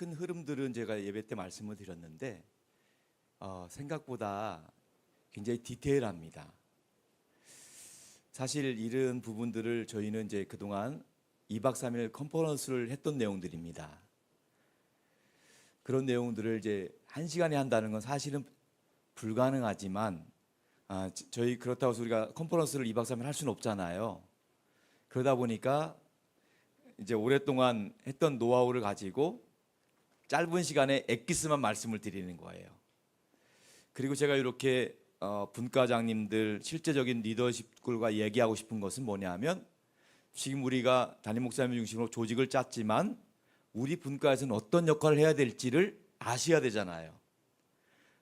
큰 흐름들은 제가 예배 때 말씀을 드렸는데 생각보다 굉장히 디테일합니다. 사실 이런 부분들을 저희는 이제 그동안 2박 3일 컨퍼런스를 했던 내용들입니다. 그런 내용들을 이제 1시간에 한다는 건 사실은 불가능하지만 저희 그렇다고 해서 우리가 컨퍼런스를 2박 3일 할 수는 없잖아요. 그러다 보니까 이제 오랫동안 했던 노하우를 가지고 짧은 시간에 엑기스만 말씀을 드리는 거예요. 그리고 제가 이렇게 분과장님들 실제적인 리더십들과 얘기하고 싶은 것은 뭐냐면, 지금 우리가 담임 목사님 중심으로 조직을 짰지만 우리 분과에서는 어떤 역할을 해야 될지를 아셔야 되잖아요.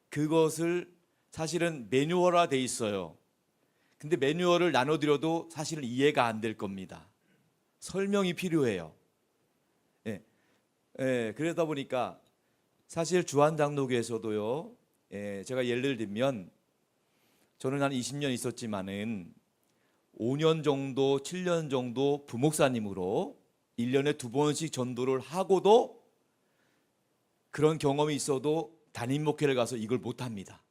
그것을 사실은 매뉴얼화 돼 있어요. 근데 매뉴얼을 나눠드려도 사실은 이해가 안 될 겁니다. 설명이 필요해요. 그러다 보니까 사실 주한장로교에서도요, 제가 예를 들면 저는 한 20년 있었지만은 5년 정도, 7년 정도 부목사님으로 1년에 2번씩 전도를 하고도 그런 경험이 있어도 담임 목회를 가서 이걸 못합니다.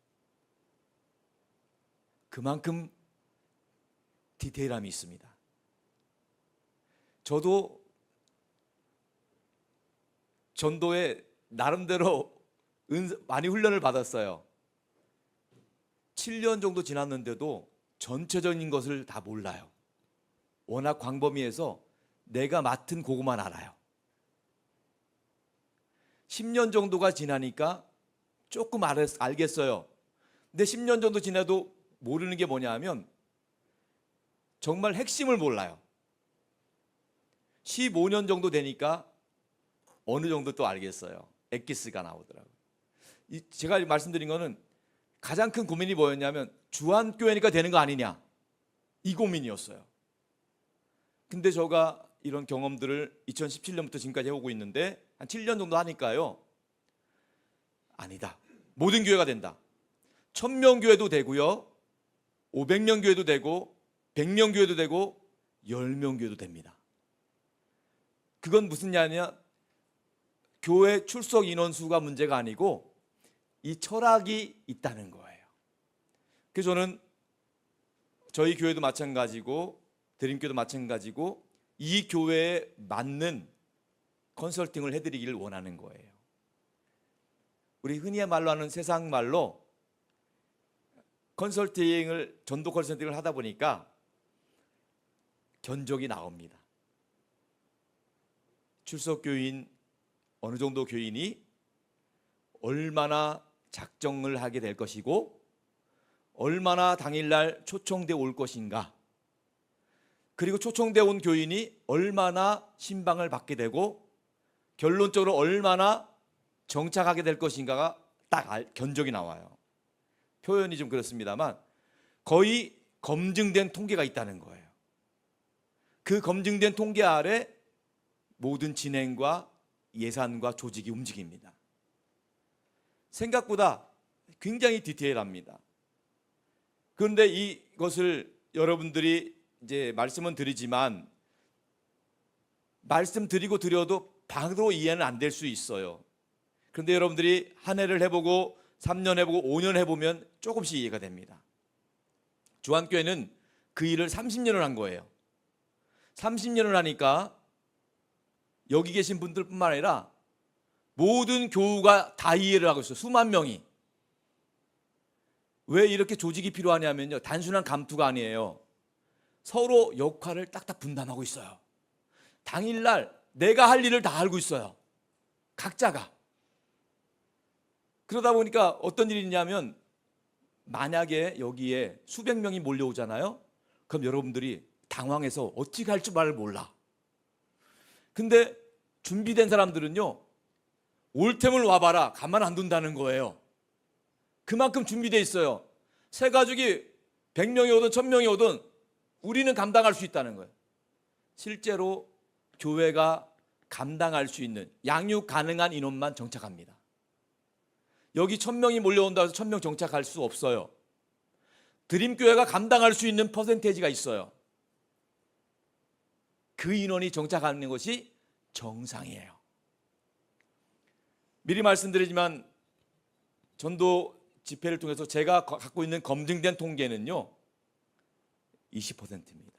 그만큼 디테일함이 있습니다. 저도 전도에 나름대로 많이 훈련을 받았어요. 7년 정도 지났는데도 전체적인 것을 다 몰라요. 워낙 광범위해서 내가 맡은 그것만 알아요. 10년 정도가 지나니까 조금 알겠어요. 근데 10년 정도 지나도 모르는 게 뭐냐 하면 정말 핵심을 몰라요. 15년 정도 되니까 어느 정도 또 알겠어요. 엑기스가 나오더라고요. 제가 말씀드린 거는 가장 큰 고민이 뭐였냐면 주한교회니까 되는 거 아니냐, 이 고민이었어요. 근데 제가 이런 경험들을 2017년부터 지금까지 해오고 있는데 한 7년 정도 하니까요, 아니다, 모든 교회가 된다. 1000명 교회도 되고요, 500명 교회도 되고 100명 교회도 되고 10명 교회도 됩니다. 그건 무슨 얘기냐, 교회 출석 인원수가 문제가 아니고 이 철학이 있다는 거예요. 그래서 저는 저희 교회도 마찬가지고 드림교회도 마찬가지고 이 교회에 맞는 컨설팅을 해드리기를 원하는 거예요. 우리 흔히 말로 하는 세상 말로 전도 컨설팅을 하다 보니까 견적이 나옵니다. 출석교인 어느 정도 교인이 얼마나 작정을 하게 될 것이고 얼마나 당일날 초청돼 올 것인가, 그리고 초청돼 온 교인이 얼마나 신방을 받게 되고 결론적으로 얼마나 정착하게 될 것인가가 딱 견적이 나와요. 표현이 좀 그렇습니다만 거의 검증된 통계가 있다는 거예요. 그 검증된 통계 아래 모든 진행과 예산과 조직이 움직입니다. 생각보다 굉장히 디테일합니다. 그런데 이것을 여러분들이 이제 말씀은 드리지만 말씀드리고 드려도 바로 이해는 안 될 수 있어요. 그런데 여러분들이 한 해를 해보고 3년 해보고 5년 해보면 조금씩 이해가 됩니다. 주한교회는 그 일을 30년을 한 거예요. 30년을 하니까 여기 계신 분들뿐만 아니라 모든 교우가 다 이해를 하고 있어요. 수만 명이. 왜 이렇게 조직이 필요하냐면요, 단순한 감투가 아니에요. 서로 역할을 딱딱 분담하고 있어요. 당일날 내가 할 일을 다 알고 있어요, 각자가. 그러다 보니까 어떤 일이 있냐면, 만약에 여기에 수백 명이 몰려오잖아요. 그럼 여러분들이 당황해서 어찌 갈 줄 말을 몰라. 근데 준비된 사람들은요, 올 테면 와봐라, 가만 안 둔다는 거예요. 그만큼 준비되어 있어요. 새 가족이 100명이 오든 1000명이 오든 우리는 감당할 수 있다는 거예요. 실제로 교회가 감당할 수 있는 양육 가능한 인원만 정착합니다. 여기 1000명이 몰려온다고 해서 1000명 정착할 수 없어요. 드림교회가 감당할 수 있는 퍼센테이지가 있어요. 그 인원이 정착하는 것이 정상이에요. 미리 말씀드리지만 전도 집회를 통해서 제가 갖고 있는 검증된 통계는요 20%입니다.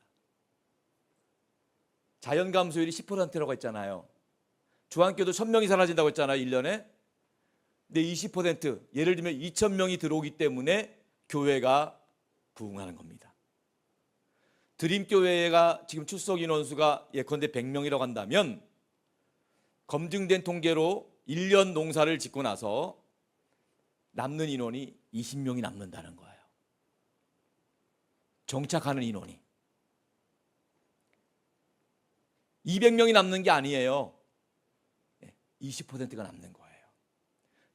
자연 감소율이 10%라고 했잖아요. 주한교도 1000명이 사라진다고 했잖아요, 1년에. 근데 20%, 예를 들면 2000명이 들어오기 때문에 교회가 부흥하는 겁니다. 드림교회가 지금 출석 인원수가 예컨대 100명이라고 한다면 검증된 통계로 1년 농사를 짓고 나서 남는 인원이 20명이 남는다는 거예요. 정착하는 인원이 200명이 남는 게 아니에요. 20%가 남는 거예요.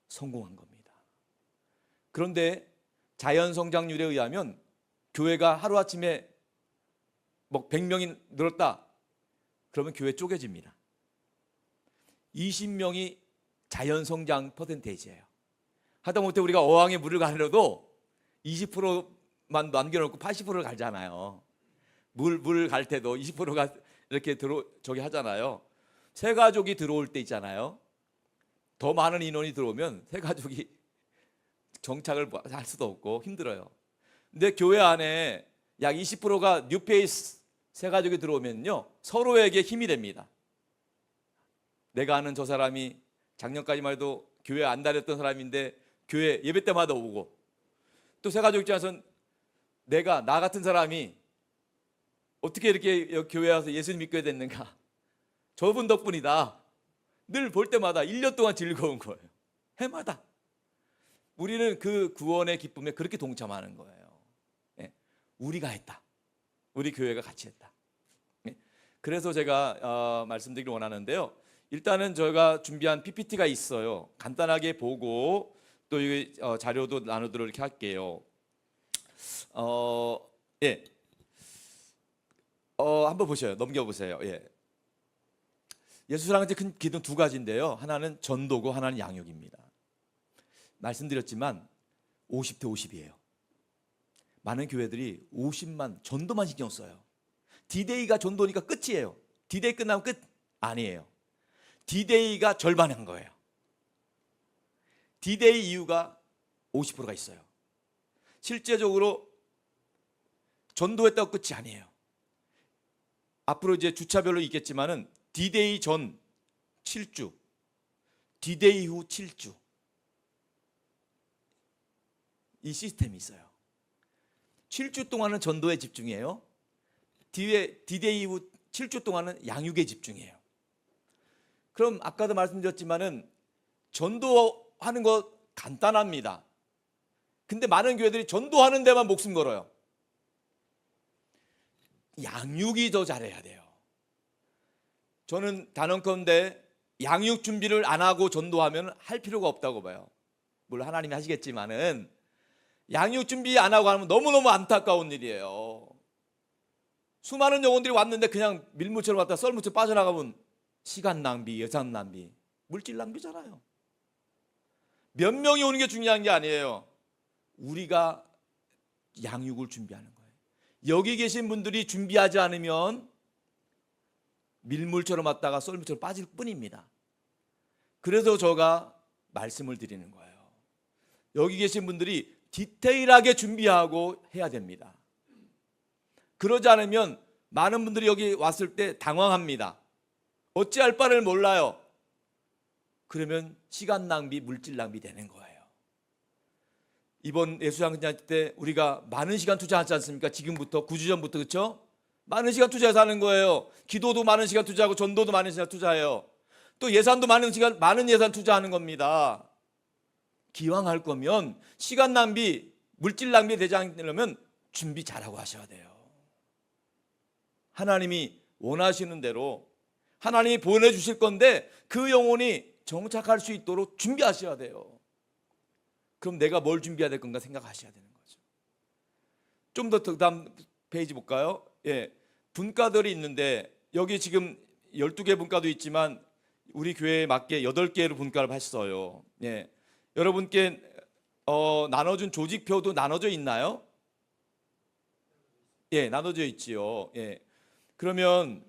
성공한 겁니다. 그런데 자연 성장률에 의하면 교회가 하루아침에 뭐 100명이 늘었다 그러면 교회 쪼개집니다. 20명이 자연 성장 퍼센테이지예요. 하다못해 우리가 어항에 물을 가려도 20%만 남겨놓고 80%를 갈잖아요. 물 갈 때도 20%가 이렇게 저기 하잖아요. 새 가족이 들어올 때 있잖아요. 더 많은 인원이 들어오면 새 가족이 정착을 할 수도 없고 힘들어요. 근데 교회 안에 약 20%가 뉴페이스 새 가족이 들어오면요 서로에게 힘이 됩니다. 내가 아는 저 사람이 작년까지만 해도 교회 안 다녔던 사람인데 교회 예배 때마다 오고, 또 새 가족 입장에서는 나 같은 사람이 어떻게 이렇게 교회 와서 예수님 믿게 됐는가, 저분 덕분이다. 늘 볼 때마다 1년 동안 즐거운 거예요. 해마다 우리는 그 구원의 기쁨에 그렇게 동참하는 거예요. 우리가 했다. 우리 교회가 같이 했다. 그래서 제가 말씀드리길 원하는데요. 일단은 저희가 준비한 PPT가 있어요. 간단하게 보고 또 이 자료도 나누도록 이렇게 할게요. 한번 보셔요. 넘겨보세요. 예수사랑의 큰 기둥 두 가지인데요. 하나는 전도고 하나는 양육입니다. 말씀드렸지만 50대 50이에요. 많은 교회들이 50만 전도만 신경 써요. D-Day가 전도니까 끝이에요. D-Day 끝나면 끝? 아니에요. D-Day가 절반한 거예요. D-Day 이유가 50%가 있어요. 실제적으로 전도했다고 끝이 아니에요. 앞으로 이제 주차별로 있겠지만은 D-Day 전 7주, D-Day 후 7주 이 시스템이 있어요. 7주 동안은 전도에 집중해요. D-Day 후 7주 동안은 양육에 집중해요. 그럼 아까도 말씀드렸지만은 전도하는 거 간단합니다. 근데 많은 교회들이 전도하는 데만 목숨 걸어요. 양육이 더 잘해야 돼요. 저는 단언컨대 양육 준비를 안 하고 전도하면 할 필요가 없다고 봐요. 물론 하나님이 하시겠지만은 양육 준비 안 하고 하면 너무너무 안타까운 일이에요. 수많은 영혼들이 왔는데 그냥 밀물처럼 왔다 썰물처럼 빠져나가면 시간 낭비, 예산 낭비, 물질 낭비잖아요. 몇 명이 오는 게 중요한 게 아니에요. 우리가 양육을 준비하는 거예요. 여기 계신 분들이 준비하지 않으면 밀물처럼 왔다가 썰물처럼 빠질 뿐입니다. 그래서 제가 말씀을 드리는 거예요. 여기 계신 분들이 디테일하게 준비하고 해야 됩니다. 그러지 않으면 많은 분들이 여기 왔을 때 당황합니다. 어찌할 바를 몰라요. 그러면 시간 낭비, 물질 낭비 되는 거예요. 이번 예수장장 때 우리가 많은 시간 투자하지 않습니까? 지금부터 9주 전부터, 그렇죠? 많은 시간 투자해서 하는 거예요. 기도도 많은 시간 투자하고 전도도 많은 시간 투자해요. 또 예산도 많은 예산 투자하는 겁니다. 기왕 할 거면 시간 낭비, 물질 낭비 되지 않으려면 준비 잘하고 하셔야 돼요. 하나님이 원하시는 대로 하나님이 보내주실 건데 그 영혼이 정착할 수 있도록 준비하셔야 돼요. 그럼 내가 뭘 준비해야 될 건가 생각하셔야 되는 거죠. 좀 더 다음 페이지 볼까요? 분과들이 있는데 여기 지금 12개 분과도 있지만 우리 교회에 맞게 8개로 분과를 했어요. 여러분께 나눠준 조직표도 나눠져 있나요? 나눠져 있지요. 그러면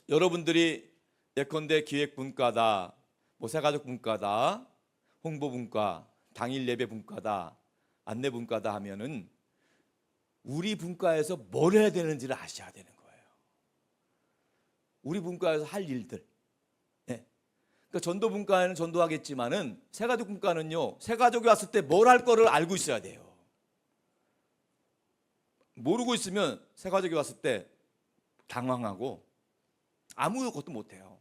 여러분들이 예컨대 기획분과다, 뭐 새가족 분과다, 홍보 분과, 당일 예배 분과다, 안내 분과다 하면은 우리 분과에서 뭘 해야 되는지를 아셔야 되는 거예요. 우리 분과에서 할 일들. 네. 그러니까 전도 분과에는 전도하겠지만은 새가족 분과는요, 새가족이 왔을 때 뭘 할 거를 알고 있어야 돼요. 모르고 있으면 새가족이 왔을 때 당황하고 아무것도 못해요.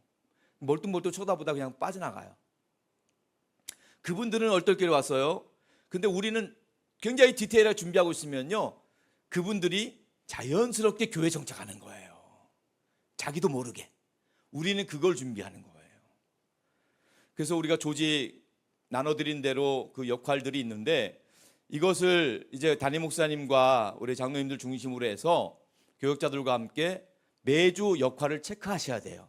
멀뚱멀뚱 쳐다보다 그냥 빠져나가요. 그분들은 얼떨결에 왔어요. 근데 우리는 굉장히 디테일하게 준비하고 있으면요, 그분들이 자연스럽게 교회 정착하는 거예요. 자기도 모르게. 우리는 그걸 준비하는 거예요. 그래서 우리가 조직 나눠드린 대로 그 역할들이 있는데, 이것을 이제 담임 목사님과 우리 장로님들 중심으로 해서 교역자들과 함께 매주 역할을 체크하셔야 돼요.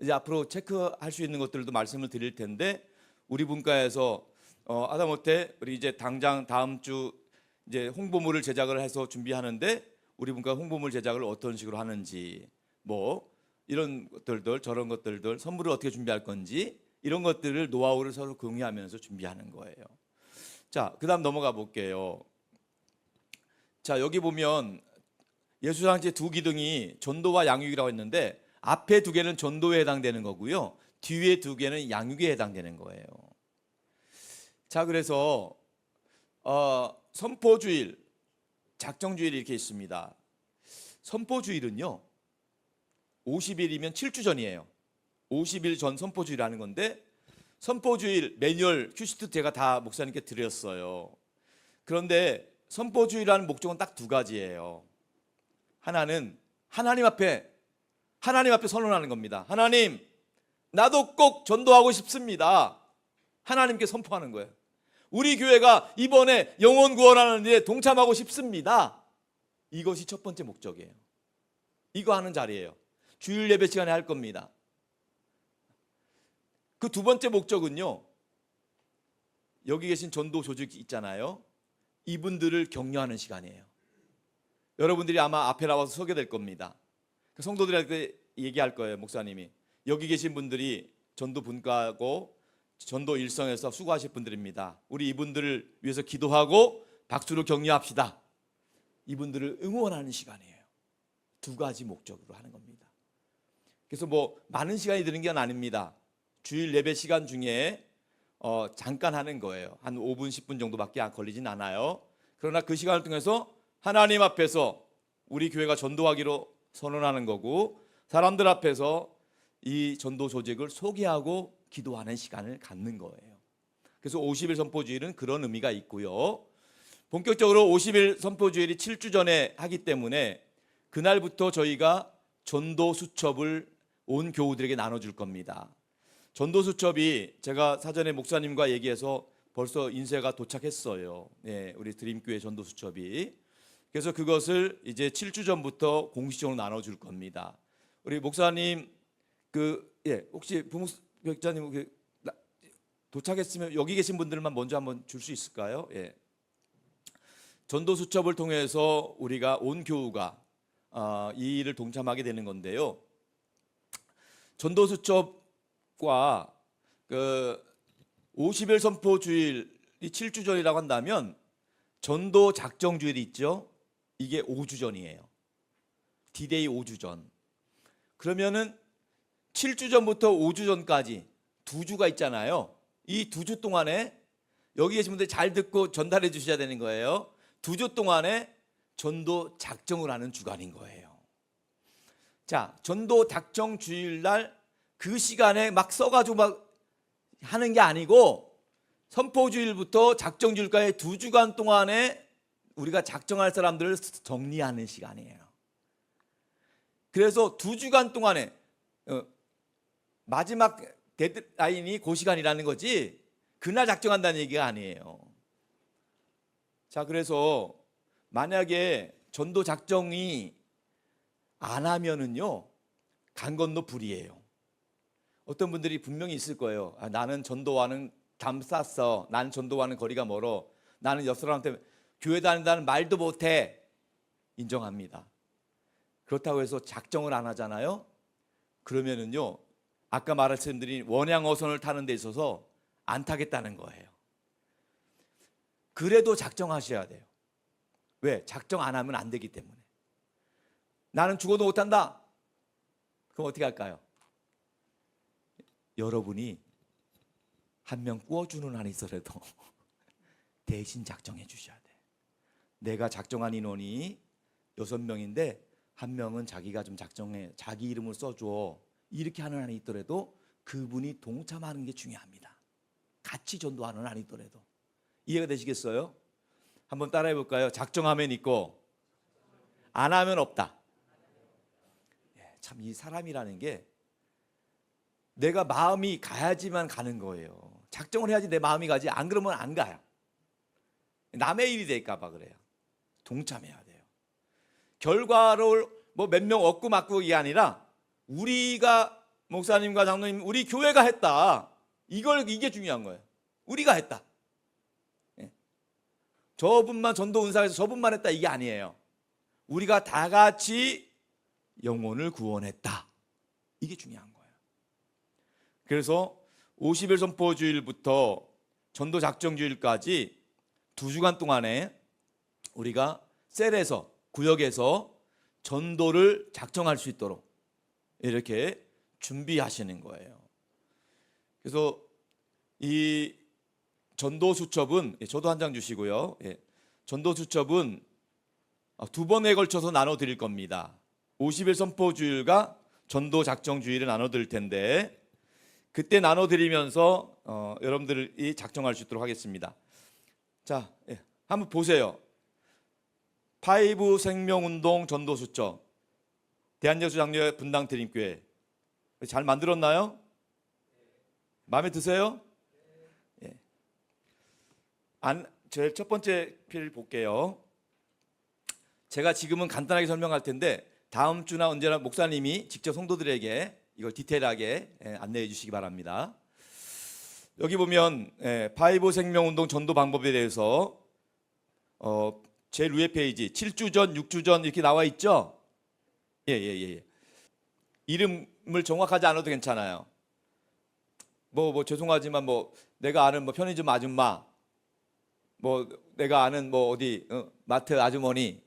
이제 앞으로 체크할 수 있는 것들도 말씀을 드릴 텐데, 우리 분과에서 하다못해 우리 이제 당장 다음 주 이제 홍보물을 제작을 해서 준비하는데, 우리 분과 홍보물 제작을 어떤 식으로 하는지, 뭐 이런 것들들, 저런 것들들, 선물을 어떻게 준비할 건지, 이런 것들을 노하우를 서로 공유하면서 준비하는 거예요. 자, 그다음 넘어가 볼게요. 자, 여기 보면 예수장치의 두 기둥이 전도와 양육이라고 했는데, 앞에 두 개는 전도에 해당되는 거고요, 뒤에 두 개는 양육에 해당되는 거예요. 자, 그래서 선포주일, 작정주일이 이렇게 있습니다. 선포주일은요 50일이면 7주 전이에요. 50일 전 선포주일하는 건데, 선포주일 매뉴얼 큐시트 제가 다 목사님께 드렸어요. 그런데 선포주일하는 목적은 딱 두 가지예요. 하나는 하나님 앞에 선언하는 겁니다. 하나님, 나도 꼭 전도하고 싶습니다. 하나님께 선포하는 거예요. 우리 교회가 이번에 영혼 구원하는 일에 동참하고 싶습니다. 이것이 첫 번째 목적이에요. 이거 하는 자리예요. 주일 예배 시간에 할 겁니다. 그 두 번째 목적은요, 여기 계신 전도 조직 있잖아요. 이분들을 격려하는 시간이에요. 여러분들이 아마 앞에 나와서 서게 될 겁니다. 성도들한테 얘기할 거예요. 목사님이, 여기 계신 분들이 전도 분과고 전도 일성에서 수고하실 분들입니다. 우리 이분들을 위해서 기도하고 박수로 격려합시다. 이분들을 응원하는 시간이에요. 두 가지 목적으로 하는 겁니다. 그래서 뭐 많은 시간이 드는 게 아닙니다. 주일 예배 시간 중에 잠깐 하는 거예요. 한 5분 10분 정도밖에 걸리진 않아요. 그러나 그 시간을 통해서 하나님 앞에서 우리 교회가 전도하기로 선언하는 거고, 사람들 앞에서 이 전도 조직을 소개하고 기도하는 시간을 갖는 거예요. 그래서 50일 선포주일은 그런 의미가 있고요. 본격적으로 50일 선포주일이 7주 전에 하기 때문에 그날부터 저희가 전도 수첩을 온 교우들에게 나눠줄 겁니다. 전도 수첩이 제가 사전에 목사님과 얘기해서 벌써 인쇄가 도착했어요. 네, 우리 드림교회 전도 수첩이. 그래서 그것을 이제 7주 전부터 공식적으로 나눠줄 겁니다. 우리 목사님 혹시 부목사님 도착했으면 여기 계신 분들만 먼저 한번 줄 수 있을까요? 예. 전도 수첩을 통해서 우리가 온 교우가 이 일을 동참하게 되는 건데요. 전도 수첩과 그 50일 선포 주일이 7주 전이라고 한다면, 전도 작정 주일이 있죠. 이게 5주 전이에요. 디데이 5주 전. 그러면은 7주 전부터 5주 전까지 2주가 있잖아요. 이 2주 동안에 여기 계신 분들 잘 듣고 전달해 주셔야 되는 거예요. 2주 동안에 전도 작정을 하는 주간인 거예요. 자, 전도 작정 주일날 그 시간에 막 써가지고 막 하는 게 아니고, 선포주일부터 작정주일까지 2주간 동안에 우리가 작정할 사람들을 정리하는 시간이에요. 그래서 2주간 동안에 마지막 데드라인이 그 시간이라는 거지, 그날 작정한다는 얘기가 아니에요. 자, 그래서 만약에 전도 작정이 안 하면은요, 강 건너 불이에요. 어떤 분들이 분명히 있을 거예요. 나는 전도와는 담쌌어. 나는 전도와는 거리가 멀어. 나는 옆 사람한테 교회 다닌다는 말도 못해. 인정합니다. 그렇다고 해서 작정을 안 하잖아요. 그러면은요, 아까 말씀드린 원양어선을 타는 데 있어서 안 타겠다는 거예요. 그래도 작정하셔야 돼요. 왜? 작정 안 하면 안 되기 때문에. 나는 죽어도 못 한다. 그럼 어떻게 할까요? 여러분이 한 명 구워주는 한이 있어도 대신 작정해 주셔야 돼. 내가 작정한 인원이 6명인데 한 명은 자기가 좀 작정해, 자기 이름을 써줘. 이렇게 하는 한이 있더라도 그분이 동참하는 게 중요합니다. 같이 전도하는 한이 있더라도. 이해가 되시겠어요? 한번 따라해 볼까요? 작정하면 있고 안 하면 없다. 참 이 사람이라는 게 내가 마음이 가야지만 가는 거예요. 작정을 해야지 내 마음이 가지, 안 그러면 안 가요. 남의 일이 될까 봐 그래요. 동참해야 돼요. 결과를 뭐 몇 명 얻고 맞고 이게 아니라 우리가 목사님과 장로님, 우리 교회가 했다. 이게 중요한 거예요. 우리가 했다. 저분만 전도 은사에서 저분만 했다 이게 아니에요. 우리가 다 같이 영혼을 구원했다. 이게 중요한 거예요. 그래서 50일 선포주일부터 전도 작정주일까지 2주간 동안에 우리가 셀에서, 구역에서 전도를 작정할 수 있도록 이렇게 준비하시는 거예요. 그래서 이 전도 수첩은, 저도 한 장 주시고요. 전도 수첩은 2번에 걸쳐서 나눠 드릴 겁니다. 50일 선포주일과 전도 작정주일을 나눠 드릴 텐데 그때 나눠 드리면서 여러분들이 작정할 수 있도록 하겠습니다. 자, 한번 보세요. 파이브 생명운동 전도 수첩, 대한예수 장로회 분당 드림교회 잘 만들었나요? 마음에 드세요? 제일 첫 번째 필을 볼게요. 제가 지금은 간단하게 설명할 텐데 다음 주나 언제나 목사님이 직접 성도들에게 이걸 디테일하게 안내해 주시기 바랍니다. 여기 보면 파이브 생명운동 전도 방법에 대해서 제일 위에 페이지 7주 전, 6주 전 이렇게 나와 있죠? 예. 이름을 정확하지 않아도 괜찮아요. 뭐 죄송하지만 뭐 내가 아는 뭐 편의점 아줌마, 뭐 내가 아는 뭐 어디 마트 아주머니,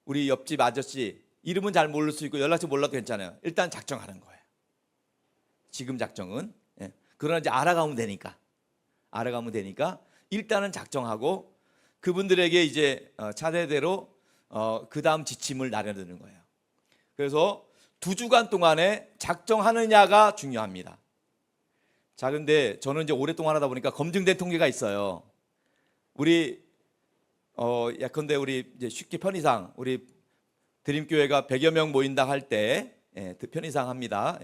우리 옆집 아저씨 이름은 잘 모를 수 있고 연락처 몰라도 괜찮아요. 일단 작정하는 거예요. 지금 작정은. 그러나 이제 알아가면 되니까 일단은 작정하고 그분들에게 이제 차례대로 그 다음 지침을 나눠드는 거예요. 그래서 2주간 동안에 작정하느냐가 중요합니다. 자, 근데 저는 이제 오랫동안 하다 보니까 검증된 통계가 있어요. 우리 예컨대 우리 이제 쉽게 편의상 우리 드림교회가 100여 명 모인다 할 때 편의상 합니다.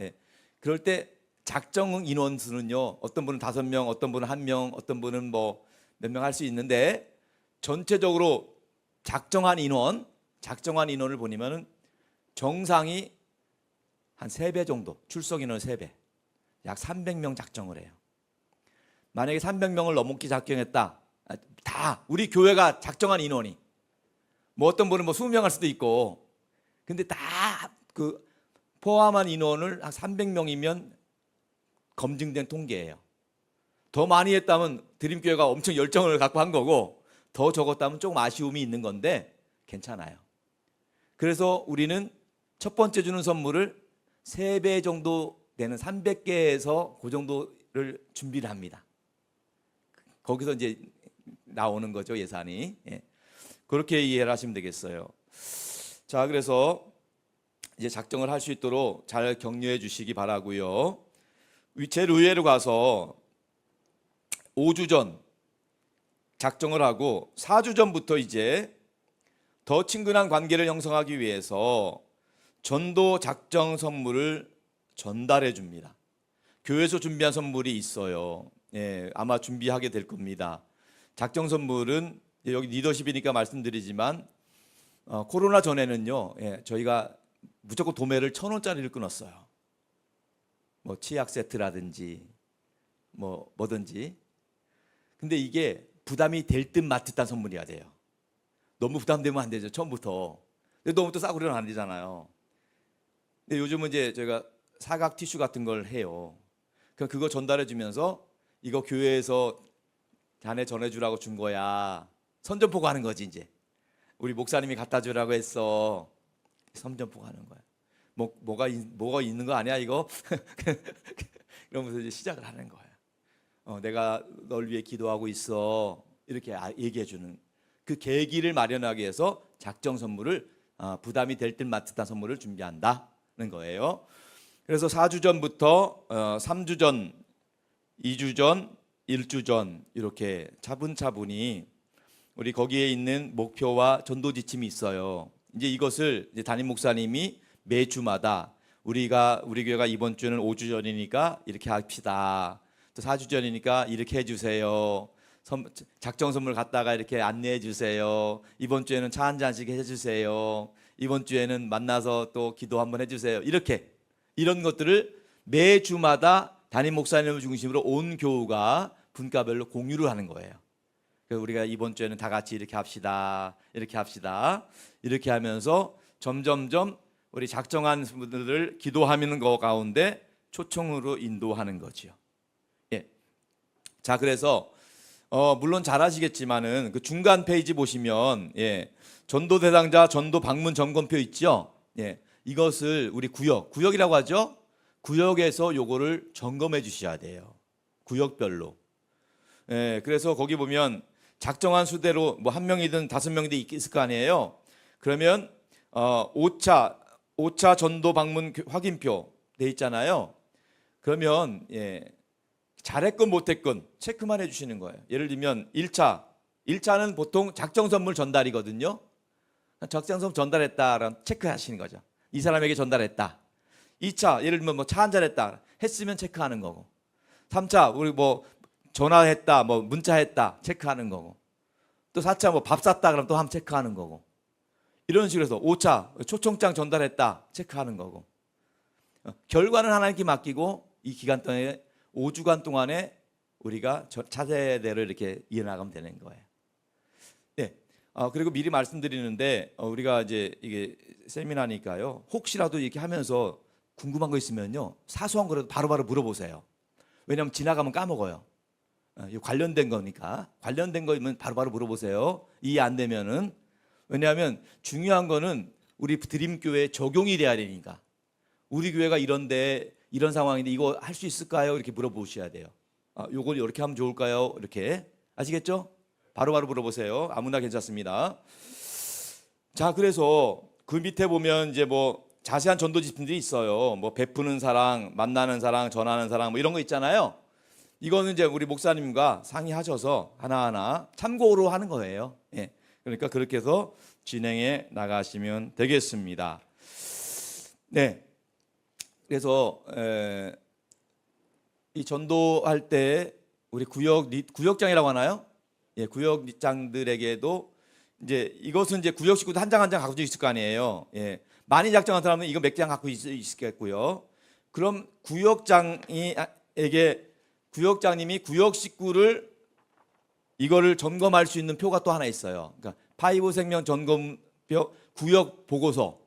그럴 때 작정 인원 수는요. 어떤 분은 5명, 어떤 분은 1명, 어떤 분은 뭐 몇 명 할 수 있는데 전체적으로 작정한 인원을 보니면은 정상이 한 3배 정도, 출석 인원 3배. 약 300명 작정을 해요. 만약에 300명을 넘게 작정했다. 다 우리 교회가 작정한 인원이 뭐 어떤 분은 뭐 20명 할 수도 있고 근데 다 그 포함한 인원을 한 300명이면 검증된 통계예요. 더 많이 했다면 드림교회가 엄청 열정을 갖고 한 거고 더 적었다면 조금 아쉬움이 있는 건데 괜찮아요. 그래서 우리는 첫 번째 주는 선물을 3배 정도 되는 300개에서 그 정도를 준비를 합니다. 거기서 이제 나오는 거죠, 예산이. 그렇게 이해를 하시면 되겠어요. 자, 그래서 이제 작정을 할 수 있도록 잘 격려해 주시기 바라고요. 제일 의회로 가서 5주 전 작정을 하고 4주 전부터 이제 더 친근한 관계를 형성하기 위해서 전도 작정 선물을 전달해 줍니다. 교회에서 준비한 선물이 있어요. 아마 준비하게 될 겁니다. 작정 선물은 여기 리더십이니까 말씀드리지만 코로나 전에는요, 저희가 무조건 도매를 1,000원짜리를 끊었어요. 뭐 치약 세트라든지 뭐든지. 근데 이게 부담이 될 듯 말 듯한 선물이어야 돼요. 너무 부담되면 안 되죠, 처음부터. 근데 너무 또 싸구려는 안 되잖아요. 근데 요즘은 이제 저희가 사각 티슈 같은 걸 해요. 그거 전달해 주면서 이거 교회에서 자네 전해주라고 준 거야. 선전포고 하는 거지 이제. 우리 목사님이 갖다 주라고 했어. 선전포고 하는 거야. 뭐가 있는 거 아니야 이거? 이러면서 이제 시작을 하는 거야. 내가 널 위해 기도하고 있어. 이렇게 얘기해 주는 그 계기를 마련하기 위해서 작정 선물을 부담이 될 듯 마듯한 선물을 준비한다는 거예요. 그래서 4주 전부터 3주 전, 2주 전, 1주 전 이렇게 차분차분히 우리 거기에 있는 목표와 전도 지침이 있어요. 이제 이것을 이제 담임 목사님이 매주마다 우리 교회가 이번 주는 5주 전이니까 이렇게 합시다. 또 4주 전이니까 이렇게 해주세요. 작정 선물 갖다가 이렇게 안내해 주세요. 이번 주에는 차 한 잔씩 해주세요. 이번 주에는 만나서 또 기도 한번 해주세요. 이런 것들을 매주마다 담임 목사님을 중심으로 온 교우가 분과별로 공유를 하는 거예요. 그래서 우리가 이번 주에는 다 같이 이렇게 합시다. 이렇게 합시다. 이렇게 하면서 점점점 우리 작정한 분들을 기도하는 거 가운데 초청으로 인도하는 거지요. 예. 자, 그래서 물론 잘 아시겠지만은 그 중간 페이지 보시면 전도 대상자 전도 방문 점검표 있죠. 이것을 우리 구역이라고 하죠. 구역에서 요거를 점검해 주셔야 돼요. 구역별로. 그래서 거기 보면 작정한 수대로 뭐 한 명이든 5명이든 있을 거 아니에요. 그러면 5차 전도 방문 확인표 돼 있잖아요. 그러면 잘했건 못했건 체크만 해주시는 거예요. 예를 들면 1차는 보통 작정 선물 전달이거든요. 작정 선물 전달했다라는 체크하시는 거죠. 이 사람에게 전달했다. 2차 예를 들면 뭐 차 한잔 했다 했으면 체크하는 거고, 3차 우리 뭐 전화했다 뭐 문자했다 체크하는 거고, 또 4차 뭐 밥 샀다 그럼 또 한번 체크하는 거고, 이런 식으로 해서 5차 초청장 전달했다 체크하는 거고, 결과는 하나님께 맡기고 이 기간 동안에 5주간 동안에 우리가 차세대로 이렇게 이어나가면 되는 거예요. 그리고 미리 말씀드리는데 우리가 이제 이게 세미나니까요. 혹시라도 이렇게 하면서 궁금한 거 있으면요, 사소한 거라도 바로바로 물어보세요. 왜냐하면 지나가면 까먹어요. 관련된 거니까 관련된 거면 바로바로 물어보세요. 이해 안 되면은. 왜냐하면 중요한 거는 우리 드림교회에 적용이 돼야 되니까. 우리 교회가 이런데 이런 상황인데 이거 할 수 있을까요? 이렇게 물어보셔야 돼요. 요걸 이렇게 하면 좋을까요? 이렇게. 아시겠죠? 바로바로 물어보세요. 아무나 괜찮습니다. 자, 그래서 그 밑에 보면 이제 뭐 자세한 전도 지침들이 있어요. 뭐 베푸는 사랑, 만나는 사랑, 전하는 사랑 뭐 이런 거 있잖아요. 이거는 이제 우리 목사님과 상의하셔서 하나하나 참고로 하는 거예요. 그러니까 그렇게 해서 진행해 나가시면 되겠습니다. 그래서 이 전도할 때 우리 구역장이라고 하나요? 구역장들에게도 이제 이것은 이제 구역 식구도 한 장 한 장 갖고 있을 거 아니에요. 많이 작정한 사람은 이거 몇 장 갖고 있겠고요. 그럼 구역장님이 구역 식구를 이거를 점검할 수 있는 표가 또 하나 있어요. 그러니까 파이브 생명 점검표 구역 보고서.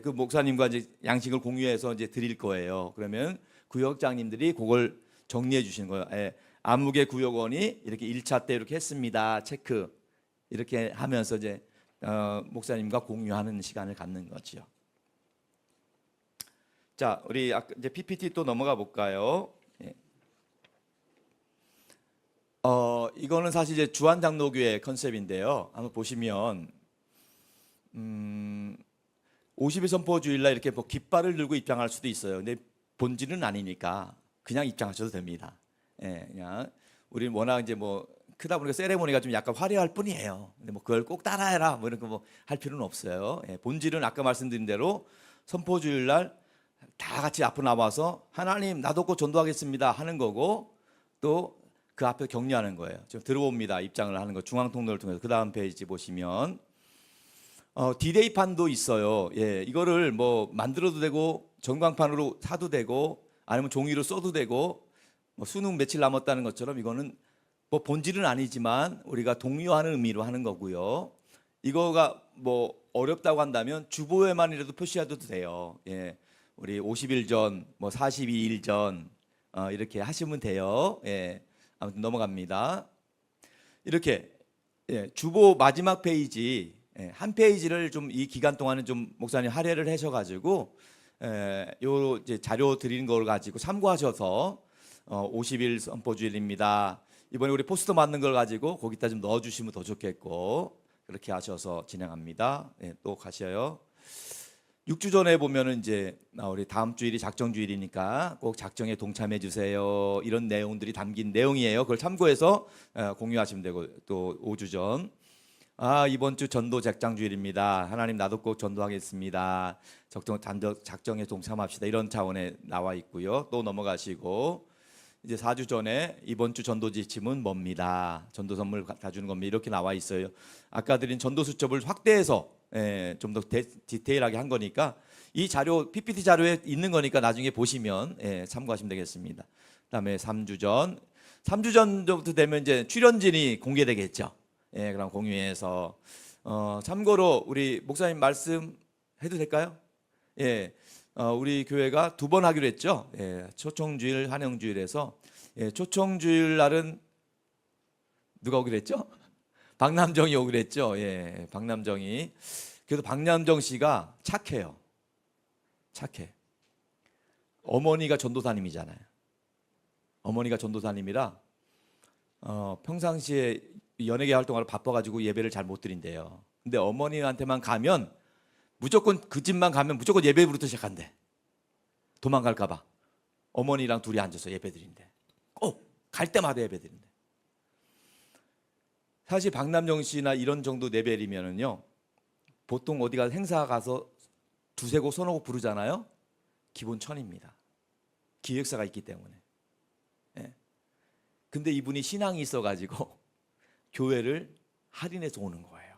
그 목사님과 이제 양식을 공유해서 이제 드릴 거예요. 그러면 구역장님들이 그걸 정리해 주시는 거예요. 아무개 구역원이 이렇게 1차 때 이렇게 했습니다. 체크. 이렇게 하면서 이제 목사님과 공유하는 시간을 갖는 거죠. 자, 우리 이제 PPT 또 넘어가 볼까요? 이거는 사실 이제 주한장로교회 컨셉인데요. 한번 보시면 50일 선포주일날 이렇게 뭐 깃발을 들고 입장할 수도 있어요. 근데 본질은 아니니까 그냥 입장하셔도 됩니다. 그냥 우리 워낙 이제 뭐 크다 보니까 세레모니가 좀 약간 화려할 뿐이에요. 근데 뭐 그걸 꼭 따라해라 뭐 이런 거 뭐 할 필요는 없어요. 본질은 아까 말씀드린 대로 선포주일날 다 같이 앞으로 나와서 하나님 나도 곧 전도하겠습니다 하는 거고, 또 그 앞에 격려하는 거예요. 지금 들어옵니다 입장을 하는 거 중앙통로를 통해서. 그 다음 페이지 보시면 디데이판도 있어요. 이거를 뭐 만들어도 되고 전광판으로 사도 되고 아니면 종이로 써도 되고, 뭐 수능 며칠 남았다는 것처럼 이거는 뭐 본질은 아니지만 우리가 독려하는 의미로 하는 거고요. 이거가 뭐 어렵다고 한다면 주보에만이라도 표시해도 돼요. 우리 50일 전, 뭐 42일 전 이렇게 하시면 돼요. 예, 아무튼 넘어갑니다. 이렇게 주보 마지막 페이지 한 페이지를 좀 이 기간 동안은 좀 목사님 할애를 하셔가지고 요 이제 자료 드리는 걸 가지고 참고하셔서 50일 선포주일입니다. 이번에 우리 포스터 만든 걸 가지고 거기다 좀 넣어주시면 더 좋겠고 그렇게 하셔서 진행합니다. 또 가셔요. 6주 전에 보면은 이제 우리 다음 주일이 작정 주일이니까 꼭 작정에 동참해 주세요. 이런 내용들이 담긴 내용이에요. 그걸 참고해서 공유하시면 되고 또 5주 전 이번 주 전도 작정 주일입니다. 하나님 나도 꼭 전도하겠습니다. 작정에 동참합시다. 이런 차원에 나와 있고요. 또 넘어가시고 이제 4주 전에 이번 주 전도 지침은 뭡니다. 전도 선물 다 주는 겁니다. 이렇게 나와 있어요. 아까 드린 전도 수첩을 확대해서 좀 더 디테일하게 한 거니까 이 자료 PPT 자료에 있는 거니까 나중에 보시면 참고하시면 되겠습니다. 그다음에 3주 전부터 되면 이제 출연진이 공개되겠죠. 그럼 공유해서 참고로 우리 목사님 말씀 해도 될까요? 우리 교회가 2번 하기로 했죠. 초청주일, 한영주일에서 초청주일 날은 누가 오기로 했죠? 박남정이 오기로 했죠. 박남정이. 그래서 박남정 씨가 착해요. 착해. 어머니가 전도사님이잖아요. 어머니가 전도사님이라 평상시에 연예계 활동하러 바빠가지고 예배를 잘 못 드린대요. 근데 어머니한테만 가면 무조건 그 집만 가면 무조건 예배부터 시작한대. 도망갈까봐. 어머니랑 둘이 앉아서 예배 드린대. 꼭 갈 때마다 예배 드린대. 사실 박남정 씨나 이런 정도 레벨이면은요, 보통 어디 가서 행사 가서 두세 곡 서너 곡 부르잖아요. 기본 1000입니다. 기획사가 있기 때문에. 근데 이분이 신앙이 있어가지고 교회를 할인해서 오는 거예요.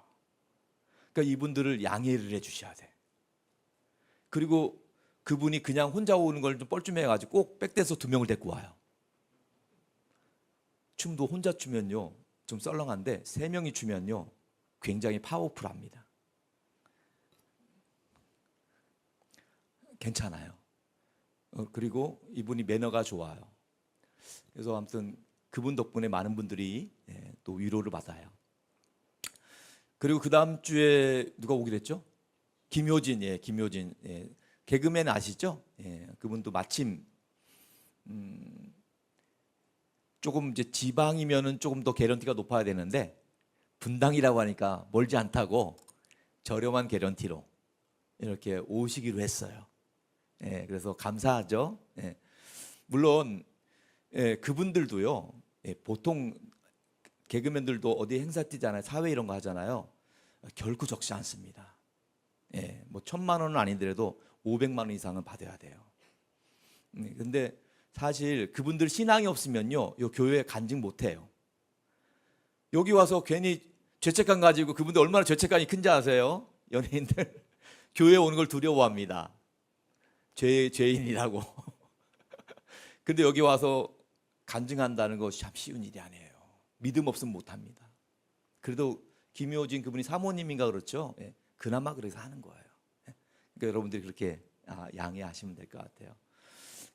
그러니까 이분들을 양해를 해주셔야 돼. 그리고 그분이 그냥 혼자 오는 걸 좀 뻘쭘해가지고 꼭 백대서 2명을 데리고 와요. 춤도 혼자 추면요 좀 썰렁한데 3명이 추면요 굉장히 파워풀합니다. 괜찮아요. 그리고 이분이 매너가 좋아요. 그래서 아무튼 그분 덕분에 많은 분들이 또 위로를 받아요. 그리고 그 다음 주에 누가 오기로 했죠? 김효진, 김효진. 개그맨 아시죠? 그분도 마침 조금 이제 지방이면은 조금 더 개런티가 높아야 되는데 분당이라고 하니까 멀지 않다고 저렴한 개런티로 이렇게 오시기로 했어요. 그래서 감사하죠. 물론 그분들도요. 보통 개그맨들도 어디 행사 뛰잖아요. 사회 이런 거 하잖아요. 결코 적지 않습니다. 뭐 1000만 원은 아니더라도 500만 원 이상은 받아야 돼요. 근데 사실 그분들 신앙이 없으면요, 요 교회에 간증 못 해요. 여기 와서 괜히 죄책감 가지고 그분들 얼마나 죄책감이 큰지 아세요? 연예인들 교회 오는 걸 두려워합니다. 죄인이라고. 근데 여기 와서 간증한다는 것이 참 쉬운 일이 아니에요. 믿음 없으면 못 합니다. 그래도 김효진 그분이 사모님인가 그렇죠? 그나마 그래서 하는 거예요. 그러니까 여러분들이 그렇게 양해하시면 될 것 같아요.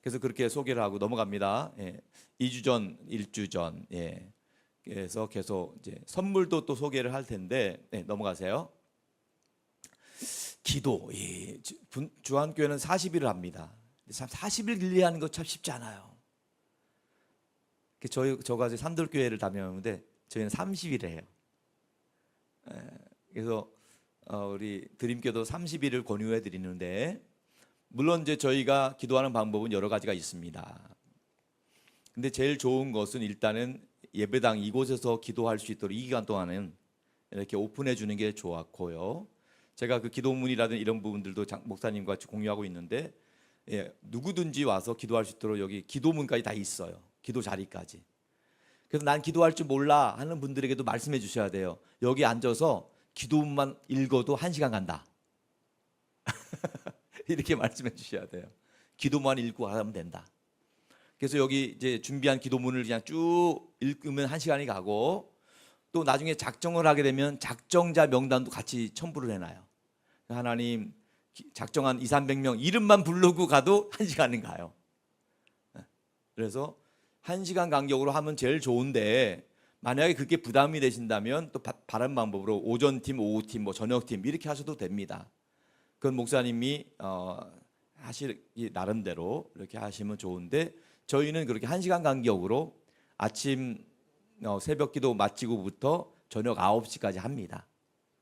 그래서 그렇게 소개를 하고 넘어갑니다. 2주 전, 1주 전. 그래서 계속 이제 선물도 또 소개를 할 텐데 넘어가세요. 기도. 주한교회는 40일을 합니다. 참 40일 길리하는 거 참 쉽지 않아요. 저가 이제 산돌교회를 다녔는데 저희는 30일 해요. 그래서 우리 드림교도 30일을 권유해 드리는데 물론 이제 저희가 기도하는 방법은 여러 가지가 있습니다. 근데 제일 좋은 것은 일단은 예배당 이곳에서 기도할 수 있도록 이 기간 동안은 이렇게 오픈해 주는 게 좋았고요. 제가 그 기도문이라든 이런 부분들도 목사님과 같이 공유하고 있는데 누구든지 와서 기도할 수 있도록 여기 기도문까지 다 있어요. 기도 자리까지. 그래서 난 기도할 줄 몰라 하는 분들에게도 말씀해 주셔야 돼요. 여기 앉아서 기도문만 읽어도 1시간 간다. 이렇게 말씀해 주셔야 돼요. 기도만 읽고 가면 된다. 그래서 여기 이제 준비한 기도문을 그냥 쭉 읽으면 1시간이 가고 또 나중에 작정을 하게 되면 작정자 명단도 같이 첨부를 해놔요. 하나님 작정한 2, 300명 이름만 부르고 가도 1시간은 가요. 그래서 1시간 간격으로 하면 제일 좋은데 만약에 그게 부담이 되신다면 또 다른 방법으로 오전팀, 오후팀, 뭐 저녁팀 이렇게 하셔도 됩니다. 그건 목사님이 하시기 나름대로 이렇게 하시면 좋은데 저희는 그렇게 1시간 간격으로 아침 새벽기도 마치고부터 저녁 9시까지 합니다.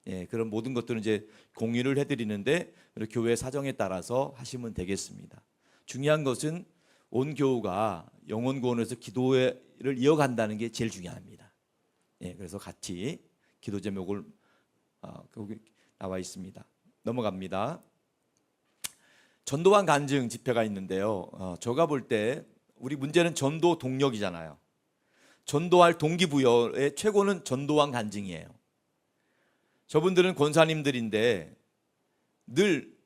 예, 그런 모든 것들은 이제 공유를 해드리는데 교회 사정에 따라서 하시면 되겠습니다. 중요한 것은 온 교우가 영혼 구원에서 기도를 이어간다는 게 제일 중요합니다. 예, 그래서 같이 기도 제목을 거기 나와 있습니다. 넘어갑니다. 전도환 간증 집회가 있는데요. 제가 볼 때 우리 문제는 전도 동력이잖아요. 전도할 동기부여의 최고는 전도환 간증이에요. 저분들은 권사님들인데 늘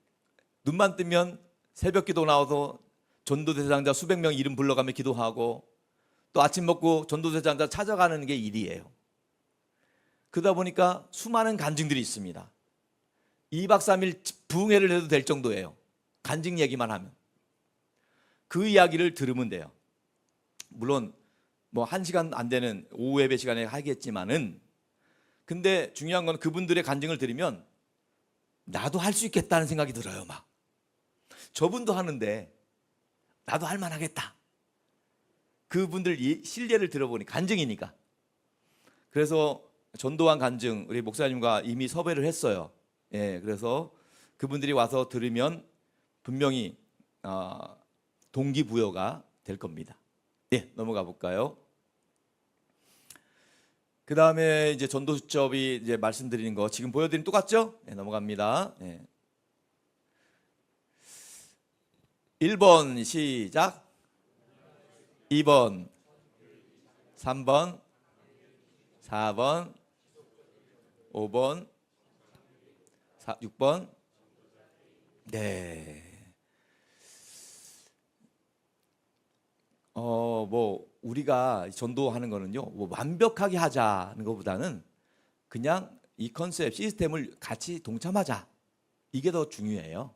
눈만 뜨면 새벽기도 나와서 전도대상자 수백 명 이름 불러가며 기도하고 또 아침 먹고 전도대상자 찾아가는 게 일이에요. 그러다 보니까 수많은 간증들이 있습니다. 2박 3일 부흥회를 해도 될 정도예요. 간증 얘기만 하면. 그 이야기를 들으면 돼요. 물론 뭐 1시간 안 되는 오후 예배 시간에 하겠지만은 근데 중요한 건 그분들의 간증을 들으면 나도 할 수 있겠다는 생각이 들어요. 막 저분도 하는데 나도 할 만하겠다. 그분들 실례를 들어보니 간증이니까. 그래서 전도환 간증 우리 목사님과 이미 섭외를 했어요. 예, 그래서 그분들이 와서 들으면 분명히 동기부여가 될 겁니다. 예, 넘어가 볼까요? 그 다음에 이제 전도 수첩이 이제 말씀드리는 거 지금 보여드린 똑같죠? 네, 넘어갑니다. 네. 1번 시작. 2번, 3번, 4번, 5번, 6번. 네. 뭐 우리가 전도하는 거는요, 뭐 완벽하게 하자는 것보다는 그냥 이 컨셉, 시스템을 같이 동참하자. 이게 더 중요해요.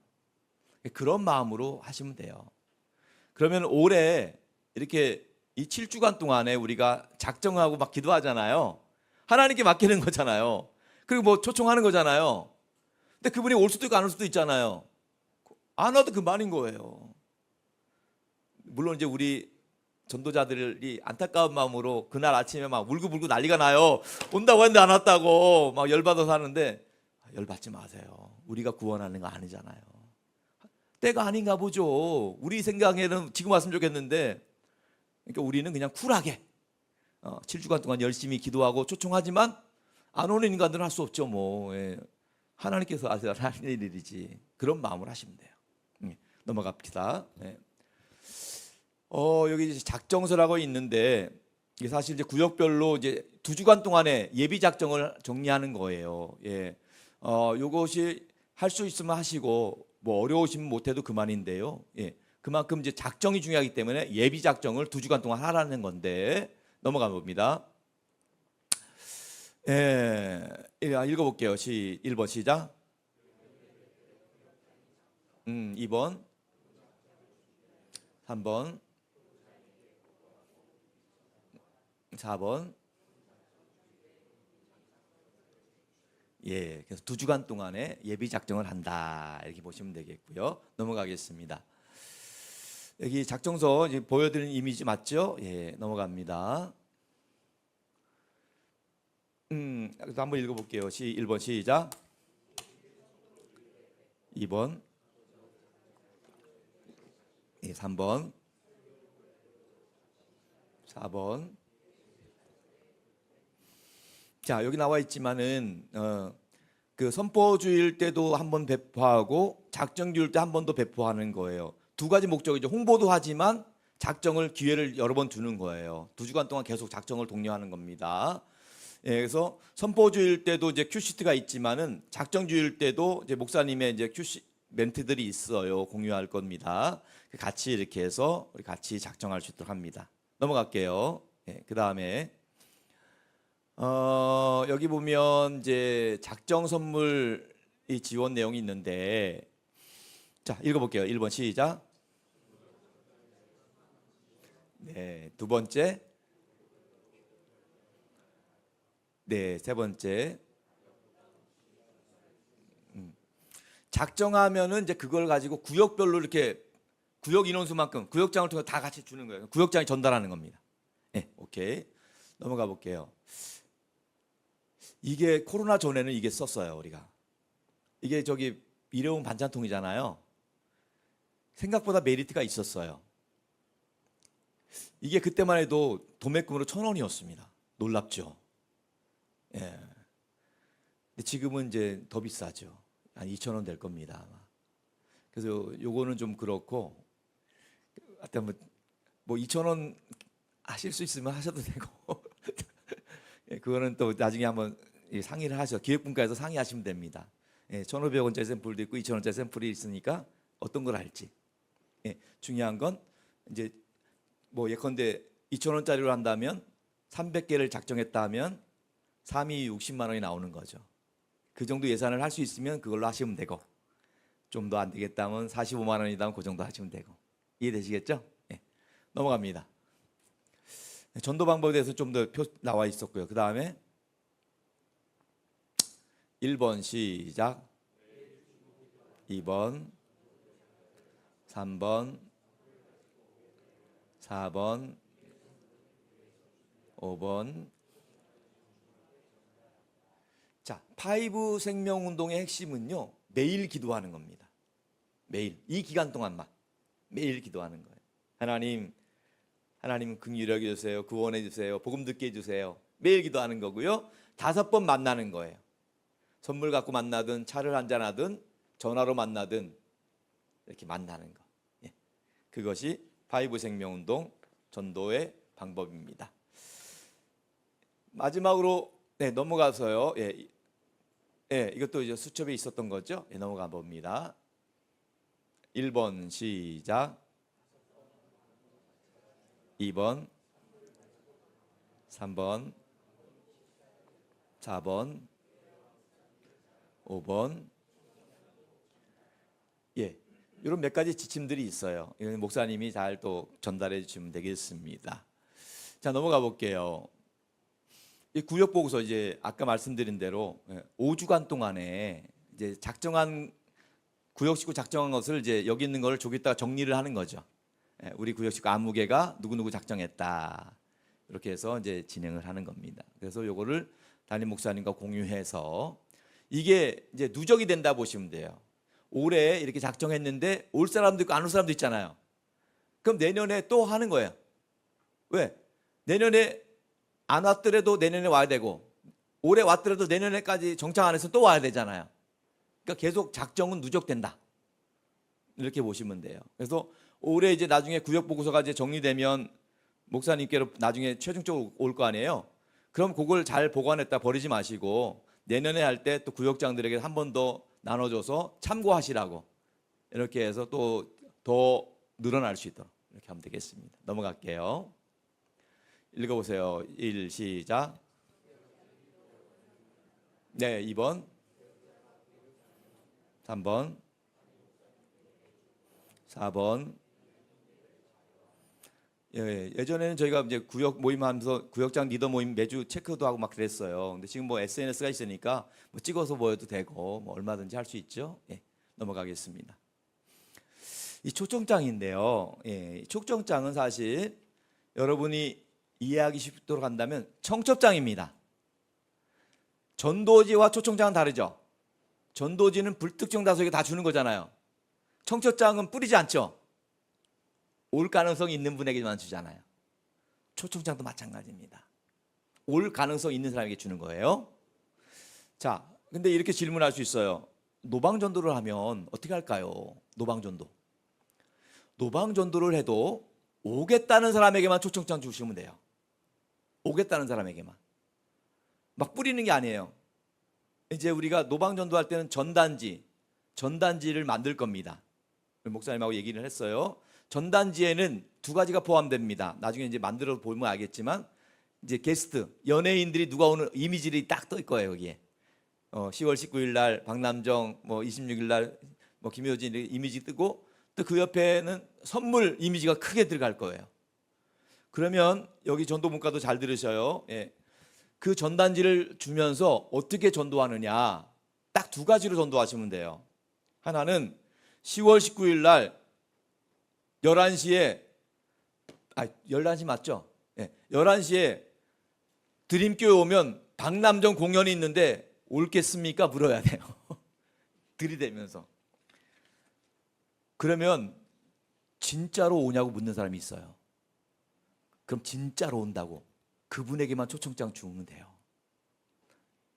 그런 마음으로 하시면 돼요. 그러면 올해 이렇게 이 7주간 동안에 우리가 작정하고 막 기도하잖아요. 하나님께 맡기는 거잖아요. 그리고 뭐 초청하는 거잖아요. 근데 그분이 올 수도 있고 안 올 수도 있잖아요. 안 와도 그만인 거예요. 물론 이제 우리 전도자들이 안타까운 마음으로 그날 아침에 막 울고불고 난리가 나요. 온다고 했는데 안 왔다고 막 열받아서 하는데 열받지 마세요. 우리가 구원하는 거 아니잖아요. 때가 아닌가 보죠. 우리 생각에는 지금 왔으면 좋겠는데 그러니까 우리는 그냥 쿨하게 7주간 동안 열심히 기도하고 초청하지만 안 오는 인간들은 할 수 없죠. 뭐 하나님께서 하시는 일이지. 그런 마음을 하시면 돼요. 넘어갑시다. 여기 작정서라고 있는데 이게 사실 이제 구역별로 이제 2주간 동안에 예비 작정을 정리하는 거예요. 예, 요것이 할 수 있으면 하시고 뭐 어려우시면 못해도 그만인데요. 예, 그만큼 이제 작정이 중요하기 때문에 예비 작정을 2주간 동안 하라는 건데 넘어가 봅니다. 예, 읽어볼게요. 1번 시작. 2번, 3번, 4번. 예, 그래서 2주간 동안에 예비 작정을 한다 이렇게 보시면 되겠고요. 넘어가겠습니다. 여기 작정서 이제 보여드리는 이미지 맞죠? 예, 넘어갑니다. 한번 읽어볼게요. 1번 시작. 2번, 3번, 4번. 자, 여기 나와 있지만은 그 선포주일 때도 한 번 배포하고 작정주일 때 한 번 더 배포하는 거예요. 두 가지 목적이죠. 홍보도 하지만 작정을 기회를 여러 번 주는 거예요. 2주간 동안 계속 작정을 독려하는 겁니다. 예, 그래서 선포주일 때도 이제 큐시트가 있지만은 작정주일 때도 이제 목사님의 이제 멘트들이 있어요. 공유할 겁니다. 같이 이렇게 해서 우리 같이 작정할 수 있도록 합니다. 넘어갈게요. 예, 그 다음에 여기 보면 이제 작정 선물 이 지원 내용이 있는데 자, 읽어볼게요. 1번 시작. 네, 두 번째. 네, 세 번째. 작정하면은 이제 그걸 가지고 구역별로 이렇게 구역 인원수만큼 구역장을 통해 다 같이 주는 거예요. 구역장이 전달하는 겁니다. 네, 오케이. 넘어가 볼게요. 이게 코로나 전에는 이게 썼어요, 우리가. 이게 저기 일회용 반찬통이잖아요. 생각보다 메리트가 있었어요. 이게 그때만 해도 도매금으로 1,000원이었습니다. 놀랍죠? 예. 근데 지금은 이제 더 비싸죠. 한 2,000원 될 겁니다, 아마. 그래서 요거는 좀 그렇고, 하여튼 뭐 2,000원 하실 수 있으면 하셔도 되고, 예, 그거는 또 나중에 한번 상의를 하셔. 기획분과에서 상의하시면 됩니다. 예, 1,500원짜리 샘플도 있고 2,000원짜리 샘플이 있으니까 어떤 걸 할지. 예, 중요한 건 이제 뭐 예컨대 2,000원짜리로 한다면 300개를 작정했다 하면 3이 60만 원이 나오는 거죠. 그 정도 예산을 할 수 있으면 그걸로 하시면 되고, 좀 더 안 되겠다 하면 45만 원이다 하면 그 정도 하시면 되고. 이해되시겠죠? 네. 넘어갑니다. 전도 방법에 대해서 좀 더 나와 있었고요. 그 다음에 1번 시작. 2번 3번 4번 5번. 자, 파이브 생명운동의 핵심은요, 매일 기도하는 겁니다. 매일, 이 기간 동안만 매일 기도하는 거예요. 하나님 긍휼히 여겨주세요, 구원해 주세요, 복음 듣게 해주세요. 매일 기도하는 거고요. 5번 만나는 거예요. 선물 갖고 만나든 차를 한잔하든 전화로 만나든 이렇게 만나는 거. 예. 그것이 파이브 생명운동 전도의 방법입니다. 마지막으로 넘어가서요. 이것도 이제 수첩에 있었던 거죠. 넘어가 봅니다. 1번 시작. 2번 3번 4번 5번. 이런 몇 가지 지침들이 있어요. 이건 목사님이 잘 또 전달해 주시면 되겠습니다. 자, 넘어가 볼게요. 이 구역 보고서 이제 아까 말씀드린 대로 5주간 동안에 이제 작정한 구역 식구 작정한 것을 이제 여기 있는 걸 저기다가 정리를 하는 거죠. 우리 구역 식구 아무개가 누구누구 작정했다. 이렇게 해서 이제 진행을 하는 겁니다. 그래서 요거를 담임 목사님과 공유해서 이게 이제 누적이 된다 보시면 돼요. 올해 이렇게 작정했는데 올 사람도 있고 안 올 사람도 있잖아요. 그럼 내년에 또 하는 거예요. 왜? 내년에 안 왔더라도 내년에 와야 되고, 올해 왔더라도 내년에까지 정착 안 해서 또 와야 되잖아요. 그러니까 계속 작정은 누적된다. 이렇게 보시면 돼요. 그래서 올해 이제 나중에 구역 보고서가 이제 정리되면 목사님께로 나중에 최종적으로 올 거 아니에요. 그럼 그걸 잘 보관했다 버리지 마시고 내년에 할 때 또 구역장들에게 한 번 더 나눠줘서 참고하시라고, 이렇게 해서 또 더 늘어날 수 있도록 이렇게 하면 되겠습니다. 넘어갈게요. 읽어보세요. 1 시작. 네, 2번 3번 4번. 예전에는 저희가 이제 구역 모임하면서 구역장 리더 모임 매주 체크도 하고 막 그랬어요. 근데 지금 뭐 SNS가 있으니까 뭐 찍어서 보여도 되고 뭐 얼마든지 할 수 있죠. 넘어가겠습니다. 이 초청장인데요. 초청장은 사실 여러분이 이해하기 쉽도록 한다면 청첩장입니다. 전도지와 초청장은 다르죠. 전도지는 불특정 다수에게 다 주는 거잖아요. 청첩장은 뿌리지 않죠. 올 가능성이 있는 분에게만 주잖아요. 초청장도 마찬가지입니다. 올 가능성 있는 사람에게 주는 거예요. 자, 근데 이렇게 질문할 수 있어요. 노방전도를 하면 어떻게 할까요? 노방전도. 노방전도를 해도 오겠다는 사람에게만 초청장 주시면 돼요. 오겠다는 사람에게만. 막 뿌리는 게 아니에요. 이제 우리가 노방전도 할 때는 전단지를 만들 겁니다. 목사님하고 얘기를 했어요. 전단지에는 2가지가 포함됩니다. 나중에 이제 만들어 보면 알겠지만 이제 게스트, 연예인들이 누가 오는 이미지들이 딱 뜰 거예요, 여기에. 10월 19일 날 박남정, 뭐 26일 날 뭐 김효진 이미지 뜨고 또 그 옆에는 선물 이미지가 크게 들어갈 거예요. 그러면 여기 전도 문과도 잘 들으셔요. 예. 그 전단지를 주면서 어떻게 전도하느냐, 딱 두 가지로 전도하시면 돼요. 하나는 10월 19일 날 11시에 11시 맞죠? 예. 11시에 드림교회 오면 박남정 공연이 있는데 올겠습니까? 물어야 돼요. 들이대면서. 그러면 진짜로 오냐고 묻는 사람이 있어요. 그럼 진짜로 온다고 그분에게만 초청장 주면 돼요.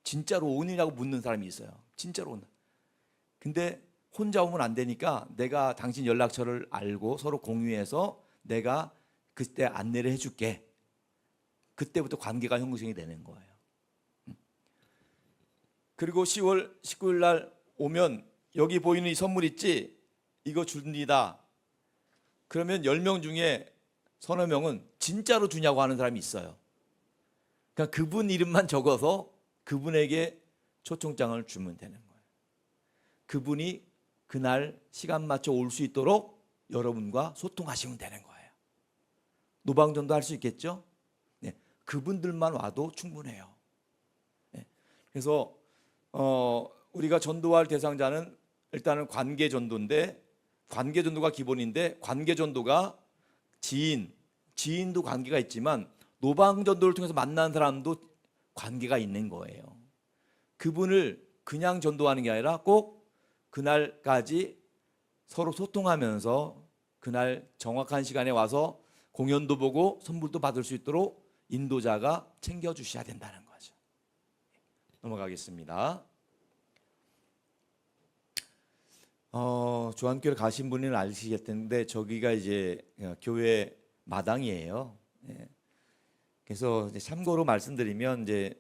진짜로 오느냐고 묻는 사람이 있어요. 진짜로 온다. 근데 혼자 오면 안 되니까 내가 당신 연락처를 알고 서로 공유해서 내가 그때 안내를 해줄게. 그때부터 관계가 형성이 되는 거예요. 그리고 10월 19일 날 오면 여기 보이는 이 선물 있지? 이거 줍니다. 그러면 10명 중에 서너 명은 진짜로 주냐고 하는 사람이 있어요. 그러니까 그분 이름만 적어서 그분에게 초청장을 주면 되는 거예요. 그분이 그날 시간 맞춰 올 수 있도록 여러분과 소통하시면 되는 거예요. 노방전도 할 수 있겠죠? 네, 그분들만 와도 충분해요. 네, 그래서 우리가 전도할 대상자는 일단은 관계 전도인데, 관계 전도가 기본인데, 관계 전도가 지인도 관계가 있지만 노방 전도를 통해서 만난 사람도 관계가 있는 거예요. 그분을 그냥 전도하는 게 아니라 꼭 그날까지 서로 소통하면서 그날 정확한 시간에 와서 공연도 보고 선물도 받을 수 있도록 인도자가 챙겨주셔야 된다는 거죠. 넘어가겠습니다. 조한교를 가신 분은 아시겠 텐데 저기가 이제 교회 마당이에요. 예. 그래서 참고로 말씀드리면 이제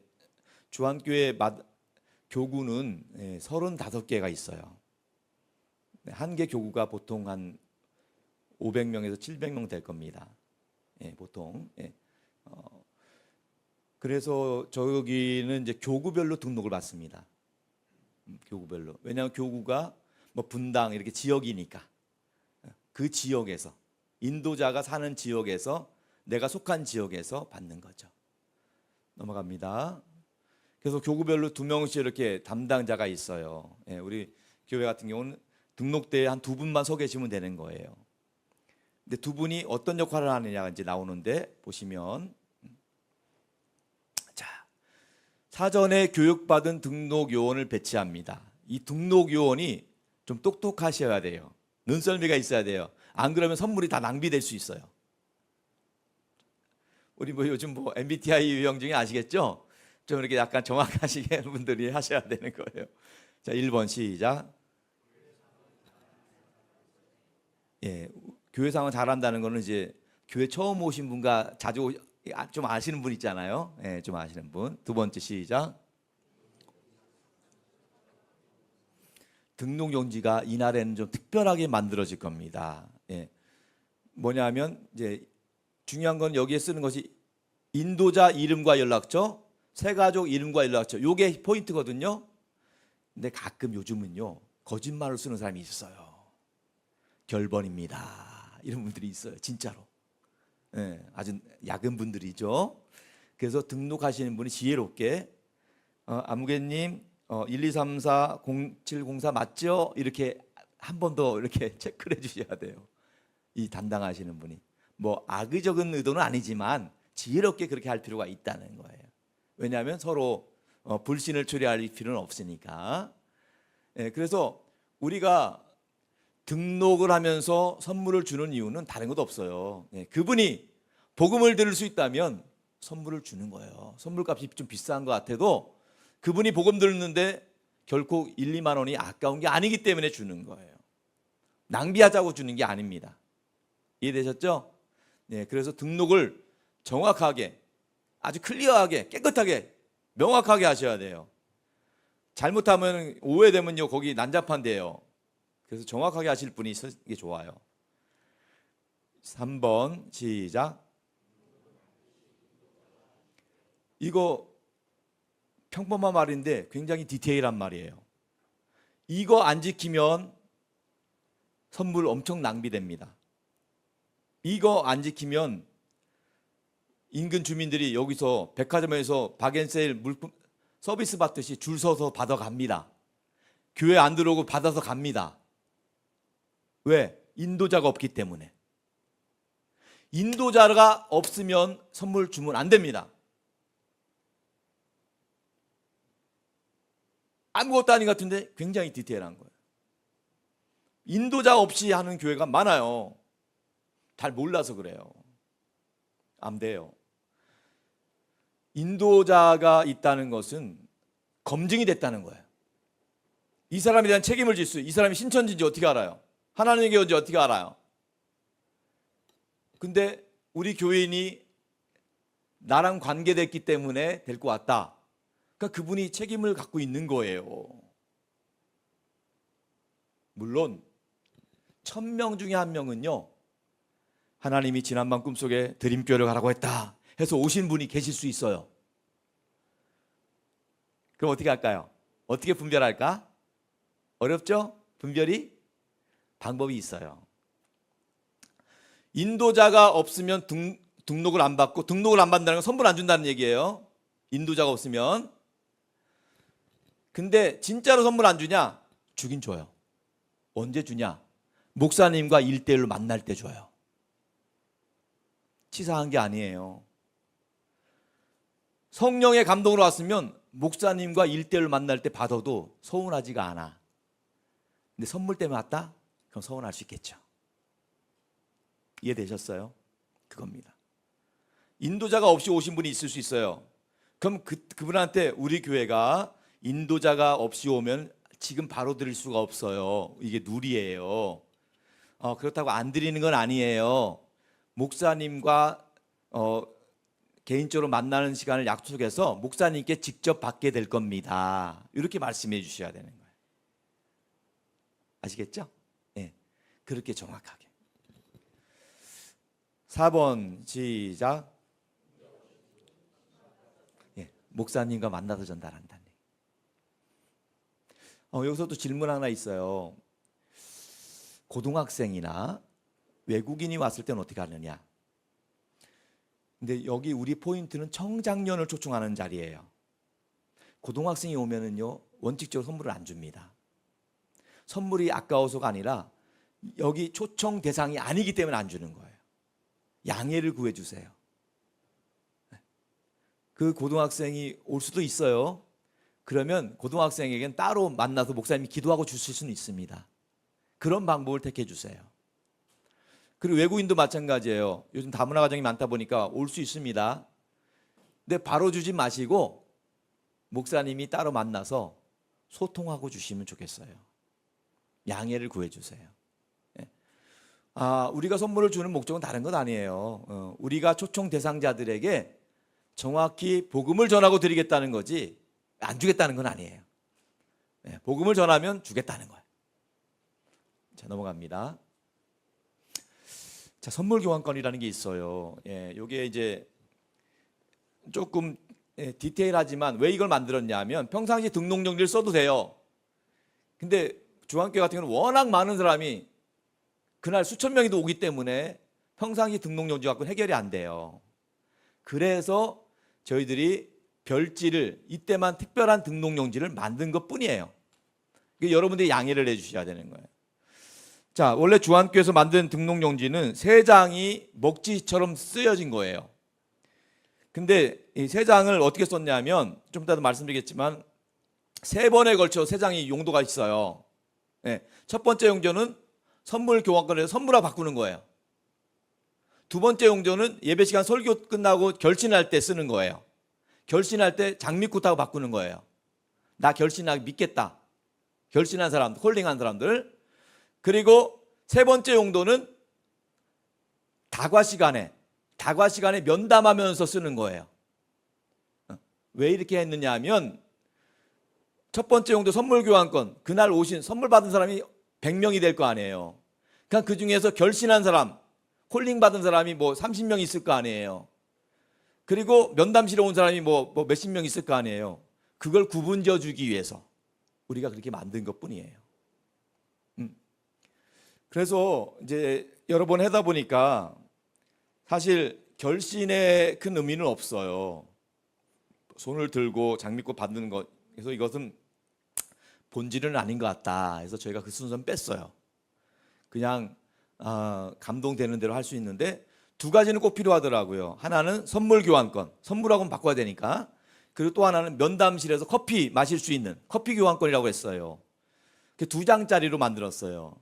조한교회 교구는 35개가 있어요. 한 개 교구가 보통 한 500명에서 700명 될 겁니다. 예, 보통. 예. 그래서 저기는 이제 교구별로 등록을 받습니다. 교구별로. 왜냐하면 교구가 뭐 분당 이렇게 지역이니까 그 지역에서 인도자가 사는 지역에서 내가 속한 지역에서 받는 거죠. 넘어갑니다. 그래서 교구별로 2명씩 이렇게 담당자가 있어요. 예, 우리 교회 같은 경우는 등록대에 한 2분만 서 계시면 되는 거예요. 근데 2분이 어떤 역할을 하느냐가 이제 나오는데 보시면, 자, 사전에 교육받은 등록 요원을 배치합니다. 이 등록 요원이 좀 똑똑하셔야 돼요. 눈썰미가 있어야 돼요. 안 그러면 선물이 다 낭비될 수 있어요. 우리 뭐 요즘 뭐 MBTI 유형 중에 아시겠죠? 좀 이렇게 약간 정확하시게 분들이 하셔야 되는 거예요. 자, 1번 시작. 예, 교회 상황 잘한다는 거는 이제 교회 처음 오신 분과 자주 좀 아시는 분 있잖아요. 예, 좀 아시는 분. 2번째 시작. 등록 용지가 이날에는 좀 특별하게 만들어질 겁니다. 예. 뭐냐면 이제 중요한 건 여기에 쓰는 것이 인도자 이름과 연락처, 새가족 이름과 연락처. 요게 포인트거든요. 근데 가끔 요즘은요 거짓말을 쓰는 사람이 있어요. 결번입니다. 이런 분들이 있어요. 진짜로. 예, 아주 야근 분들이죠. 그래서 등록하시는 분이 지혜롭게 아무개님 1234 0704 맞죠? 이렇게 한 번 더 이렇게 체크를 해주셔야 돼요. 이 담당하시는 분이 뭐 악의적인 의도는 아니지만 지혜롭게 그렇게 할 필요가 있다는 거예요. 왜냐하면 서로 불신을 초래할 필요는 없으니까. 예, 그래서 우리가 등록을 하면서 선물을 주는 이유는 다른 것도 없어요. 예, 그분이 복음을 들을 수 있다면 선물을 주는 거예요. 선물값이 좀 비싼 것 같아도 그분이 복음 듣는데 결코 1, 2만 원이 아까운 게 아니기 때문에 주는 거예요. 낭비하자고 주는 게 아닙니다. 이해되셨죠? 네, 그래서 등록을 정확하게, 아주 클리어하게, 깨끗하게, 명확하게 하셔야 돼요. 잘못하면 오해되면요 거기 난잡한데요. 그래서 정확하게 하실 분이 있게 좋아요. 3번 시작. 이거 평범한 말인데 굉장히 디테일한 말이에요. 이거 안 지키면 선물 엄청 낭비됩니다. 이거 안 지키면 인근 주민들이 여기서 백화점에서 박앤세일 물품 서비스 받듯이 줄 서서 받아갑니다. 교회 안 들어오고 받아서 갑니다. 왜? 인도자가 없기 때문에. 인도자가 없으면 선물 주면 안 됩니다. 아무것도 아닌 것 같은데 굉장히 디테일한 거예요. 인도자 없이 하는 교회가 많아요. 잘 몰라서 그래요. 안 돼요. 인도자가 있다는 것은 검증이 됐다는 거예요. 이 사람에 대한 책임을 질 수, 이 사람이 신천지인지 어떻게 알아요? 하나님의 교회인지 어떻게 알아요? 근데 우리 교인이 나랑 관계됐기 때문에 데리고 왔다. 그러니까 그분이 책임을 갖고 있는 거예요. 물론 1000명 중에 1명은요, 하나님이 지난밤 꿈속에 드림교회를 가라고 했다 해서 오신 분이 계실 수 있어요. 그럼 어떻게 할까요? 어떻게 분별할까? 어렵죠? 분별이? 방법이 있어요. 인도자가 없으면 등록을 안 받고, 등록을 안 받는다는 건 선물 안 준다는 얘기예요. 인도자가 없으면. 근데 진짜로 선물 안 주냐? 주긴 줘요. 언제 주냐? 목사님과 1대1로 만날 때 줘요. 치사한 게 아니에요. 성령의 감동으로 왔으면 목사님과 1대1로 만날 때 받아도 서운하지가 않아. 근데 선물 때문에 왔다? 그럼 서운할 수 있겠죠. 이해되셨어요? 그겁니다. 인도자가 없이 오신 분이 있을 수 있어요. 그럼 그분한테 우리 교회가 인도자가 없이 오면 지금 바로 드릴 수가 없어요. 이게 누리예요. 그렇다고 안 드리는 건 아니에요. 목사님과 개인적으로 만나는 시간을 약속해서 목사님께 직접 받게 될 겁니다. 이렇게 말씀해 주셔야 되는 거예요. 아시겠죠? 네, 그렇게 정확하게. 4번 시작. 예, 목사님과 만나서 전달한다는 얘기. 여기서 또 질문 하나 있어요. 고등학생이나 외국인이 왔을 때는 어떻게 하느냐? 근데 여기 우리 포인트는 청장년을 초청하는 자리예요. 고등학생이 오면은요, 원칙적으로 선물을 안 줍니다. 선물이 아까워서가 아니라 여기 초청 대상이 아니기 때문에 안 주는 거예요. 양해를 구해 주세요. 그 고등학생이 올 수도 있어요. 그러면 고등학생에겐 따로 만나서 목사님이 기도하고 주실 수는 있습니다. 그런 방법을 택해 주세요. 그리고 외국인도 마찬가지예요. 요즘 다문화 가정이 많다 보니까 올 수 있습니다. 근데 바로 주지 마시고 목사님이 따로 만나서 소통하고 주시면 좋겠어요. 양해를 구해 주세요. 우리가 선물을 주는 목적은 다른 건 아니에요. 우리가 초청 대상자들에게 정확히 복음을 전하고 드리겠다는 거지 안 주겠다는 건 아니에요. 복음을 전하면 주겠다는 거예요. 자, 넘어갑니다. 자, 선물 교환권이라는 게 있어요. 이게 이제 조금 디테일하지만 왜 이걸 만들었냐면 평상시 등록용지를 써도 돼요. 근데 중앙교회 같은 경우는 워낙 많은 사람이 그날 수천 명이도 오기 때문에 평상시 등록용지 갖고 해결이 안 돼요. 그래서 저희들이 별지를 이때만 특별한 등록용지를 만든 것뿐이에요. 여러분들이 양해를 해주셔야 되는 거예요. 자, 원래 주한교회에서 만든 등록용지는 3장이 먹지처럼 쓰여진 거예요. 근데 이 3장을 어떻게 썼냐면 좀 이따도 말씀드리겠지만 3번에 걸쳐 3장이 용도가 있어요. 첫 번째 용도는 선물 교환권에서 선물화 바꾸는 거예요. 두 번째 용도는 예배 시간 설교 끝나고 결신할 때 쓰는 거예요. 결신할 때 장미꽃하고 바꾸는 거예요. 나 결신하기 믿겠다. 결신한 사람들, 홀링한 사람들. 그리고 세 번째 용도는 다과 시간에 면담하면서 쓰는 거예요. 왜 이렇게 했느냐 하면 첫 번째 용도 선물 교환권, 그날 오신 선물 받은 사람이 100명이 될 거 아니에요. 그러니까 그 중에서 결신한 사람, 콜링 받은 사람이 뭐 30명 있을 거 아니에요. 그리고 면담실에 온 사람이 뭐 몇십 명 있을 거 아니에요. 그걸 구분져 주기 위해서 우리가 그렇게 만든 것뿐이에요. 그래서 이제 여러 번 하다 보니까 사실 결신에 큰 의미는 없어요. 손을 들고 장미꽃 받는 것. 그래서 이것은 본질은 아닌 것 같다. 그래서 저희가 그 순서는 뺐어요. 그냥 감동되는 대로 할 수 있는데 두 가지는 꼭 필요하더라고요. 하나는 선물 교환권, 선물하고는 바꿔야 되니까. 그리고 또 하나는 면담실에서 커피 마실 수 있는 커피 교환권이라고 했어요. 두 장짜리로 만들었어요.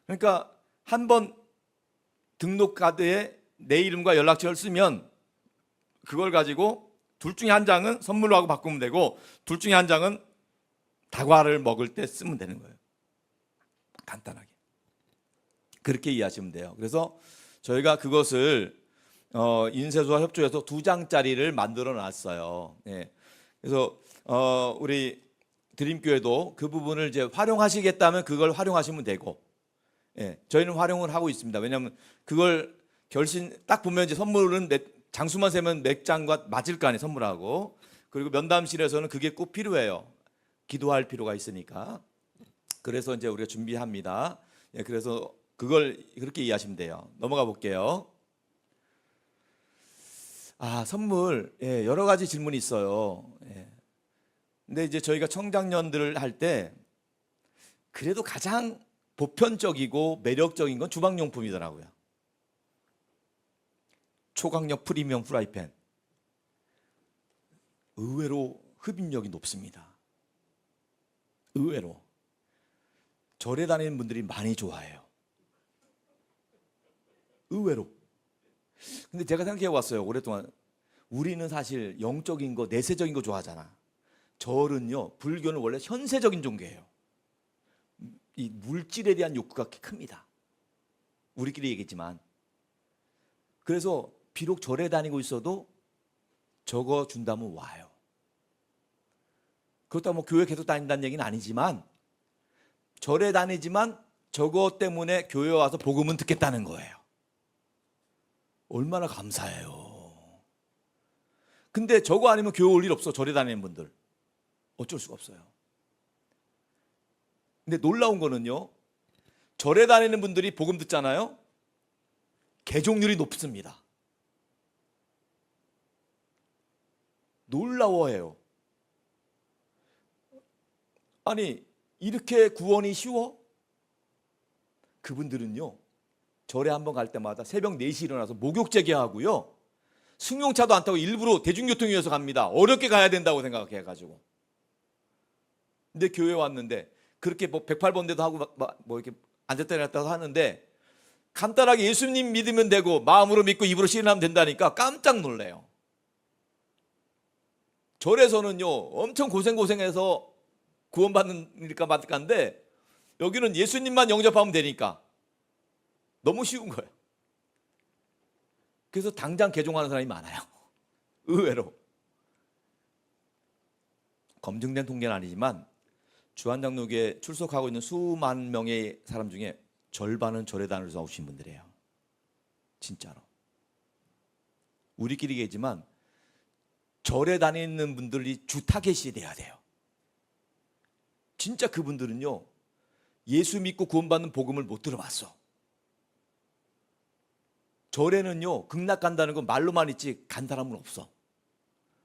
그러니까 한 번 등록 카드에 내 이름과 연락처를 쓰면 그걸 가지고 둘 중에 한 장은 선물로 하고 바꾸면 되고 둘 중에 한 장은 다과를 먹을 때 쓰면 되는 거예요. 간단하게. 그렇게 이해하시면 돼요. 그래서 저희가 그것을 인쇄소와 협조해서 두 장짜리를 만들어 놨어요. 예. 그래서 우리 드림교회도 그 부분을 이제 활용하시겠다면 그걸 활용하시면 되고, 예. 저희는 활용을 하고 있습니다. 왜냐하면 그걸 결신 딱 보면 이제 선물은 장수만 세면 몇 장과 맞을 거 아니에요, 선물하고. 그리고 면담실에서는 그게 꼭 필요해요. 기도할 필요가 있으니까. 그래서 이제 우리가 준비합니다. 예, 그래서 그걸 그렇게 이해하시면 돼요. 넘어가 볼게요. 선물. 예, 여러 가지 질문이 있어요. 예. 근데 이제 저희가 청장년들을 할 때 그래도 가장 보편적이고 매력적인 건 주방용품이더라고요. 초강력 프리미엄 프라이팬. 의외로 흡입력이 높습니다. 의외로. 절에 다니는 분들이 많이 좋아해요. 의외로. 근데 제가 생각해 왔어요. 오랫동안 우리는 사실 영적인 거, 내세적인 거 좋아하잖아. 절은요, 불교는 원래 현세적인 종교예요. 이 물질에 대한 욕구가 큽니다. 우리끼리 얘기했지만. 그래서 비록 절에 다니고 있어도 저거 준다면 와요. 그렇다고 뭐 교회 계속 다닌다는 얘기는 아니지만 절에 다니지만 저거 때문에 교회 와서 복음은 듣겠다는 거예요. 얼마나 감사해요. 근데 저거 아니면 교회 올 일 없어. 절에 다니는 분들 어쩔 수가 없어요. 근데 놀라운 거는요, 절에 다니는 분들이 복음 듣잖아요. 개종률이 높습니다. 놀라워해요. 아니, 이렇게 구원이 쉬워? 그분들은요, 절에 한번 갈 때마다 새벽 4시 일어나서 목욕 재개하고요, 승용차도 안 타고 일부러 대중교통 이용해서 갑니다. 어렵게 가야 된다고 생각해가지고. 근데 교회 왔는데 그렇게 뭐 108번대도 하고 뭐 이렇게 앉았다 일어났다 하는데 간단하게 예수님 믿으면 되고 마음으로 믿고 입으로 시인하면 된다니까 깜짝 놀래요. 절에서는요, 엄청 고생해서 구원받으니까 맞간데 여기는 예수님만 영접하면 되니까 너무 쉬운 거예요. 그래서 당장 개종하는 사람이 많아요. 의외로. 검증된 통계는 아니지만 주한장로교에 출석하고 있는 수만 명의 사람 중에 절반은 절에 다니면서 오신 분들이에요. 진짜로. 우리끼리 얘기지만 절에 다니는 분들이 주 타겟이 돼야 돼요. 진짜 그분들은요, 예수 믿고 구원받는 복음을 못 들어봤어. 절에는요, 극락 간다는 건 말로만 있지 간 사람은 없어.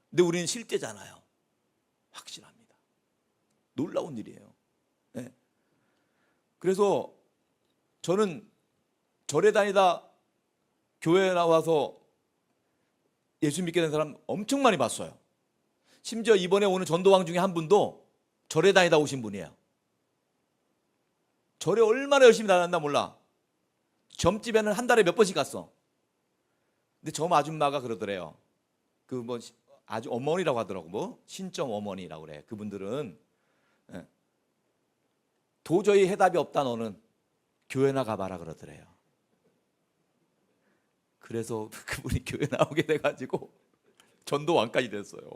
근데 우리는 실제잖아요. 확실합니다. 놀라운 일이에요. 네. 그래서 저는 절에 다니다 교회에 나와서 예수 믿게 된 사람 엄청 많이 봤어요. 심지어 이번에 오는 전도왕 중에 한 분도 절에 다니다 오신 분이에요. 절에 얼마나 열심히 다녔나 몰라. 점집에는 한 달에 몇 번씩 갔어. 근데 점 아줌마가 그러더래요. 그 뭐 아주 어머니라고 하더라고. 뭐 신점 어머니라고 그래. 그분들은 도저히 해답이 없다. 너는 교회나 가봐라 그러더래요. 그래서 그분이 교회 나오게 돼가지고 전도왕까지 됐어요.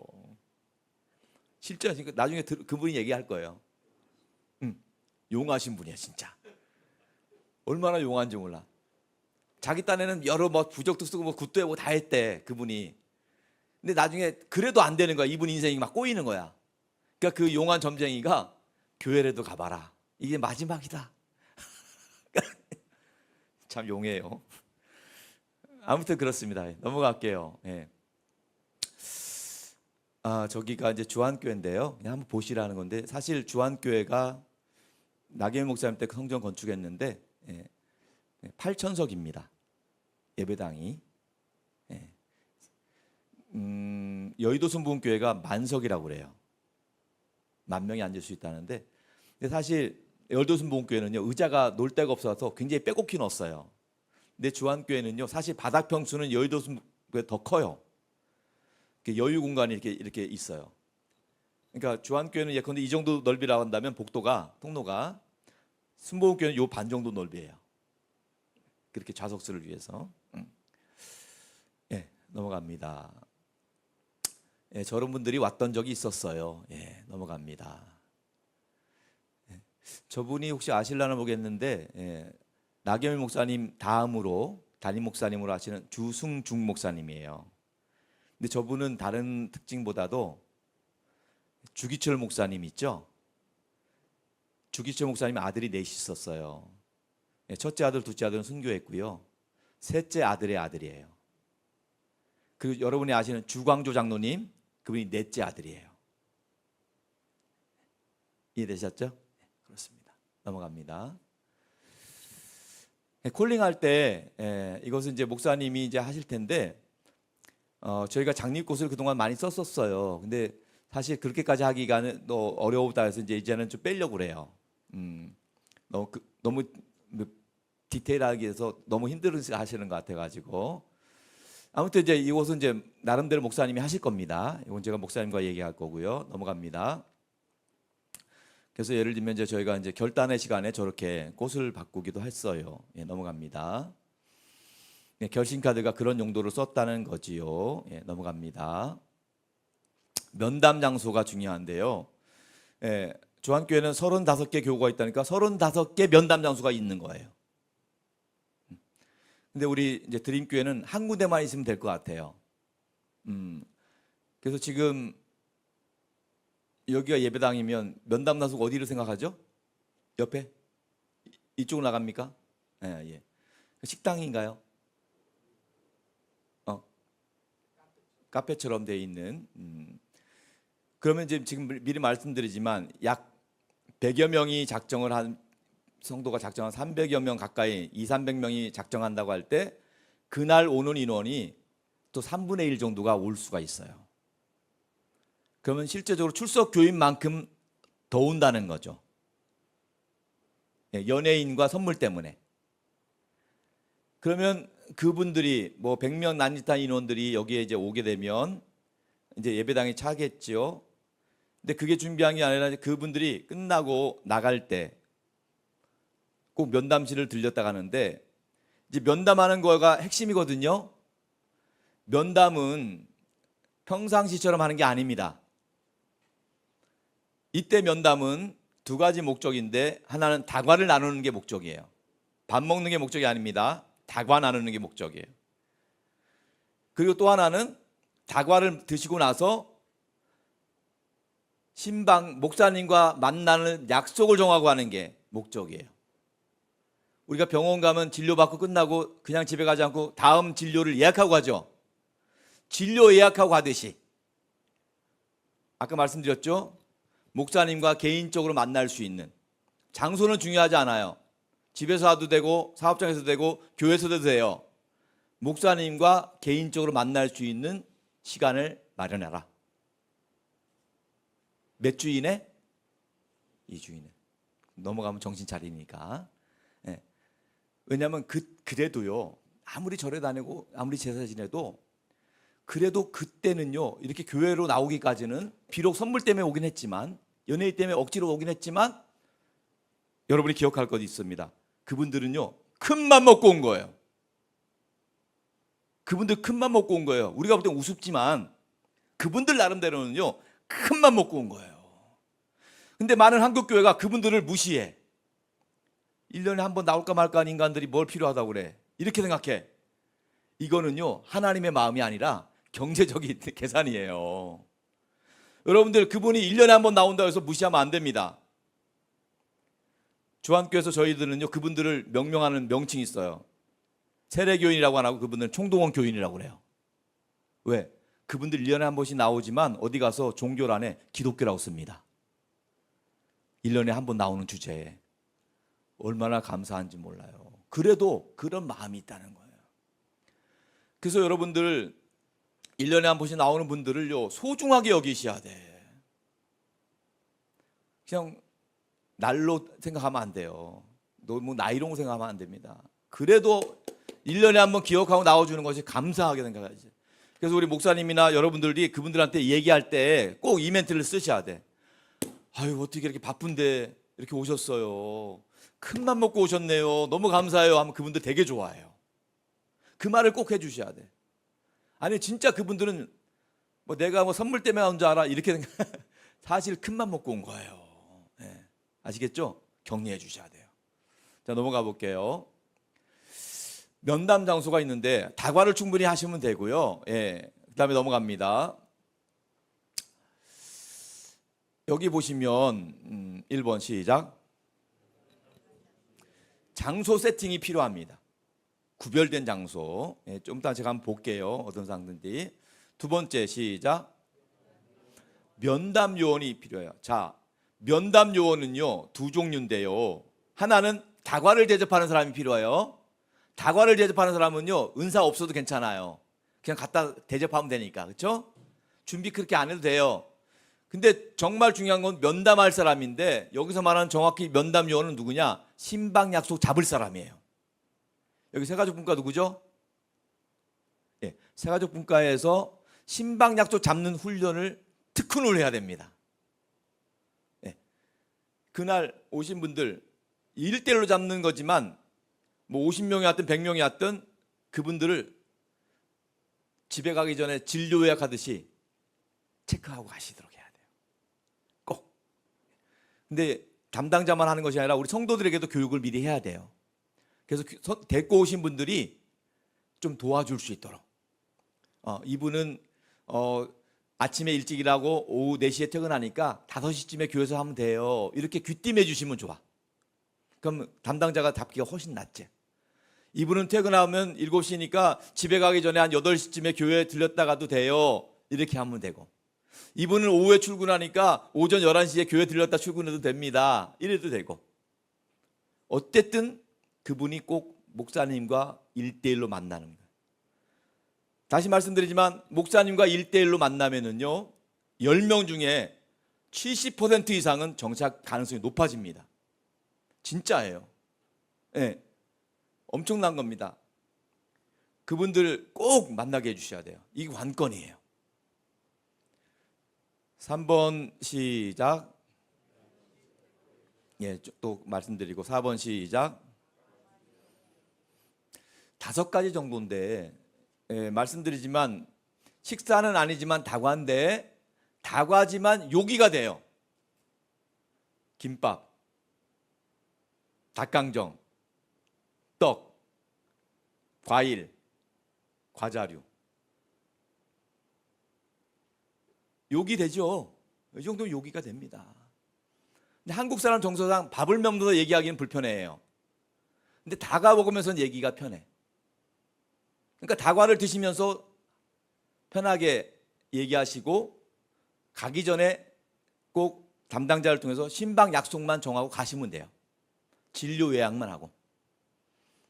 실제 나중에 그분이 얘기할 거예요. 용하신 분이야 진짜. 얼마나 용한지 몰라. 자기 딴에는 여러 뭐 부적도 쓰고 뭐 굿도 해보고 다 했대 그분이. 근데 나중에 그래도 안 되는 거야. 이분 인생이 막 꼬이는 거야. 그러니까 그 용한 점쟁이가 교회라도 가봐라. 이게 마지막이다. 참 용해요. 아무튼 그렇습니다. 넘어갈게요. 예. 저기가 이제 주한교회인데요. 그냥 한번 보시라는 건데, 사실 주한교회가 나경원 목사님 때 성전 건축했는데 8,000석입니다. 예배당이. 예. 여의도 순복음교회가 10,000석이라고 그래요. 10,000명이 앉을 수 있다는데, 근데 사실 여의도 순복음교회는요, 의자가 놓을 데가 없어서 굉장히 빼곡히 넣었어요. 근데 주한교회는요, 사실 바닥 평수는 여의도 순복음교회 더 커요. 여유 공간이 이렇게 있어요. 그러니까 주한교회는 예컨대 이 정도 넓이라고 한다면 통로가 순복음교회는 요 반 정도 넓이에요. 그렇게 좌석수를 위해서. 예, 넘어갑니다. 예, 저런 분들이 왔던 적이 있었어요. 예, 넘어갑니다. 예, 저분이 혹시 아실라나 모르겠는데, 예, 나경원 목사님 다음으로 담임 목사님으로 하시는 주승중 목사님이에요. 근데 저분은 다른 특징보다도 주기철 목사님 있죠? 주기철 목사님 아들이 넷이 있었어요. 첫째 아들, 둘째 아들은 순교했고요. 셋째 아들의 아들이에요. 그리고 여러분이 아시는 주광조 장로님, 그분이 넷째 아들이에요. 이해되셨죠? 네, 그렇습니다. 넘어갑니다. 콜링할 때 이것은 이제 목사님이 이제 하실 텐데, 저희가 장립꽃을 그동안 많이 썼었어요. 근데 사실 그렇게까지 하기가 어려우다 해서 이제는 좀 빼려고 그래요. 너무 디테일하게 해서 너무 힘들으시 하시는 것 같아가지고. 아무튼 이제 이것은 이제 나름대로 목사님이 하실 겁니다. 이건 제가 목사님과 얘기할 거고요. 넘어갑니다. 그래서 예를 들면 이제 저희가 이제 결단의 시간에 저렇게 꽃을 바꾸기도 했어요. 예, 넘어갑니다. 예, 결심 카드가 그런 용도로 썼다는 거지요. 예, 넘어갑니다. 면담 장소가 중요한데요. 예, 주한교회는 35개 교구가 있다니까 35개 면담 장소가 있는 거예요. 근데 우리 이제 드림교회는 한 군데만 있으면 될 것 같아요. 그래서 지금 여기가 예배당이면 면담 장소가 어디를 생각하죠? 옆에? 이쪽으로 나갑니까? 예, 예. 식당인가요? 카페처럼 돼 있는. 그러면 이제 지금 미리 말씀드리지만 약 100여 명이 작정을 한 성도가 작정한 300여 명 가까이 200~300명이 작정한다고 할 때 그날 오는 인원이 또 3분의 1 정도가 올 수가 있어요. 그러면 실제적으로 출석 교인만큼 더 온다는 거죠. 연예인과 선물 때문에. 그러면 그분들이 뭐 100명 남짓한 인원들이 여기에 이제 오게 되면 이제 예배당에 차겠죠. 근데 그게 준비한 게 아니라 그분들이 끝나고 나갈 때 꼭 면담실을 들렸다 가는데, 이제 면담하는 거가 핵심이거든요. 면담은 평상시처럼 하는 게 아닙니다. 이때 면담은 두 가지 목적인데, 하나는 다과를 나누는 게 목적이에요. 밥 먹는 게 목적이 아닙니다. 다과 나누는 게 목적이에요. 그리고 또 하나는 다과를 드시고 나서 신방 목사님과 만나는 약속을 정하고 하는 게 목적이에요. 우리가 병원 가면 진료받고 끝나고 그냥 집에 가지 않고 다음 진료를 예약하고 가죠. 진료 예약하고 가듯이. 아까 말씀드렸죠? 목사님과 개인적으로 만날 수 있는. 장소는 중요하지 않아요. 집에서 와도 되고 사업장에서도 되고 교회에서도 돼요. 목사님과 개인적으로 만날 수 있는 시간을 마련해라. 몇 주 이내? 2주 이내. 넘어가면 정신 차리니까. 네. 왜냐하면 그래도요, 아무리 절에 다니고 아무리 제사 지내도 그래도 그때는요, 이렇게 교회로 나오기까지는 비록 선물 때문에 오긴 했지만, 연예인 때문에 억지로 오긴 했지만, 여러분이 기억할 것이 있습니다. 그분들은요, 큰맘 먹고 온 거예요. 그분들 큰맘 먹고 온 거예요. 우리가 볼 땐 우습지만 그분들 나름대로는요, 큰맘 먹고 온 거예요. 근데 많은 한국교회가 그분들을 무시해. 1년에 한 번 나올까 말까 하는 인간들이 뭘 필요하다고 그래. 이렇게 생각해. 이거는요, 하나님의 마음이 아니라 경제적인 계산이에요. 여러분들, 그분이 1년에 한 번 나온다고 해서 무시하면 안 됩니다. 주한교회에서 저희들은요, 그분들을 명명하는 명칭이 있어요. 세례교인이라고 안 하고 그분들은 총동원 교인이라고 그래요. 왜? 그분들 1년에 한 번씩 나오지만 어디 가서 종교란에 기독교라고 씁니다. 1년에 한 번 나오는 주제에. 얼마나 감사한지 몰라요. 그래도 그런 마음이 있다는 거예요. 그래서 여러분들 1년에 한 번씩 나오는 분들을요, 소중하게 여기셔야 돼. 그냥 날로 생각하면 안 돼요. 너무 나이롱 생각하면 안 됩니다. 그래도 1년에 한 번 기억하고 나와주는 것이 감사하게 생각하지. 그래서 우리 목사님이나 여러분들이 그분들한테 얘기할 때 꼭 이 멘트를 쓰셔야 돼. 아유, 어떻게 이렇게 바쁜데 이렇게 오셨어요. 큰맘 먹고 오셨네요. 너무 감사해요 하면 그분들 되게 좋아해요. 그 말을 꼭 해주셔야 돼. 아니 진짜 그분들은 뭐 내가 뭐 선물 때문에 온 줄 알아 이렇게 생각. 사실 큰맘 먹고 온 거예요. 네. 아시겠죠? 격려해 주셔야 돼요. 자, 넘어가 볼게요. 면담 장소가 있는데 다과를 충분히 하시면 되고요. 예. 그다음에 넘어갑니다. 여기 보시면 1번 시작. 장소 세팅이 필요합니다. 구별된 장소. 예, 좀 이따 제가 한번 볼게요. 어떤 상황인지. 두 번째 시작. 면담 요원이 필요해요. 자, 면담 요원은요, 두 종류인데요. 하나는 다과를 대접하는 사람이 필요해요. 다과를 대접하는 사람은요, 은사 없어도 괜찮아요. 그냥 갖다 대접하면 되니까. 그렇죠? 준비 그렇게 안 해도 돼요. 근데 정말 중요한 건 면담할 사람인데, 여기서 말하는 정확히 면담 요원은 누구냐? 신방 약속 잡을 사람이에요. 여기 세가족분과 누구죠? 예, 세가족분과에서 신방 약속 잡는 훈련을 특훈을 해야 됩니다. 예, 그날 오신 분들 1대1로 잡는 거지만 뭐 50명이 왔든 100명이 왔든 그분들을 집에 가기 전에 진료 예약하듯이 체크하고 가시도록 해야 돼요. 꼭. 근데 담당자만 하는 것이 아니라 우리 성도들에게도 교육을 미리 해야 돼요. 그래서 데리고 오신 분들이 좀 도와줄 수 있도록. 이분은 아침에 일찍 일하고 오후 4시에 퇴근하니까 5시쯤에 교회에서 하면 돼요. 이렇게 귀띔해 주시면 좋아. 그럼 담당자가 답기가 훨씬 낫지. 이분은 퇴근하면 7시니까 집에 가기 전에 한 8시쯤에 교회에 들렸다가도 돼요. 이렇게 하면 되고. 이분은 오후에 출근하니까 오전 11시에 교회 들렸다 출근해도 됩니다. 이래도 되고. 어쨌든 그분이 꼭 목사님과 1대1로 만나는 거예요. 다시 말씀드리지만 목사님과 1대1로 만나면은요, 10명 중에 70% 이상은 정착 가능성이 높아집니다. 진짜예요. 네, 엄청난 겁니다. 그분들 꼭 만나게 해주셔야 돼요. 이게 관건이에요. 3번 시작. 예, 또 말씀드리고 4번 시작. 5가지 정도인데, 예, 말씀드리지만 식사는 아니지만 다과인데 다과지만 요기가 돼요. 김밥, 닭강정, 떡, 과일, 과자류. 요기 되죠. 이 정도면 요기가 됩니다. 근데 한국 사람 정서상 밥을 먹으면서 얘기하기는 불편해요. 근데 다과 먹으면서는 얘기가 편해. 그러니까 다과를 드시면서 편하게 얘기하시고 가기 전에 꼭 담당자를 통해서 신방 약속만 정하고 가시면 돼요. 진료 예약만 하고.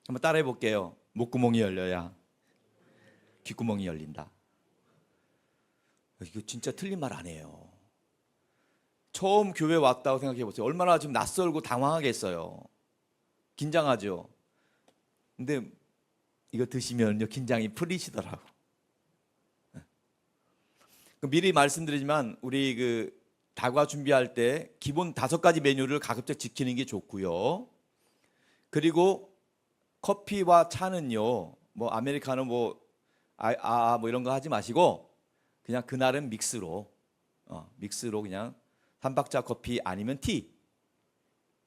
한번 따라해 볼게요. 목구멍이 열려야 귓구멍이 열린다. 이거 진짜 틀린 말 아니에요. 처음 교회 왔다고 생각해 보세요. 얼마나 지금 낯설고 당황하겠어요. 긴장하죠. 근데 이거 드시면요, 긴장이 풀리시더라고. 미리 말씀드리지만 우리 그 다과 준비할 때 기본 5가지 메뉴를 가급적 지키는 게 좋고요. 그리고 커피와 차는요, 뭐 아메리카노 뭐 이런 거 하지 마시고 그냥 그날은 믹스로 그냥 3박자 커피 아니면 티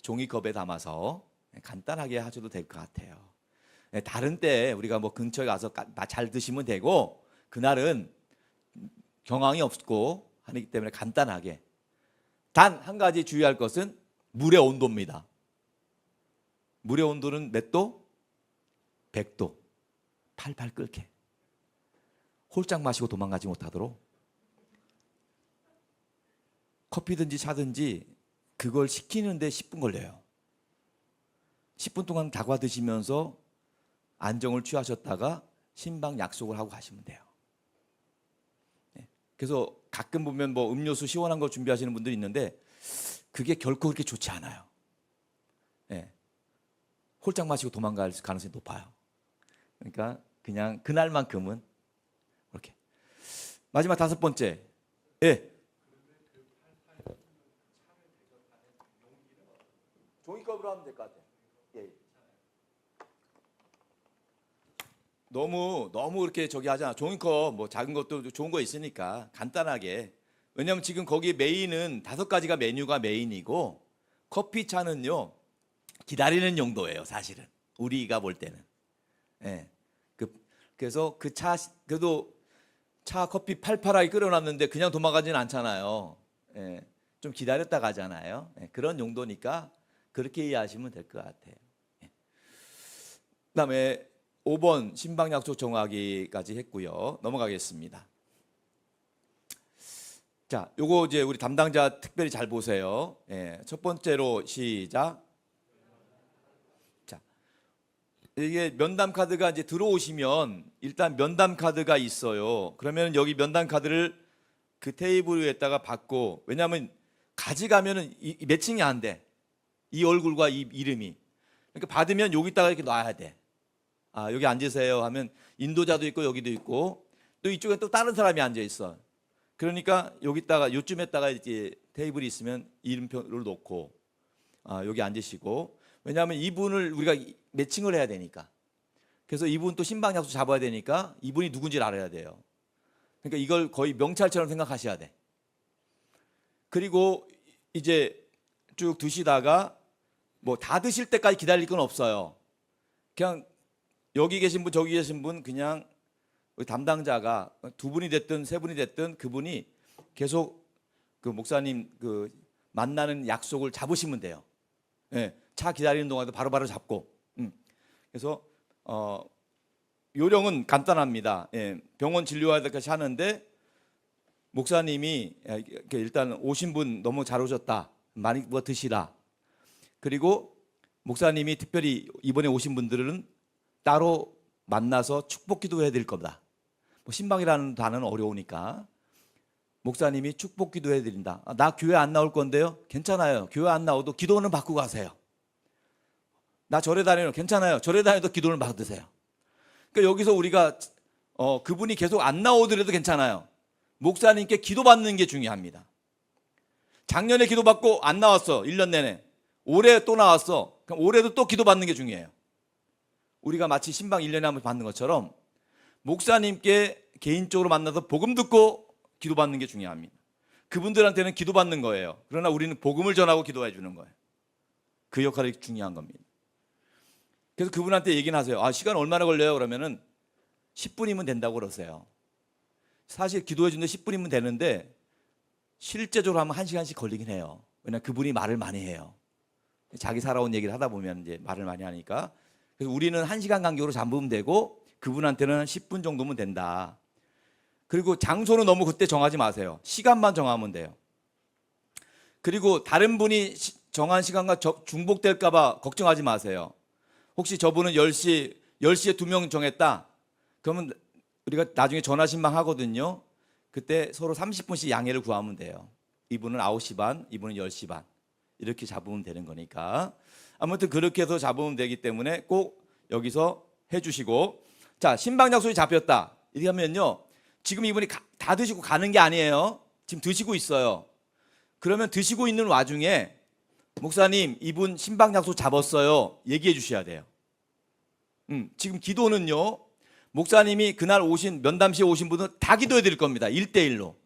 종이컵에 담아서 간단하게 하셔도 될 것 같아요. 다른 때 우리가 뭐 근처에 가서 잘 드시면 되고 그날은 경황이 없고 하기 때문에 간단하게. 단 한 가지 주의할 것은 물의 온도입니다. 물의 온도는 몇 도? 100도. 팔팔 끓게. 홀짝 마시고 도망가지 못하도록. 커피든지 차든지 그걸 시키는데 10분 걸려요. 10분 동안 다과 드시면서 안정을 취하셨다가 신방 약속을 하고 가시면 돼요. 그래서 가끔 보면 뭐 음료수 시원한 거 준비하시는 분들이 있는데 그게 결코 그렇게 좋지 않아요. 홀짝 마시고 도망갈 가능성이 높아요. 그러니까 그냥 그날만큼은 그렇게. 마지막 5번째. 종이컵으로 하면 될 것 같아요. 너무 이렇게 저기 하잖아. 종이컵 뭐 작은 것도 좋은 거 있으니까 간단하게. 왜냐하면 지금 거기 메인은 5가지가 메뉴가 메인이고 커피 차는요 기다리는 용도예요. 사실은 우리가 볼 때는. 그래서 그 차 그래도 차 커피 팔팔하게 끓여놨는데 그냥 도망가지는 않잖아요. 좀 기다렸다 가잖아요. 그런 용도니까 그렇게 이해하시면 될 것 같아요. 그다음에 5번 신방 약속 정하기까지 했고요. 넘어가겠습니다. 자, 요거 이제 우리 담당자 특별히 잘 보세요. 첫 번째로 시작. 자, 이게 면담 카드가 이제 들어오시면 일단 면담 카드가 있어요. 그러면 여기 면담 카드를 그 테이블 위에다가 받고, 왜냐하면 가져가면은 이 매칭이 안 돼. 이 얼굴과 이 이름이. 그러니까 받으면 여기다가 이렇게 놔야 돼. 아, 여기 앉으세요 하면 인도자도 있고 여기도 있고 또 이쪽에 또 다른 사람이 앉아 있어. 그러니까 여기다가 요쯤에다가 이제 테이블이 있으면 이름표를 놓고 여기 앉으시고, 왜냐하면 이분을 우리가 매칭을 해야 되니까. 그래서 이분 또 신방 약속 잡아야 되니까 이분이 누군지를 알아야 돼요. 그러니까 이걸 거의 명찰처럼 생각하셔야 돼. 그리고 이제 쭉 드시다가 뭐 다 드실 때까지 기다릴 건 없어요. 그냥 여기 계신 분 저기 계신 분 그냥 담당자가 2분이 됐든 3분이 됐든 그분이 계속 그 목사님 그 만나는 약속을 잡으시면 돼요. 차 기다리는 동안에도 바로바로 잡고. 그래서 요령은 간단합니다. 병원 진료할 때까지 하는데 목사님이 일단 오신 분 너무 잘 오셨다. 많이 뭐 드시라. 그리고 목사님이 특별히 이번에 오신 분들은 따로 만나서 축복 기도 해드릴 겁니다. 뭐 신방이라는 단어는 어려우니까 목사님이 축복 기도 해드린다. 나 교회 안 나올 건데요. 괜찮아요. 교회 안 나오도 기도는 받고 가세요. 나 절에 다니는 괜찮아요. 절에 다니도 기도를 받으세요. 그러니까 여기서 우리가 그분이 계속 안 나오더라도 괜찮아요. 목사님께 기도받는 게 중요합니다. 작년에 기도받고 안 나왔어. 1년 내내. 올해 또 나왔어. 그럼 올해도 또 기도받는 게 중요해요. 우리가 마치 신방 1년에 한 번 받는 것처럼 목사님께 개인적으로 만나서 복음 듣고 기도받는 게 중요합니다. 그분들한테는 기도받는 거예요. 그러나 우리는 복음을 전하고 기도해 주는 거예요. 그 역할이 중요한 겁니다. 그래서 그분한테 얘기는 하세요. 시간 얼마나 걸려요? 그러면은 10분이면 된다고 그러세요. 사실 기도해 주는데 10분이면 되는데 실제적으로 하면 1시간씩 걸리긴 해요. 왜냐하면 그분이 말을 많이 해요. 자기 살아온 얘기를 하다 보면 이제 말을 많이 하니까. 그래서 우리는 1시간 간격으로 잡으면 되고 그분한테는 10분 정도면 된다. 그리고 장소는 너무 그때 정하지 마세요. 시간만 정하면 돼요. 그리고 다른 분이 정한 시간과 중복될까 봐 걱정하지 마세요. 혹시 저분은 10시에 2명 정했다. 그러면 우리가 나중에 전화 신방하거든요. 그때 서로 30분씩 양해를 구하면 돼요. 이분은 9시 반, 이분은 10시 반. 이렇게 잡으면 되는 거니까. 아무튼 그렇게 해서 잡으면 되기 때문에 꼭 여기서 해주시고. 자, 신방 약속이 잡혔다. 이렇게 하면요, 지금 이분이 다 드시고 가는 게 아니에요. 지금 드시고 있어요. 그러면 드시고 있는 와중에 목사님, 이분 신방 약속 잡았어요. 얘기해 주셔야 돼요. 지금 기도는요, 목사님이 그날 오신 면담시에 오신 분은 다 기도해 드릴 겁니다. 1대1로.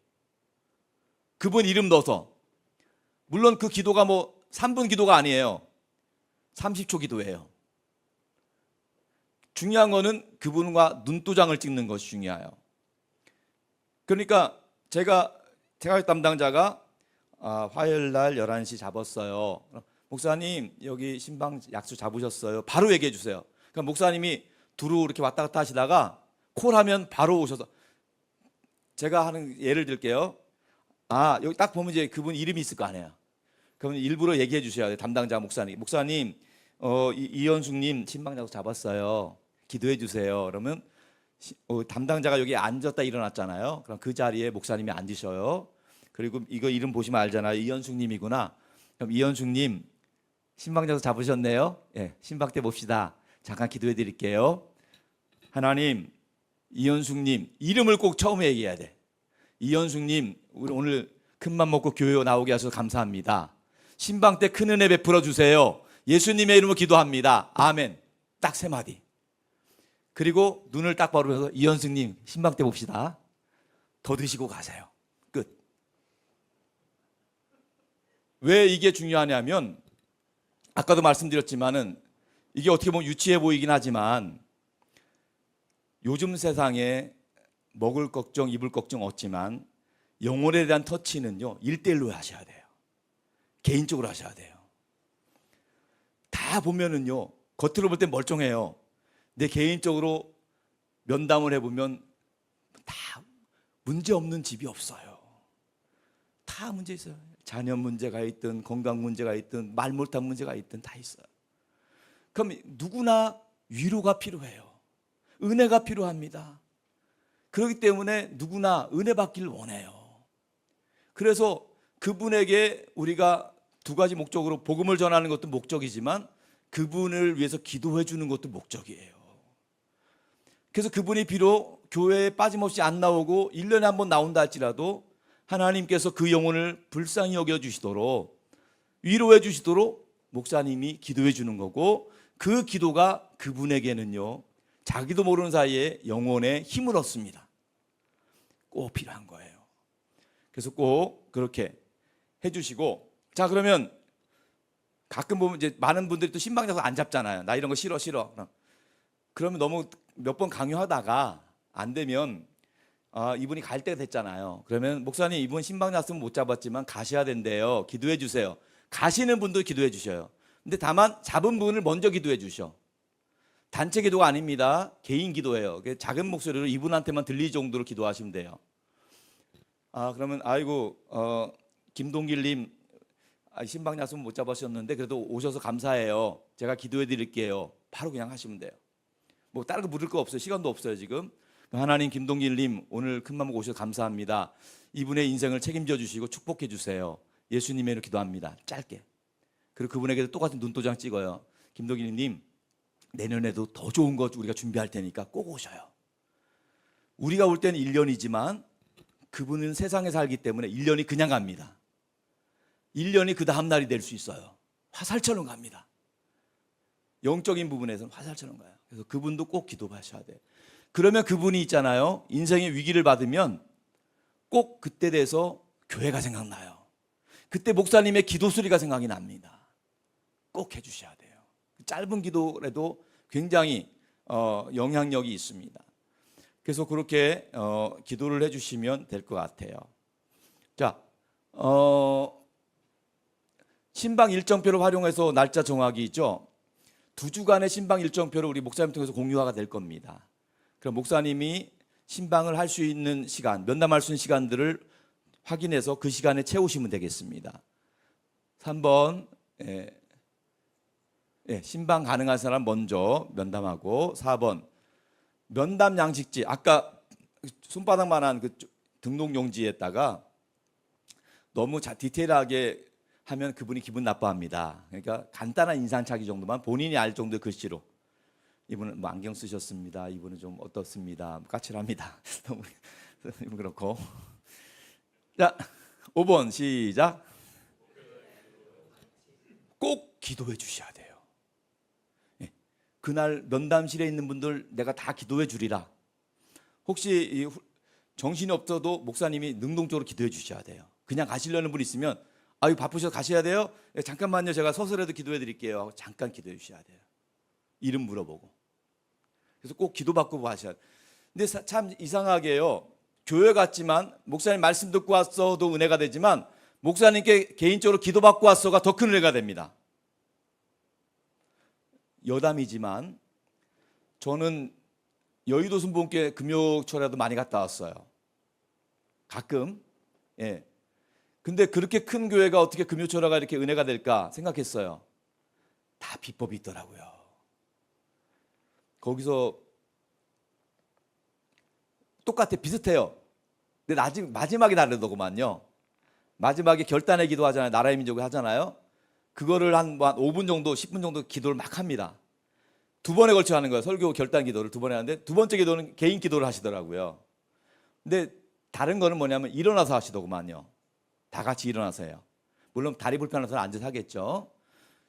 그분 이름 넣어서. 물론 그 기도가 뭐 3분 기도가 아니에요. 30초 기도예요. 중요한 거는 그분과 눈도장을 찍는 것이 중요해요. 그러니까 제가 담당자가 화요일 날 11시 잡았어요. 목사님, 여기 신방 약속 잡으셨어요. 바로 얘기해 주세요. 그러니까 목사님이 두루 이렇게 왔다 갔다 하시다가 콜하면 바로 오셔서, 제가 하는 예를 들게요. 여기 딱 보면 이제 그분 이름이 있을 거 아니에요. 그러면 일부러 얘기해 주셔야 돼요. 담당자 목사님, 이현숙님 신방장소 잡았어요. 기도해 주세요. 그러면 담당자가 여기 앉았다 일어났잖아요. 그럼 그 자리에 목사님이 앉으셔요. 그리고 이거 이름 보시면 알잖아요. 이현숙님이구나. 그럼 이현숙님 신방장소 잡으셨네요. 예, 신방 때 봅시다. 잠깐 기도해 드릴게요. 하나님, 이현숙님 이름을 꼭 처음에 얘기해야 돼. 이현숙님, 우리 오늘 큰맘 먹고 교회 나오게 하셔서 감사합니다. 신방 때 큰 은혜 베풀어 주세요. 예수님의 이름으로 기도합니다. 아멘. 딱 3마디. 그리고 눈을 딱 바르면서 이현숙님 신방 때 봅시다. 더 드시고 가세요. 끝. 왜 이게 중요하냐면, 아까도 말씀드렸지만은 이게 어떻게 보면 유치해 보이긴 하지만 요즘 세상에 먹을 걱정, 입을 걱정 없지만 영혼에 대한 터치는요 1:1로 하셔야 돼요. 개인적으로 하셔야 돼요. 다 보면은요 겉으로 볼 때 멀쩡해요. 내 개인적으로 면담을 해보면 다 문제 없는 집이 없어요. 다 문제 있어요. 자녀 문제가 있든 건강 문제가 있든 말 못한 문제가 있든 다 있어요. 그럼 누구나 위로가 필요해요. 은혜가 필요합니다. 그렇기 때문에 누구나 은혜 받기를 원해요. 그래서 그분에게 우리가 2가지 목적으로 복음을 전하는 것도 목적이지만 그분을 위해서 기도해 주는 것도 목적이에요. 그래서 그분이 비록 교회에 빠짐없이 안 나오고 1년에 한 번 나온다 할지라도 하나님께서 그 영혼을 불쌍히 여겨 주시도록, 위로해 주시도록 목사님이 기도해 주는 거고, 그 기도가 그분에게는요 자기도 모르는 사이에 영혼의 힘을 얻습니다. 꼭 필요한 거예요. 그래서 꼭 그렇게 해주시고, 자 그러면 가끔 보면 이제 많은 분들이 또 신방장소 안 잡잖아요. 나 이런 거 싫어. 그러면 너무 몇 번 강요하다가 안 되면 이분이 갈 때가 됐잖아요. 그러면 목사님 이분 신방장소 못 잡았지만 가셔야 된대요. 기도해 주세요. 가시는 분도 기도해 주셔요. 근데 다만 잡은 분을 먼저 기도해 주셔. 단체 기도가 아닙니다. 개인 기도예요. 작은 목소리로 이분한테만 들릴 정도로 기도하시면 돼요. 그러면 김동길님 신방 약속 못 잡으셨는데 그래도 오셔서 감사해요. 제가 기도해 드릴게요. 바로 그냥 하시면 돼요. 뭐 다른 거 물을 거 없어요. 시간도 없어요 지금. 하나님, 김동길님 오늘 큰맘 먹고 오셔서 감사합니다. 이분의 인생을 책임져 주시고 축복해 주세요. 예수님의 이름으로 기도합니다. 짧게. 그리고 그분에게도 똑같은 눈도장 찍어요. 김동길님 내년에도 더 좋은 것 우리가 준비할 테니까 꼭 오셔요. 우리가 올 때는 1년이지만 그분은 세상에 살기 때문에 1년이 그냥 갑니다. 1년이 그 다음 날이 될 수 있어요. 화살처럼 갑니다. 영적인 부분에서는 화살처럼 가요. 그래서 그분도 꼭 기도하셔야 돼요. 그러면 그분이 있잖아요. 인생의 위기를 받으면 꼭 그때 돼서 교회가 생각나요. 그때 목사님의 기도 소리가 생각이 납니다. 꼭 해주셔야 돼요. 짧은 기도라도 굉장히 영향력이 있습니다. 그래서 그렇게 기도를 해주시면 될 것 같아요. 자, 신방 일정표를 활용해서 날짜 정하기 있죠. 2주간의 신방 일정표를 우리 목사님 통해서 공유가 될 겁니다. 그럼 목사님이 신방을 할 수 있는 시간, 면담할 수 있는 시간들을 확인해서 그 시간에 채우시면 되겠습니다. 3번 신방 가능한 사람 먼저 면담하고, 4번 면담 양식지, 아까 손바닥만한 그 등록용지에다가 너무 디테일하게 하면 그분이 기분 나빠합니다. 그러니까 간단한 인상착의 정도만 본인이 알 정도의 글씨로, 이분은 뭐 안경 쓰셨습니다, 이분은 좀 어떻습니다, 까칠합니다, 너무 그렇고. 자, 5번 시작. 꼭 기도해 주셔야 돼요. 그날 면담실에 있는 분들 내가 다 기도해 주리라. 혹시 정신이 없어도 목사님이 능동적으로 기도해 주셔야 돼요. 그냥 가시려는 분 있으면 바쁘셔서 가셔야 돼요? 잠깐만요, 제가 서서라도 기도해 드릴게요. 잠깐 기도해 주셔야 돼요. 이름 물어보고. 그래서 꼭 기도받고 하셔야 돼요. 근데 참 이상하게요, 교회 갔지만 목사님 말씀 듣고 왔어도 은혜가 되지만 목사님께 개인적으로 기도받고 왔어가 더 큰 은혜가 됩니다. 여담이지만 저는 여의도 순복음교회 금요초라도 많이 갔다 왔어요. 가끔. 예. 근데 그렇게 큰 교회가 어떻게 금요초라가 이렇게 은혜가 될까 생각했어요. 다 비법이 있더라고요. 거기서 똑같아, 비슷해요. 근데 마지막에 다르더구만요. 마지막에 결단의 기도 하잖아요. 나라의 민족을 하잖아요. 그거를 한 5분 정도, 10분 정도 기도를 막 합니다. 두 번에 걸쳐 하는 거예요. 설교 결단 기도를 두 번에 하는데 두 번째 기도는 개인 기도를 하시더라고요. 근데 다른 거는 뭐냐면 일어나서 하시더구만요. 다 같이 일어나서 해요. 물론 다리 불편해서 앉아서 하겠죠.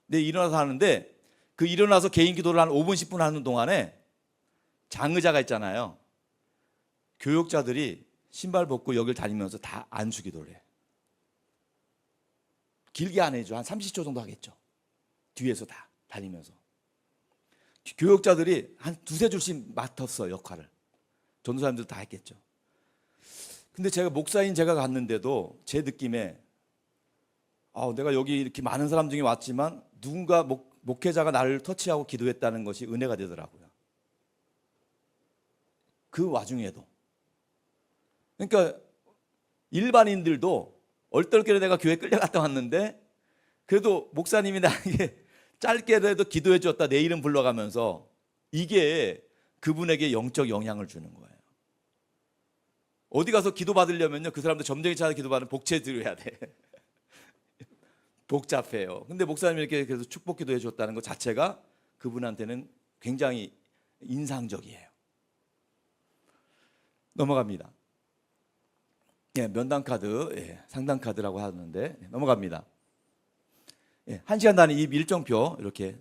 근데 일어나서 하는데 그 일어나서 개인 기도를 한 5분, 10분 하는 동안에 장의자가 있잖아요. 교역자들이 신발 벗고 여길 다니면서 다 안수 기도를 해요. 길게 안 해줘. 한 30초 정도 하겠죠. 뒤에서 다 다니면서. 교역자들이 한 두세 줄씩 맡았어요, 역할을. 전도사님들 다 했겠죠. 근데 제가 목사인 제가 갔는데도 제 느낌에 내가 여기 이렇게 많은 사람 중에 왔지만 누군가 목회자가 나를 터치하고 기도했다는 것이 은혜가 되더라고요. 그 와중에도. 그러니까 일반인들도 얼떨결에 내가 교회 끌려갔다 왔는데 그래도 목사님이 나에게 짧게라도 기도해 줬다 내 이름 불러가면서 이게 그분에게 영적 영향을 주는 거예요. 어디 가서 기도 받으려면요 그 사람들 점쟁이 찾아 기도 받으면 복채 드려야 돼. 복잡해요. 근데 목사님이 이렇게 그래서 축복 기도해 줬다는 것 자체가 그분한테는 굉장히 인상적이에요. 넘어갑니다. 예, 면담 카드, 예, 상담 카드라고 하는데 넘어갑니다. 예, 1시간 단위 이 일정표 이렇게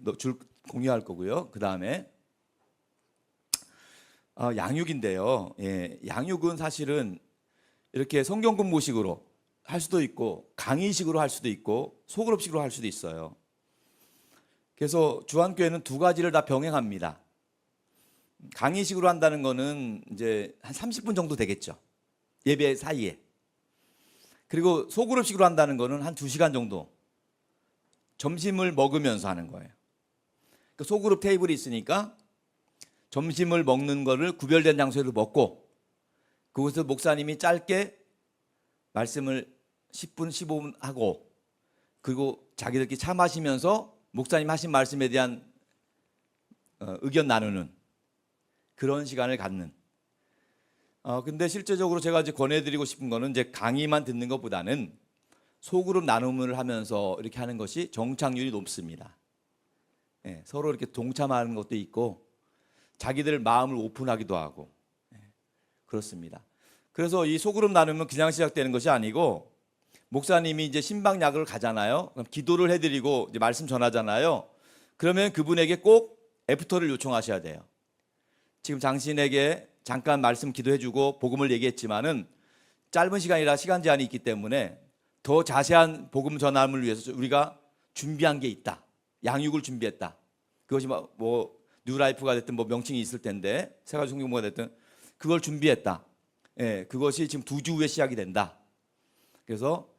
공유할 거고요. 그 다음에 양육인데요. 예, 양육은 사실은 이렇게 성경 공부식으로 할 수도 있고 강의식으로 할 수도 있고 소그룹식으로 할 수도 있어요. 그래서 주한교회는 두 가지를 다 병행합니다. 강의식으로 한다는 거는 이제 한 30분 정도 되겠죠. 예배 사이에. 그리고 소그룹식으로 한다는 거는 한 2시간 정도 점심을 먹으면서 하는 거예요. 그 소그룹 테이블이 있으니까 점심을 먹는 거를 구별된 장소에서 먹고 그곳에서 목사님이 짧게 말씀을 10분, 15분 하고 그리고 자기들끼리 차 마시면서 목사님 하신 말씀에 대한 의견 나누는 그런 시간을 갖는. 근데 실제적으로 제가 이제 권해드리고 싶은 거는 이제 강의만 듣는 것보다는 소그룹 나눔을 하면서 이렇게 하는 것이 정착률이 높습니다. 예, 서로 이렇게 동참하는 것도 있고 자기들 마음을 오픈하기도 하고 그렇습니다. 그래서 이 소그룹 나누면 그냥 시작되는 것이 아니고 목사님이 이제 신방약을 가잖아요. 그럼 기도를 해드리고 이제 말씀 전하잖아요. 그러면 그분에게 꼭 애프터를 요청하셔야 돼요. 지금 당신에게 잠깐 말씀 기도해주고 복음을 얘기했지만은 짧은 시간이라 시간 제한이 있기 때문에 더 자세한 복음 전함을 위해서 우리가 준비한 게 있다. 양육을 준비했다. 그것이 뭐 뉴라이프가 됐든 뭐 명칭이 있을 텐데 세가지 성경부가 됐든 그걸 준비했다. 예, 그것이 지금 2주 후에 시작이 된다. 그래서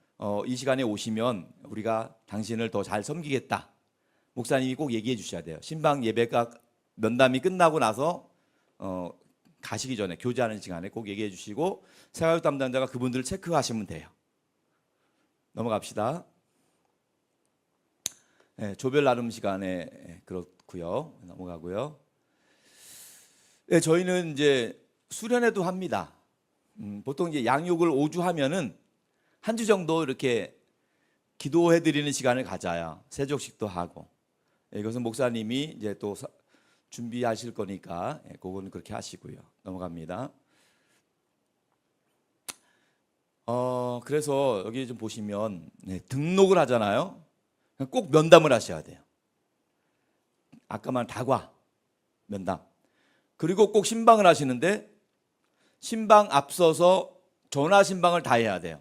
이 시간에 오시면 우리가 당신을 더 잘 섬기겠다. 목사님이 꼭 얘기해 주셔야 돼요. 신방 예배가 면담이 끝나고 나서 가시기 전에 교제하는 시간에 꼭 얘기해 주시고 세가족 담당자가 그분들을 체크하시면 돼요. 넘어갑시다. 네, 조별 나눔 시간에 그렇고요. 넘어가고요. 네, 저희는 이제 수련회도 합니다. 보통 이제 양육을 5주 하면은 한 주 정도 이렇게 기도해 드리는 시간을 가져요. 세족식도 하고. 네, 이것은 목사님이 이제 또 준비하실 거니까 그거는 그렇게 하시고요. 넘어갑니다. 그래서 여기 좀 보시면 등록을 하잖아요. 꼭 면담을 하셔야 돼요. 아까 말한 다과 면담. 그리고 꼭 신방을 하시는데 신방 앞서서 전화 신방을 다 해야 돼요.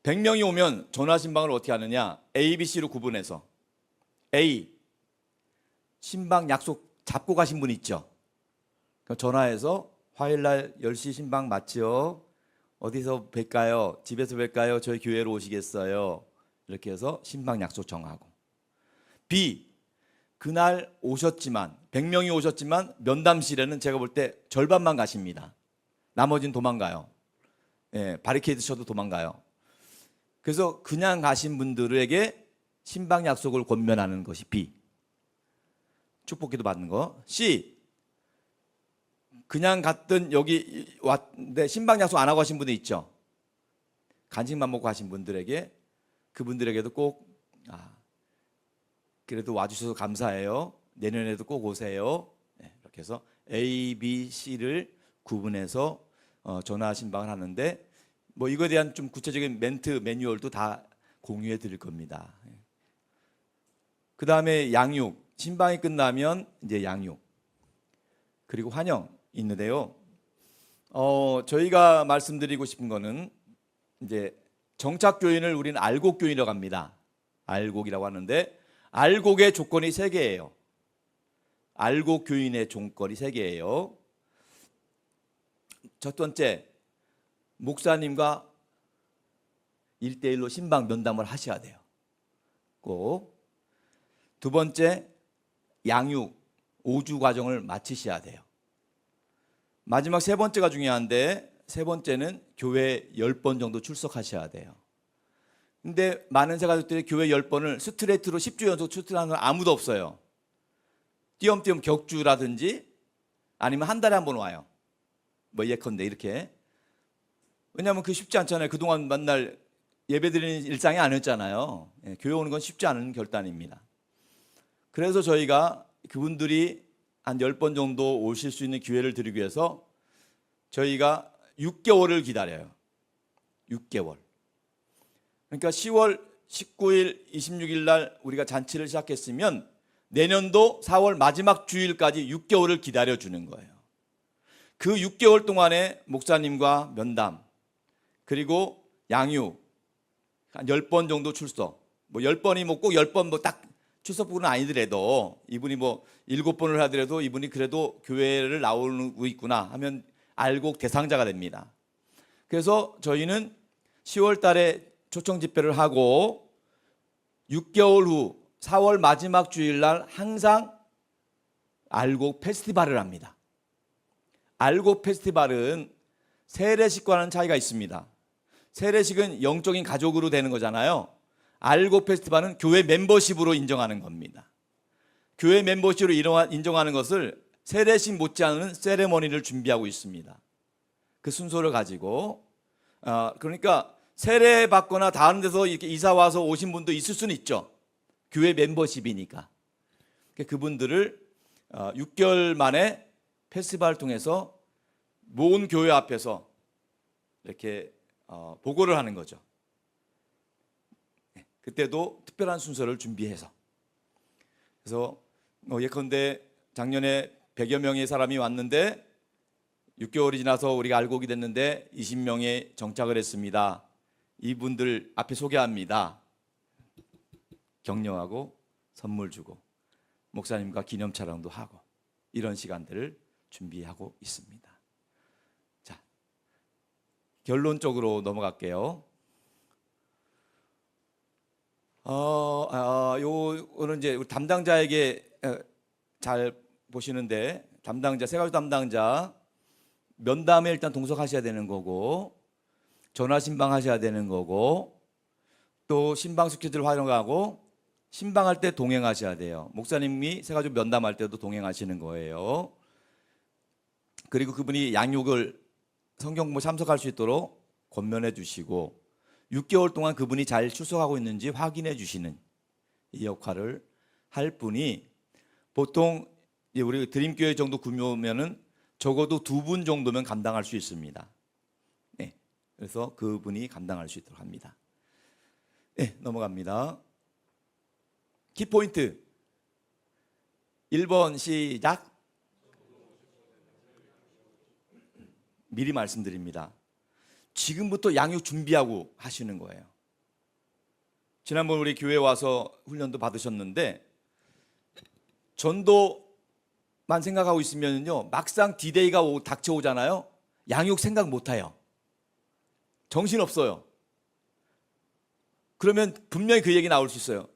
100명이 오면 전화 신방을 어떻게 하느냐? A, B, C로 구분해서 A 신방 약속 잡고 가신 분 있죠? 전화해서 화요일날 10시 신방 맞죠? 어디서 뵐까요? 집에서 뵐까요? 저희 교회로 오시겠어요? 이렇게 해서 신방 약속 정하고. B 그날 오셨지만 100명이 오셨지만 면담실에는 제가 볼 때 절반만 가십니다. 나머지는 도망가요. 예, 바리케이드 쳐도 도망가요. 그래서 그냥 가신 분들에게 신방 약속을 권면하는 것이 B. 축복기도 받는 거. C. 그냥 갔던 여기 왔는데 신방 약속 안 하고 가신 분들 있죠. 간식만 먹고 가신 분들에게 그분들에게도 꼭 그래도 와주셔서 감사해요. 내년에도 꼭 오세요. 네, 이렇게 해서 A, B, C를 구분해서 전화 신방을 하는데 뭐 이거에 대한 좀 구체적인 멘트 매뉴얼도 다 공유해 드릴 겁니다. 그 다음에 양육. 신방이 끝나면 이제 양육. 그리고 환영 있는데요. 저희가 말씀드리고 싶은 거는 이제 정착교인을 우리는 알곡교인이라고 합니다. 알곡이라고 하는데 알곡의 조건이 3개예요. 알곡교인의 조건이 3개예요. 첫 번째, 목사님과 1대1로 신방 면담을 하셔야 돼요. 꼭. 두 번째, 양육 5주 과정을 마치셔야 돼요. 마지막 3번째가 중요한데 3번째는 교회 10번 정도 출석하셔야 돼요. 근데 많은 새가족들이 교회 10번을 스트레이트로 10주 연속 출석하는 사람 아무도 없어요. 띄엄띄엄 격주라든지 아니면 한 달에 한 번 와요. 뭐 예컨대 이렇게. 왜냐하면 그게 쉽지 않잖아요. 그동안 만날 예배드리는 일상이 아니었잖아요. 교회 오는 건 쉽지 않은 결단입니다. 그래서 저희가 그분들이 한 10번 정도 오실 수 있는 기회를 드리기 위해서 저희가 6개월을 기다려요. 6개월. 그러니까 10월 19일, 26일 날 우리가 잔치를 시작했으면 내년도 4월 마지막 주일까지 6개월을 기다려주는 거예요. 그 6개월 동안에 목사님과 면담, 그리고 양육, 한 10번 정도 출석. 뭐 10번이 뭐 꼭 10번 뭐 딱 출석부는 아니더라도 이분이 뭐 7번을 하더라도 이분이 그래도 교회를 나오고 있구나 하면 알곡 대상자가 됩니다. 그래서 저희는 10월 달에 초청 집회를 하고 6개월 후 4월 마지막 주일날 항상 알곡 페스티벌을 합니다. 알곡 페스티벌은 세례식과는 차이가 있습니다. 세례식은 영적인 가족으로 되는 거잖아요. 알곡 페스티벌은 교회 멤버십으로 인정하는 겁니다. 교회 멤버십으로 인정하는 것을 세례식 못지않은 세레머니를 준비하고 있습니다. 그 순서를 가지고 그러니까 세례 받거나 다른 데서 이렇게 이사 와서 오신 분도 있을 수는 있죠. 교회 멤버십이니까. 그분들을 6개월 만에 페스티벌을 통해서 모은 교회 앞에서 이렇게 보고를 하는 거죠. 그때도 특별한 순서를 준비해서. 그래서 예컨대 작년에 100여 명의 사람이 왔는데 6개월이 지나서 우리가 알곡이 됐는데 20명에 정착을 했습니다. 이분들 앞에 소개합니다. 격려하고 선물 주고 목사님과 기념 촬영도 하고 이런 시간들을 준비하고 있습니다. 자, 결론적으로 넘어갈게요. 요거는 이제 우리 담당자에게 잘 보시는데 담당자, 세가족 담당자 면담에 일단 동석하셔야 되는 거고 전화 신방하셔야 되는 거고 또 신방 스케줄 활용하고 신방할 때 동행하셔야 돼요. 목사님이 세가족 면담할 때도 동행하시는 거예요. 그리고 그분이 양육을 성경 공부 참석할 수 있도록 권면해 주시고 6개월 동안 그분이 잘 출석하고 있는지 확인해 주시는 이 역할을 할 분이 보통 우리 드림교회 정도 규모면은 적어도 2분 정도면 감당할 수 있습니다. 네, 그래서 그분이 감당할 수 있도록 합니다. 네, 넘어갑니다. 키포인트 1번 시작. 미리 말씀드립니다. 지금부터 양육 준비하고 하시는 거예요. 지난번 우리 교회 와서 훈련도 받으셨는데 전도만 생각하고 있으면요 막상 디데이가 닥쳐오잖아요. 양육 생각 못해요. 정신없어요. 그러면 분명히 그 얘기 나올 수 있어요.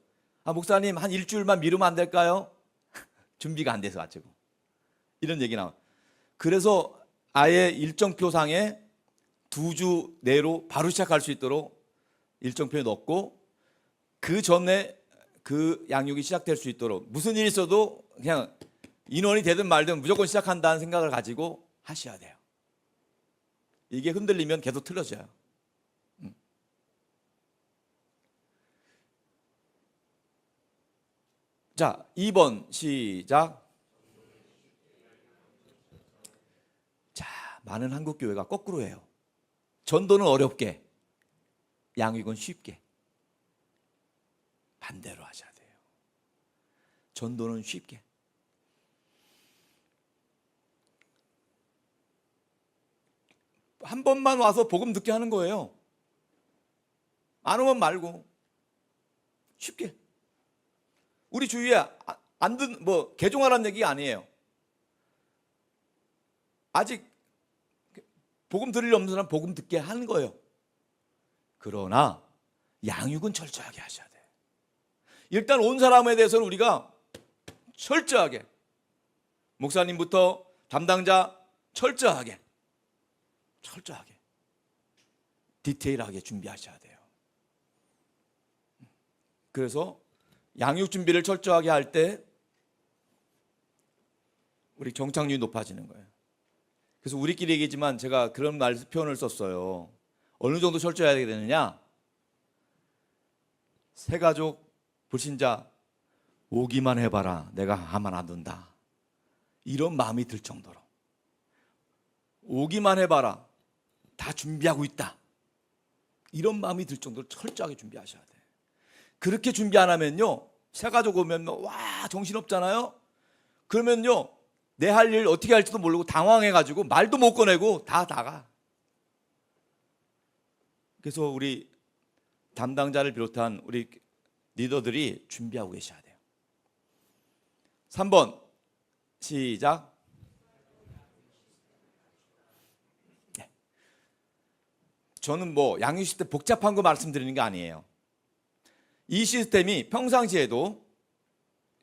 목사님 한 일주일만 미루면 안 될까요? 준비가 안 돼서 가지고 이런 얘기 나와. 그래서 아예 일정표상에 2주 내로 바로 시작할 수 있도록 일정표에 넣고 그 전에 그 양육이 시작될 수 있도록 무슨 일이 있어도 그냥 인원이 되든 말든 무조건 시작한다는 생각을 가지고 하셔야 돼요. 이게 흔들리면 계속 틀어져요. 자, 2번 시작. 자, 많은 한국 교회가 거꾸로 해요. 전도는 어렵게, 양육은 쉽게. 반대로 하셔야 돼요. 전도는 쉽게. 한 번만 와서 복음 듣게 하는 거예요. 안 오면 말고 쉽게. 우리 주위에 안 듣는 뭐 개종하라는 얘기가 아니에요. 아직 복음 들을 없는 사람 복음 듣게 하는 거예요. 그러나 양육은 철저하게 하셔야 돼요. 일단 온 사람에 대해서는 우리가 철저하게, 목사님부터 담당자 철저하게 디테일하게 준비하셔야 돼요. 그래서 양육 준비를 철저하게 할 때 우리 정착률이 높아지는 거예요. 그래서 우리끼리 얘기지만 제가 그런 표현을 썼어요. 어느 정도 철저해야 되느냐? 새가족 불신자 오기만 해봐라. 내가 가만 안 둔다. 이런 마음이 들 정도로. 오기만 해봐라. 다 준비하고 있다. 이런 마음이 들 정도로 철저하게 준비하셔야 돼요. 그렇게 준비 안 하면요, 새가족 오면 와 정신없잖아요. 그러면요 내 할 일 어떻게 할지도 모르고 당황해가지고 말도 못 꺼내고 다 나가. 그래서 우리 담당자를 비롯한 우리 리더들이 준비하고 계셔야 돼요. 3번 시작. 저는 뭐 양육 시스템 복잡한 거 말씀드리는 게 아니에요. 이 시스템이 평상시에도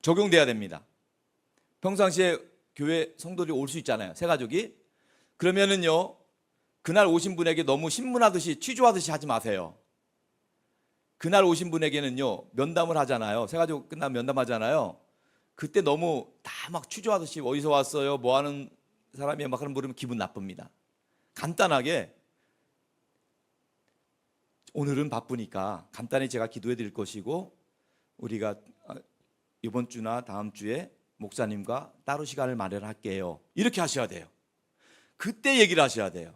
적용돼야 됩니다. 평상시에 교회 성도들이 올 수 있잖아요. 새가족이. 그러면은요, 그날 오신 분에게 너무 신문하듯이 취조하듯이 하지 마세요. 그날 오신 분에게는요, 면담을 하잖아요. 새가족 끝나면 면담하잖아요. 그때 너무 다 막 취조하듯이 어디서 왔어요? 뭐 하는 사람이야? 막 그런 물으면 기분 나쁩니다. 간단하게 오늘은 바쁘니까 간단히 제가 기도해 드릴 것이고 우리가 이번 주나 다음 주에 목사님과 따로 시간을 마련할게요. 이렇게 하셔야 돼요. 그때 얘기를 하셔야 돼요.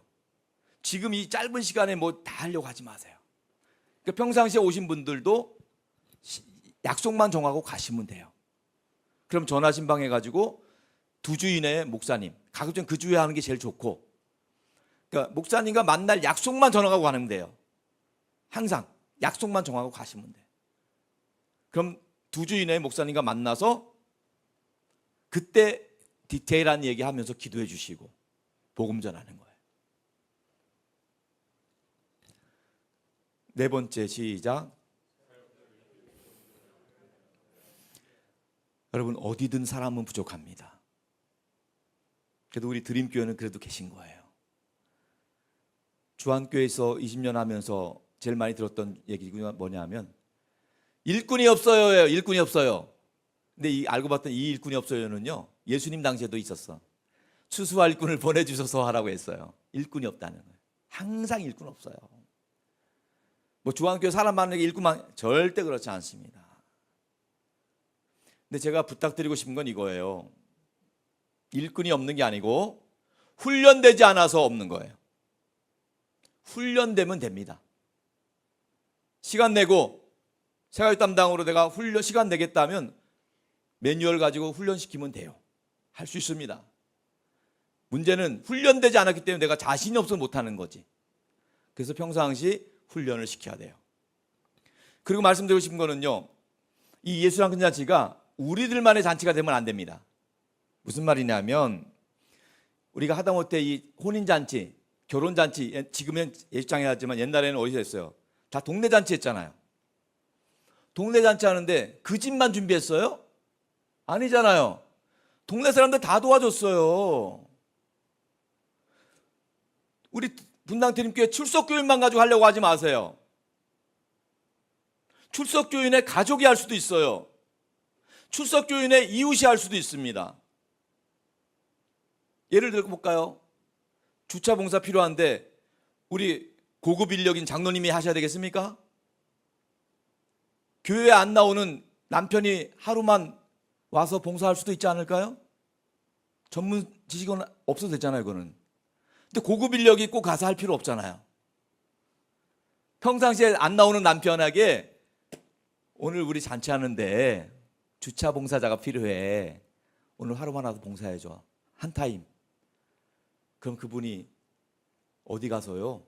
지금 이 짧은 시간에 뭐 다 하려고 하지 마세요. 그러니까 평상시에 오신 분들도 약속만 정하고 가시면 돼요. 그럼 전화 신방해가지고 2주 이내에 목사님, 가급적 그 주에 하는 게 제일 좋고, 그러니까 목사님과 만날 약속만 전화하고 가면 돼요. 항상 약속만 정하고 가시면 돼요. 그럼 2주 이내에 목사님과 만나서 그때 디테일한 얘기하면서 기도해 주시고 복음 전하는 거예요. 4번째 시작. 여러분 어디든 사람은 부족합니다. 그래도 우리 드림교회는 그래도 계신 거예요. 주한교회에서 20년 하면서 제일 많이 들었던 얘기가 뭐냐면 일꾼이 없어요. 일꾼이 없어요. 근데 알고 봤더니 이 일꾼이 없어요는요, 예수님 당시에도 있었어. 추수할 일꾼을 보내주셔서 하라고 했어요. 일꾼이 없다는 거예요. 항상 일꾼 없어요. 뭐 주한교회 사람 많은 게 일꾼만, 절대 그렇지 않습니다. 근데 제가 부탁드리고 싶은 건 이거예요. 일꾼이 없는 게 아니고 훈련되지 않아서 없는 거예요. 훈련되면 됩니다. 시간 내고 새가족 담당으로 내가 시간 내겠다면 매뉴얼 가지고 훈련시키면 돼요. 할 수 있습니다. 문제는 훈련되지 않았기 때문에 내가 자신이 없어서 못하는 거지. 그래서 평상시 훈련을 시켜야 돼요. 그리고 말씀드리고 싶은 거는요, 이 예수랑 큰 잔치가 우리들만의 잔치가 되면 안 됩니다. 무슨 말이냐면 우리가 하다못해 이 혼인잔치, 결혼잔치, 지금은 예식장에 하지만 옛날에는 어디서 했어요? 다 동네 잔치 했잖아요. 동네 잔치 하는데 그 집만 준비했어요? 아니잖아요. 동네 사람들 다 도와줬어요. 우리 분당드림교회 출석교인만 가지고 하려고 하지 마세요. 출석교인의 가족이 할 수도 있어요. 출석교인의 이웃이 할 수도 있습니다. 예를 들어 볼까요? 주차 봉사 필요한데 우리 고급 인력인 장로님이 하셔야 되겠습니까? 교회에 안 나오는 남편이 하루만 와서 봉사할 수도 있지 않을까요? 전문 지식은 없어도 되잖아요, 그거는. 근데 고급 인력이 꼭 가서 할 필요 없잖아요. 평상시에 안 나오는 남편에게 오늘 우리 잔치하는데 주차 봉사자가 필요해. 오늘 하루만 와서 봉사해줘. 한 타임. 그럼 그분이 어디 가서요?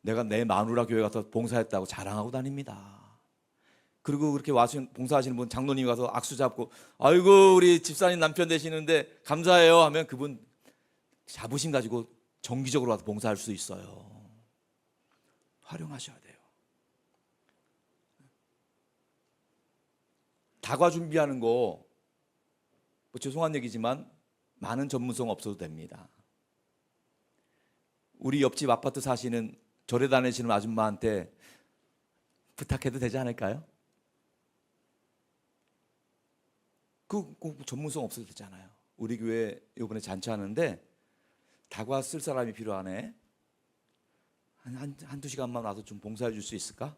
내가 내 마누라 교회 가서 봉사했다고 자랑하고 다닙니다. 그리고 그렇게 봉사하시는 분 장로님이 가서 악수 잡고 아이고 우리 집사님 남편 되시는데 감사해요 하면 그분 자부심 가지고 정기적으로 와서 봉사할 수 있어요. 활용하셔야 돼요. 다과 준비하는 거 뭐 죄송한 얘기지만 많은 전문성 없어도 됩니다. 우리 옆집 아파트 사시는 절에 다니시는 아줌마한테 부탁해도 되지 않을까요? 그 전문성 없어도 되잖아요. 우리 교회 이번에 잔치하는데 다과 쓸 사람이 필요하네. 한두 시간만 와서 좀 봉사해 줄 수 있을까?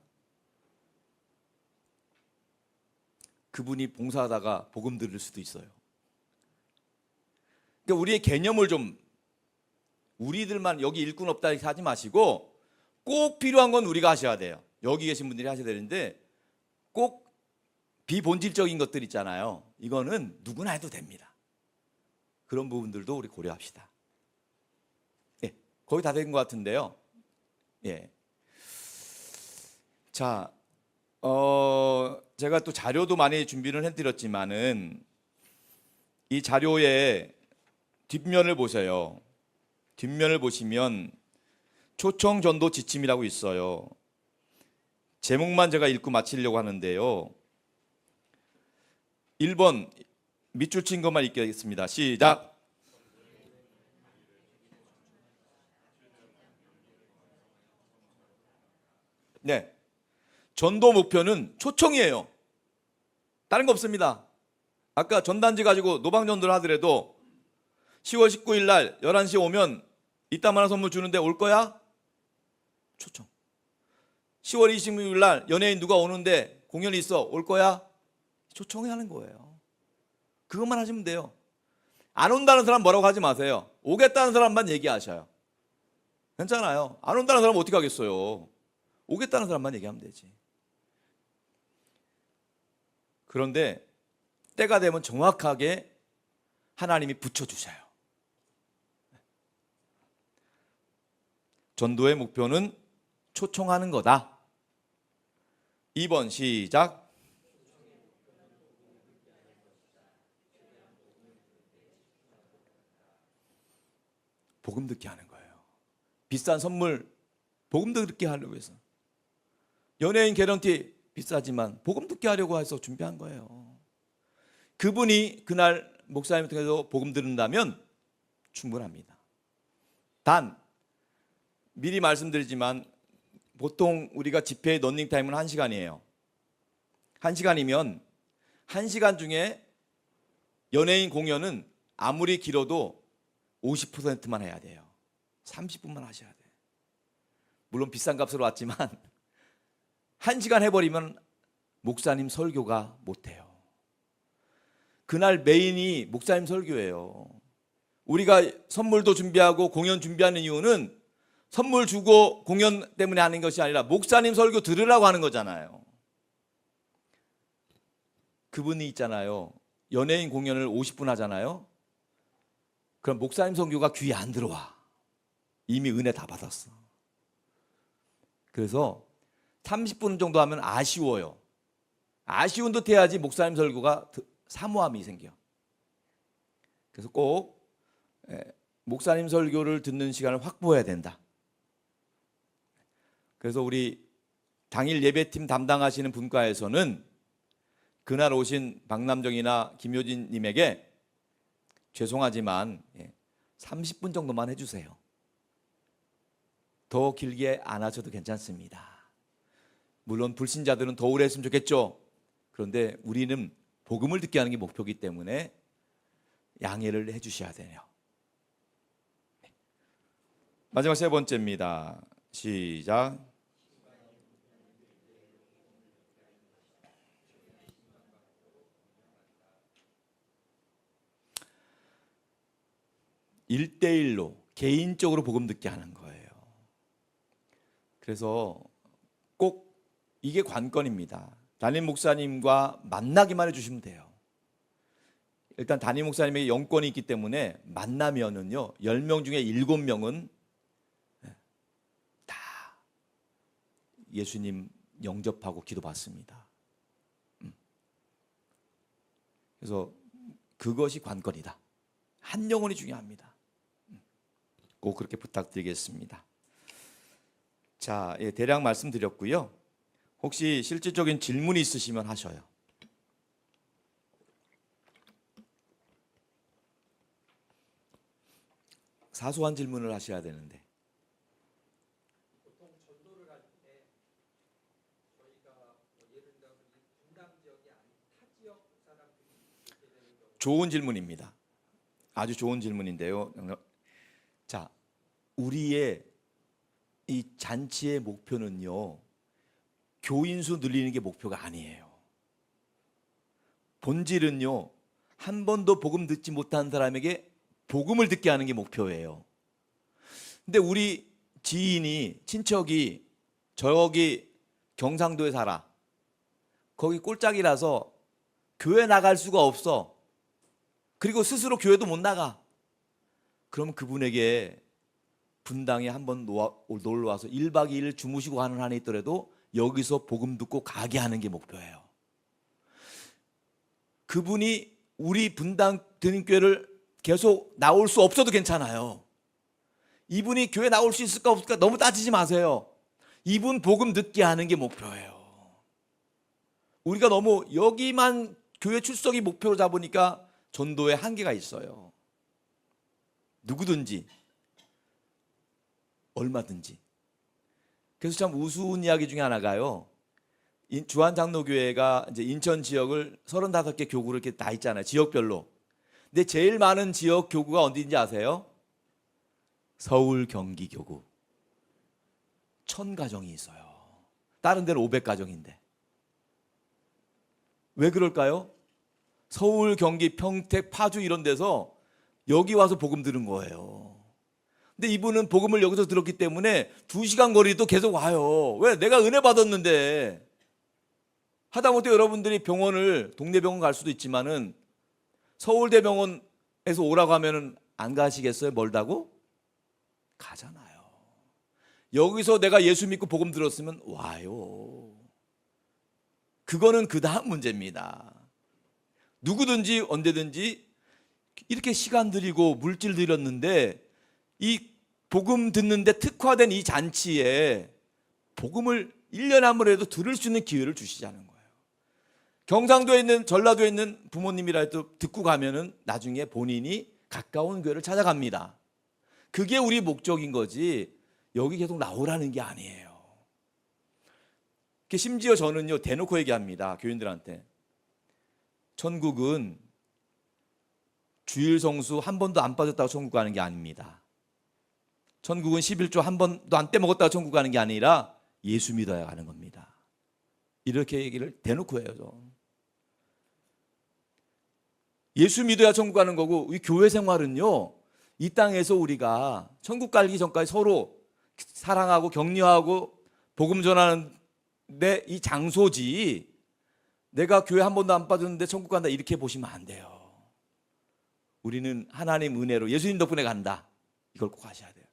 그분이 봉사하다가 복음 들을 수도 있어요. 그러니까 우리의 개념을 좀 우리들만 여기 일꾼 없다 이렇게 하지 마시고 꼭 필요한 건 우리가 하셔야 돼요. 여기 계신 분들이 하셔야 되는데 꼭 비본질적인 것들 있잖아요. 이거는 누구나 해도 됩니다. 그런 부분들도 우리 고려합시다. 예, 거의 다 된 것 같은데요. 예. 자, 제가 또 자료도 많이 준비를 해드렸지만은 이 자료의 뒷면을 보세요. 뒷면을 보시면 초청 전도 지침이라고 있어요. 제목만 제가 읽고 마치려고 하는데요. 1번 밑줄 친 것만 읽겠습니다. 시작. 네. 전도 목표는 초청이에요. 다른 거 없습니다. 아까 전단지 가지고 노방전도를 하더라도 10월 19일 날 11시에 오면 이따만한 선물 주는데 올 거야? 초청. 10월 26일 날 연예인 누가 오는데 공연이 있어. 올 거야? 초청해 하는 거예요. 그것만 하시면 돼요. 안 온다는 사람 뭐라고 하지 마세요. 오겠다는 사람만 얘기하셔요. 괜찮아요. 안 온다는 사람 어떻게 하겠어요. 오겠다는 사람만 얘기하면 되지. 그런데 때가 되면 정확하게 하나님이 붙여주셔요. 전도의 목표는 초청하는 거다. 2번 시작. 복음 듣게 하는 거예요. 비싼 선물 복음 듣게 하려고 해서. 연예인 개런티 비싸지만 복음 듣게 하려고 해서 준비한 거예요. 그분이 그날 목사님 통해서 복음 들은다면 충분합니다. 단 미리 말씀드리지만 보통 우리가 집회의 런닝타임은 1시간이에요. 1시간이면 1시간 중에 연예인 공연은 아무리 길어도 50%만 해야 돼요. 30분만 하셔야 돼요. 물론 비싼 값으로 왔지만 1시간 해버리면 목사님 설교가 못해요. 그날 메인이 목사님 설교예요. 우리가 선물도 준비하고 공연 준비하는 이유는 선물 주고 공연 때문에 하는 것이 아니라 목사님 설교 들으라고 하는 거잖아요. 그분이 있잖아요. 연예인 공연을 50분 하잖아요. 그럼 목사님 설교가 귀에 안 들어와. 이미 은혜 다 받았어. 그래서 30분 정도 하면 아쉬워요. 아쉬운 듯 해야지 목사님 설교가 사모함이 생겨. 그래서 꼭 목사님 설교를 듣는 시간을 확보해야 된다. 그래서 우리 당일 예배팀 담당하시는 분과에서는 그날 오신 박남정이나 김효진 님에게 죄송하지만 30분 정도만 해주세요. 더 길게 안 하셔도 괜찮습니다. 물론 불신자들은 더 오래 했으면 좋겠죠. 그런데 우리는 복음을 듣게 하는 게 목표이기 때문에 양해를 해주셔야 돼요. 마지막 세 번째입니다. 시작. 일대일로 개인적으로 복음 듣게 하는 거예요. 그래서 꼭 이게 관건입니다. 담임 목사님과 만나기만 해주시면 돼요. 일단 담임 목사님에게 영권이 있기 때문에 만나면은요 10명 중에 7명은 다 예수님 영접하고 기도받습니다. 그래서 그것이 관건이다. 한 영혼이 중요합니다. 꼭 그렇게 부탁드리겠습니다. 자, 대략 말씀드렸고요. 혹시 실질적인 질문이 있으시면 하셔요. 사소한 질문을 하셔야 되는데. 보통 전도를 할 때 저희가 예를 들어 분당 지역이 아닌 타 지역 사람들이 있게 되는 경우. 좋은 질문입니다. 아주 좋은 질문인데요. 자, 우리의 이 잔치의 목표는요, 교인수 늘리는 게 목표가 아니에요. 본질은요, 한 번도 복음 듣지 못한 사람에게 복음을 듣게 하는 게 목표예요. 근데 우리 지인이, 친척이 저기 경상도에 살아. 거기 꼴짝이라서 교회 나갈 수가 없어. 그리고 스스로 교회도 못 나가. 그럼 그분에게 분당에 한번 놀러 와서 1박 2일 주무시고 가는 한에 있더라도 여기서 복음 듣고 가게 하는 게 목표예요. 그분이 우리 분당 드림교회를 계속 나올 수 없어도 괜찮아요. 이분이 교회 나올 수 있을까 없을까 너무 따지지 마세요. 이분 복음 듣게 하는 게 목표예요. 우리가 너무 여기만 교회 출석이 목표로 잡으니까 전도에 한계가 있어요. 누구든지 얼마든지. 그래서 참 우스운 이야기 중에 하나가요. 주한장로교회가 이제 인천 지역을 35개 교구를 이렇게 다 있잖아요. 지역별로. 근데 제일 많은 지역 교구가 어디인지 아세요? 서울 경기 교구. 1000가정이 있어요. 다른 데는 500가정인데. 왜 그럴까요? 서울, 경기, 평택, 파주 이런 데서 여기 와서 복음 들은 거예요. 근데 이분은 복음을 여기서 들었기 때문에 2시간 거리도 계속 와요. 왜? 내가 은혜 받았는데. 하다못해 여러분들이 병원을 동네 병원 갈 수도 있지만은 서울대병원에서 오라고 하면은 안 가시겠어요? 멀다고? 가잖아요. 여기서 내가 예수 믿고 복음 들었으면 와요. 그거는 그 다음 문제입니다. 누구든지 언제든지 이렇게 시간 들이고 물질 들였는데 이 복음 듣는데 특화된 이 잔치에 복음을 1년에 한 번이라도 들을 수 있는 기회를 주시자는 거예요. 경상도에 있는 전라도에 있는 부모님이라도 듣고 가면은 나중에 본인이 가까운 교회를 찾아갑니다. 그게 우리 목적인 거지 여기 계속 나오라는 게 아니에요. 심지어 저는요 대놓고 얘기합니다. 교인들한테. 천국은 주일 성수 한 번도 안 빠졌다고 천국 가는 게 아닙니다. 천국은 11조 한 번도 안 떼먹었다고 천국 가는 게 아니라 예수 믿어야 가는 겁니다. 이렇게 얘기를 대놓고 해요. 저. 예수 믿어야 천국 가는 거고 이 교회 생활은요. 이 땅에서 우리가 천국 가기 전까지 서로 사랑하고 격려하고 복음 전하는 데 이 장소지 내가 교회 한 번도 안 빠졌는데 천국 간다 이렇게 보시면 안 돼요. 우리는 하나님 은혜로 예수님 덕분에 간다. 이걸 꼭 아셔야 돼요.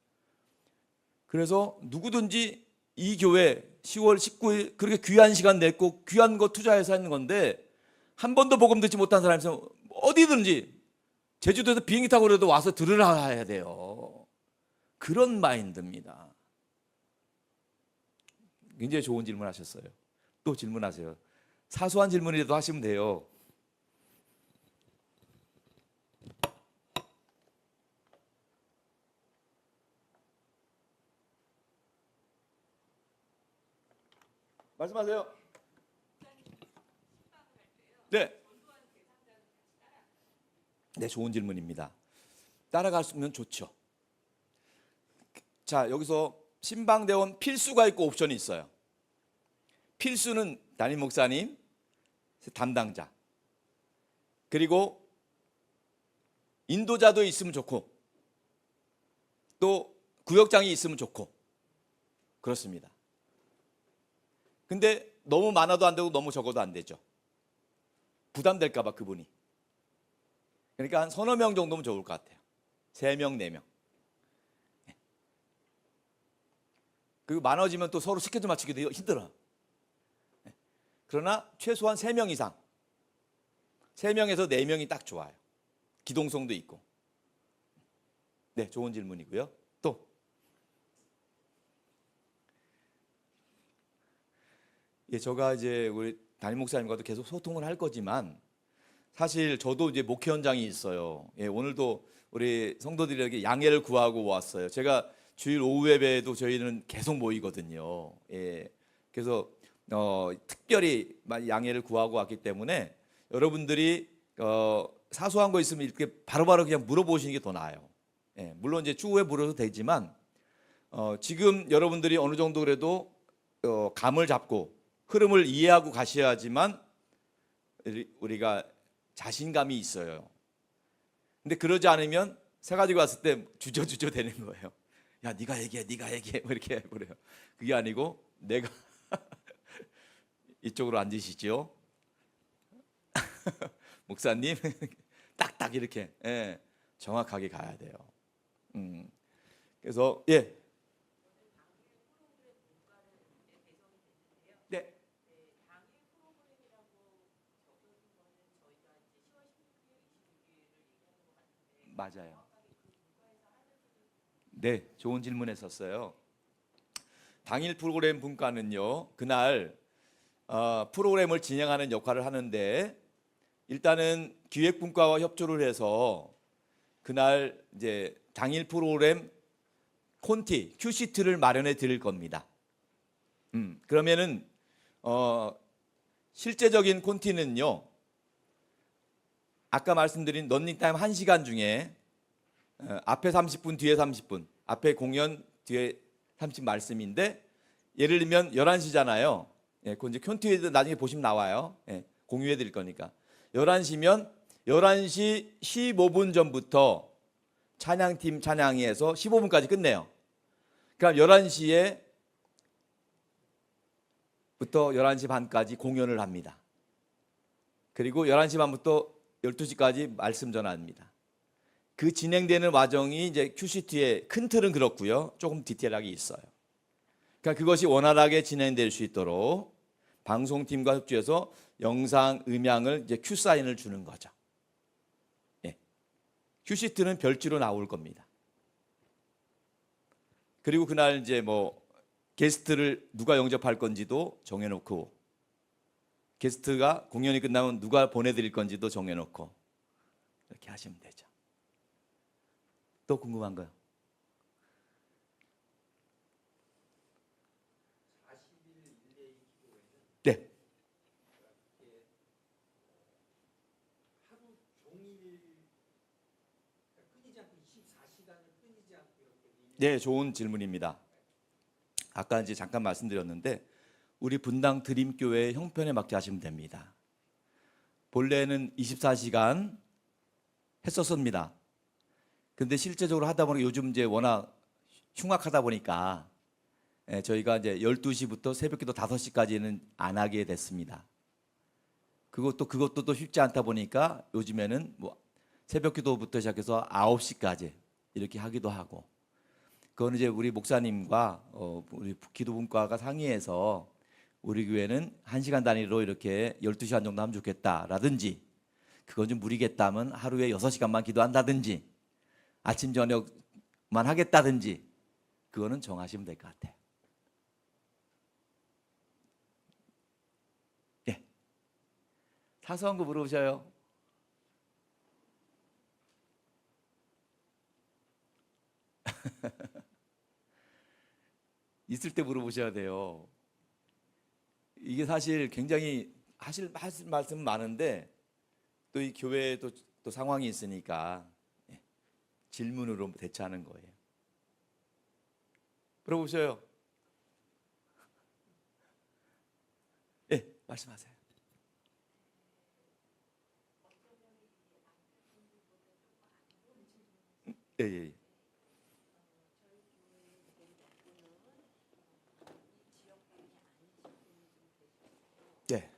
그래서 누구든지 이 교회 10월 19일 그렇게 귀한 시간 냈고 귀한 거 투자해서 하는 건데 한 번도 복음 듣지 못한 사람이 있으면 어디든지 제주도에서 비행기 타고 그래도 와서 들으라 해야 돼요. 그런 마인드입니다. 굉장히 좋은 질문 하셨어요. 또 질문하세요. 사소한 질문이라도 하시면 돼요. 말씀하세요. 네. 네, 좋은 질문입니다. 따라갔으면 좋죠. 자, 여기서 신방대원 필수가 있고 옵션이 있어요. 필수는 담임 목사님, 담당자, 그리고 인도자도 있으면 좋고 또 구역장이 있으면 좋고 그렇습니다. 근데 너무 많아도 안 되고 너무 적어도 안 되죠. 부담될까 봐 그분이. 그러니까 한 서너 명 정도면 좋을 것 같아요. 3명, 4명. 그리고 많아지면 또 서로 스케줄 맞추기도 힘들어. 그러나 최소한 3명 이상. 3명에서 4명이 딱 좋아요. 기동성도 있고. 네, 좋은 질문이고요. 또 예, 제가 이제 우리 담임 목사님과도 계속 소통을 할 거지만 사실 저도 이제 목회 현장이 있어요. 예, 오늘도 우리 성도들에게 양해를 구하고 왔어요. 제가 주일 오후 예배에도 저희는 계속 모이거든요. 예, 그래서 특별히 양해를 구하고 왔기 때문에 여러분들이 사소한 거 있으면 이렇게 바로바로 그냥 물어보시는 게 더 나아요. 예, 물론 이제 추후에 물어도 되지만 지금 여러분들이 어느 정도 그래도 감을 잡고 흐름을 이해하고 가셔야지만 우리가 자신감이 있어요. 근데 그러지 않으면 세 가지고 왔을 때 주저주저 되는 거예요. 야, 네가 얘기해, 뭐 이렇게 그래요. 그게 아니고 내가 이쪽으로 앉으시죠. 목사님, 딱딱 이렇게 정확하게 가야 돼요. 그래서 예. 네. 맞아요. 네, 좋은 질문했었어요. 당일 프로그램 분과는요, 그날 프로그램을 진행하는 역할을 하는데 일단은 기획분과와 협조를 해서 그날 이제 당일 프로그램 콘티, 큐시트를 마련해 드릴 겁니다. 그러면은 실제적인 콘티는요, 아까 말씀드린 런닝타임 1시간 중에 앞에 30분, 뒤에 30분, 앞에 공연, 뒤에 30분 말씀인데 예를 들면 11시잖아요. 예, 그 이제 콘티에도 나중에 보시면 나와요. 예, 공유해 드릴 거니까. 11시면 11시 15분 전부터 찬양팀 찬양회에서 15분까지 끝내요. 그럼 11시에 부터 11시 반까지 공연을 합니다. 그리고 11시 반부터 12시까지 말씀 전합니다. 그 진행되는 과정이 이제 큐시트의 큰 틀은 그렇고요. 조금 디테일하게 있어요. 그러니까 그것이 원활하게 진행될 수 있도록 방송팀과 협조해서 영상, 음향을 이제 큐 사인을 주는 거죠. 예. 큐시트는 별지로 나올 겁니다. 그리고 그날 이제 뭐 게스트를 누가 영접할 건지도 정해놓고 게스트가 공연이 끝나면 누가 보내드릴 건지도 정해놓고 이렇게 하시면 되죠. 또 궁금한 거요? 40일 릴레이 기도회는 네. 하루 종일 끊이지 않고 24시간을 끊이지 않고 이렇게 네, 좋은 질문입니다. 아까 이제 잠깐 말씀드렸는데 우리 분당 드림교회 형편에 맞게 하시면 됩니다. 본래는 24시간 했었습니다. 근데 실제적으로 하다 보니까 요즘 이제 워낙 흉악하다 보니까 저희가 이제 12시부터 새벽기도 5시까지는 안 하게 됐습니다. 그것도 또 쉽지 않다 보니까 요즘에는 뭐 새벽기도부터 시작해서 9시까지 이렇게 하기도 하고, 그건 이제 우리 목사님과 우리 기도분과가 상의해서 우리 교회는 1시간 단위로 이렇게 12시간 정도 하면 좋겠다라든지, 그건 좀 무리겠다면 하루에 6시간만 기도한다든지 아침 저녁만 하겠다든지 그거는 정하시면 될 것 같아요. 예. 사소한 거 물어보셔요. 있을 때 물어보셔야 돼요. 이게 사실 굉장히 하실 말씀 많은데 또 이 교회에 또 상황이 있으니까 질문으로 대처하는 거예요. 물어보셔요. 예, 말씀하세요. 예, 예. 네.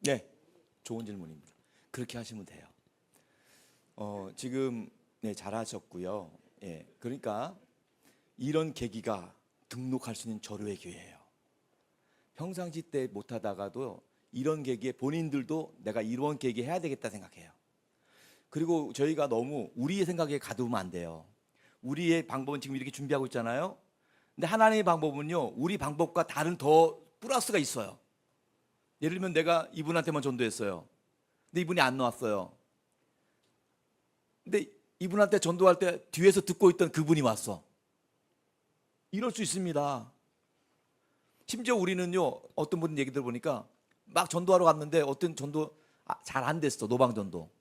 네, 좋은 질문입니다. 그렇게 하시면 돼요. 지금 네, 잘하셨고요. 예, 그러니까 이런 계기가 등록할 수 있는 절호의 기회예요. 평상시 때 못하다가도 이런 계기에 본인들도 내가 이런 계기 해야 되겠다 생각해요. 그리고 저희가 너무 우리의 생각에 가두면 안 돼요. 우리의 방법은 지금 이렇게 준비하고 있잖아요. 근데 하나님의 방법은요, 우리 방법과 다른 더 플러스가 있어요. 예를 들면 내가 이분한테만 전도했어요. 근데 이분이 안 나왔어요. 근데 이분한테 전도할 때 뒤에서 듣고 있던 그분이 왔어. 이럴 수 있습니다. 심지어 우리는요, 어떤 분 얘기 들어보니까 막 전도하러 갔는데 어떤 전도 잘 안 됐어. 노방 전도.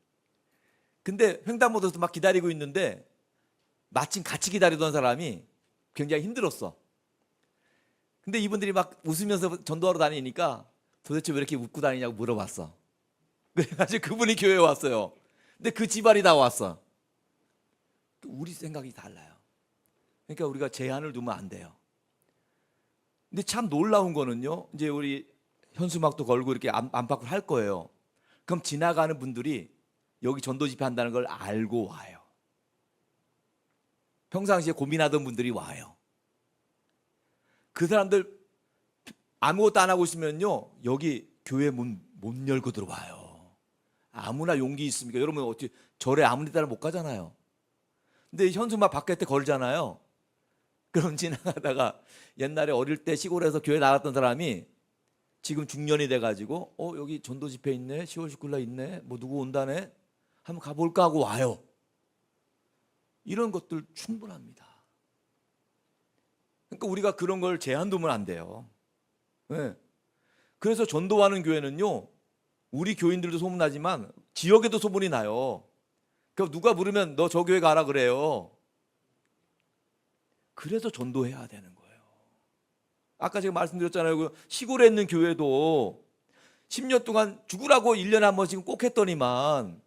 근데 횡단보도에서 막 기다리고 있는데 마침 같이 기다리던 사람이 굉장히 힘들었어. 근데 이분들이 막 웃으면서 전도하러 다니니까 도대체 왜 이렇게 웃고 다니냐고 물어봤어. 그래가지고 그분이 교회에 왔어요. 근데 그 집안이 다 왔어. 우리 생각이 달라요. 그러니까 우리가 제한을 두면 안 돼요. 근데 참 놀라운 거는요, 이제 우리 현수막도 걸고 이렇게 안팎을 할 거예요. 그럼 지나가는 분들이 여기 전도 집회 한다는 걸 알고 와요. 평상시에 고민하던 분들이 와요. 그 사람들 아무것도 안 하고 있으면요, 여기 교회 문 못 열고 들어와요. 아무나 용기 있습니까? 여러분 어떻게 절에 아무 데나 못 가잖아요. 근데 현수막 바깥에 걸잖아요. 그럼 지나가다가 옛날에 어릴 때 시골에서 교회 나갔던 사람이 지금 중년이 돼가지고 여기 전도 집회 있네, 10월 19일 날 있네, 뭐 누구 온다네, 한번 가볼까 하고 와요. 이런 것들 충분합니다. 그러니까 우리가 그런 걸 제한 두면 안 돼요. 네. 그래서 전도하는 교회는요, 우리 교인들도 소문나지만 지역에도 소문이 나요. 그럼 누가 부르면 너 저 교회 가라 그래요. 그래서 전도해야 되는 거예요. 아까 제가 말씀드렸잖아요. 그 시골에 있는 교회도 10년 동안 죽으라고 1년에 한 번씩 꼭 했더니만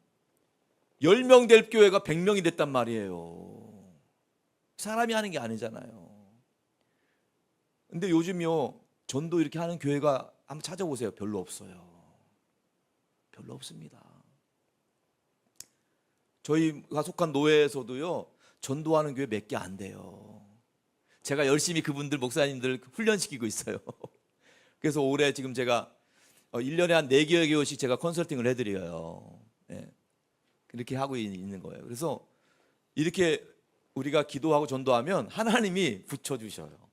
10명 될 교회가 100명이 됐단 말이에요. 사람이 하는 게 아니잖아요. 근데 요즘요, 전도 이렇게 하는 교회가 한번 찾아보세요. 별로 없어요. 별로 없습니다. 저희가 속한 노회에서도요, 전도하는 교회 몇 개 안 돼요. 제가 열심히 그분들 목사님들 훈련시키고 있어요. 그래서 올해 지금 제가 1년에 한 4개월씩 제가 컨설팅을 해드려요. 네. 이렇게 하고 있는 거예요. 그래서 이렇게 우리가 기도하고 전도하면 하나님이 붙여주셔요.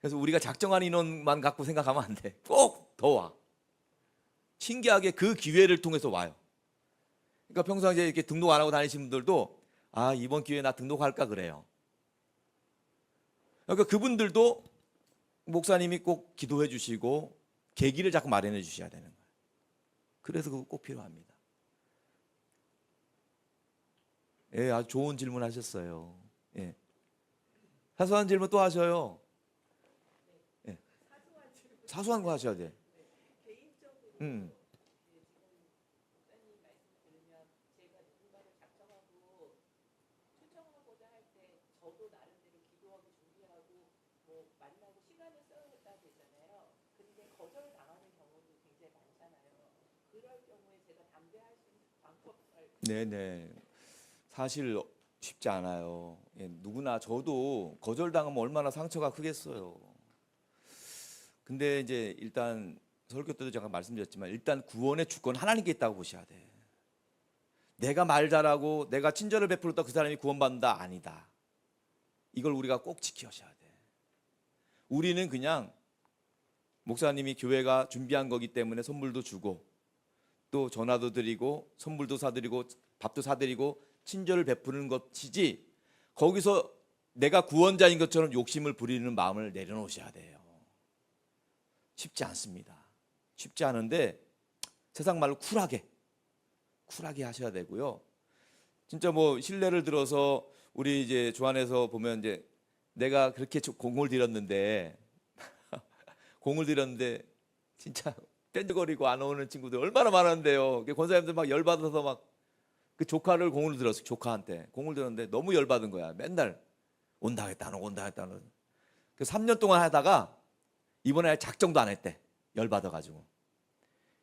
그래서 우리가 작정한 인원만 갖고 생각하면 안 돼. 꼭 더 와. 신기하게 그 기회를 통해서 와요. 그러니까 평상시에 이렇게 등록 안 하고 다니시는 분들도 이번 기회에 나 등록할까 그래요. 그러니까 그분들도 목사님이 꼭 기도해 주시고 계기를 자꾸 마련해 주셔야 되는 거예요. 그래서 그거 꼭 필요합니다. 예, 아주 좋은 질문 하셨어요. 예. 사소한 질문 또 하셔요. 예. 사소한 거 하셔야 돼. 네네. 사실 쉽지 않아요. 예, 누구나 저도 거절당하면 얼마나 상처가 크겠어요. 근데 이제 일단 설교 때도 제가 말씀드렸지만 일단 구원의 주권 하나님께 있다고 보셔야 돼. 내가 말 잘하고 내가 친절을 베풀었다 그 사람이 구원받는다? 아니다. 이걸 우리가 꼭 지켜셔야 돼. 우리는 그냥 목사님이 교회가 준비한 거기 때문에 선물도 주고 또 전화도 드리고 선물도 사드리고 밥도 사드리고 친절을 베푸는 것이지 거기서 내가 구원자인 것처럼 욕심을 부리는 마음을 내려놓으셔야 돼요. 쉽지 않습니다. 쉽지 않은데 세상 말로 쿨하게 하셔야 되고요. 진짜 뭐 신뢰를 들어서 우리 이제 조안에서 보면 이제 내가 그렇게 공을 들였는데 진짜 뺀적거리고 안 오는 친구들 얼마나 많은데요. 권사님들 막 열받아서 막 그 조카를 공을 들었어. 조카한테 공을 들었는데 너무 열받은 거야. 맨날 온다 했다 안 오고 온다 했다 안 오고. 그 3년 동안 하다가 이번에 작정도 안 했대. 열받아가지고.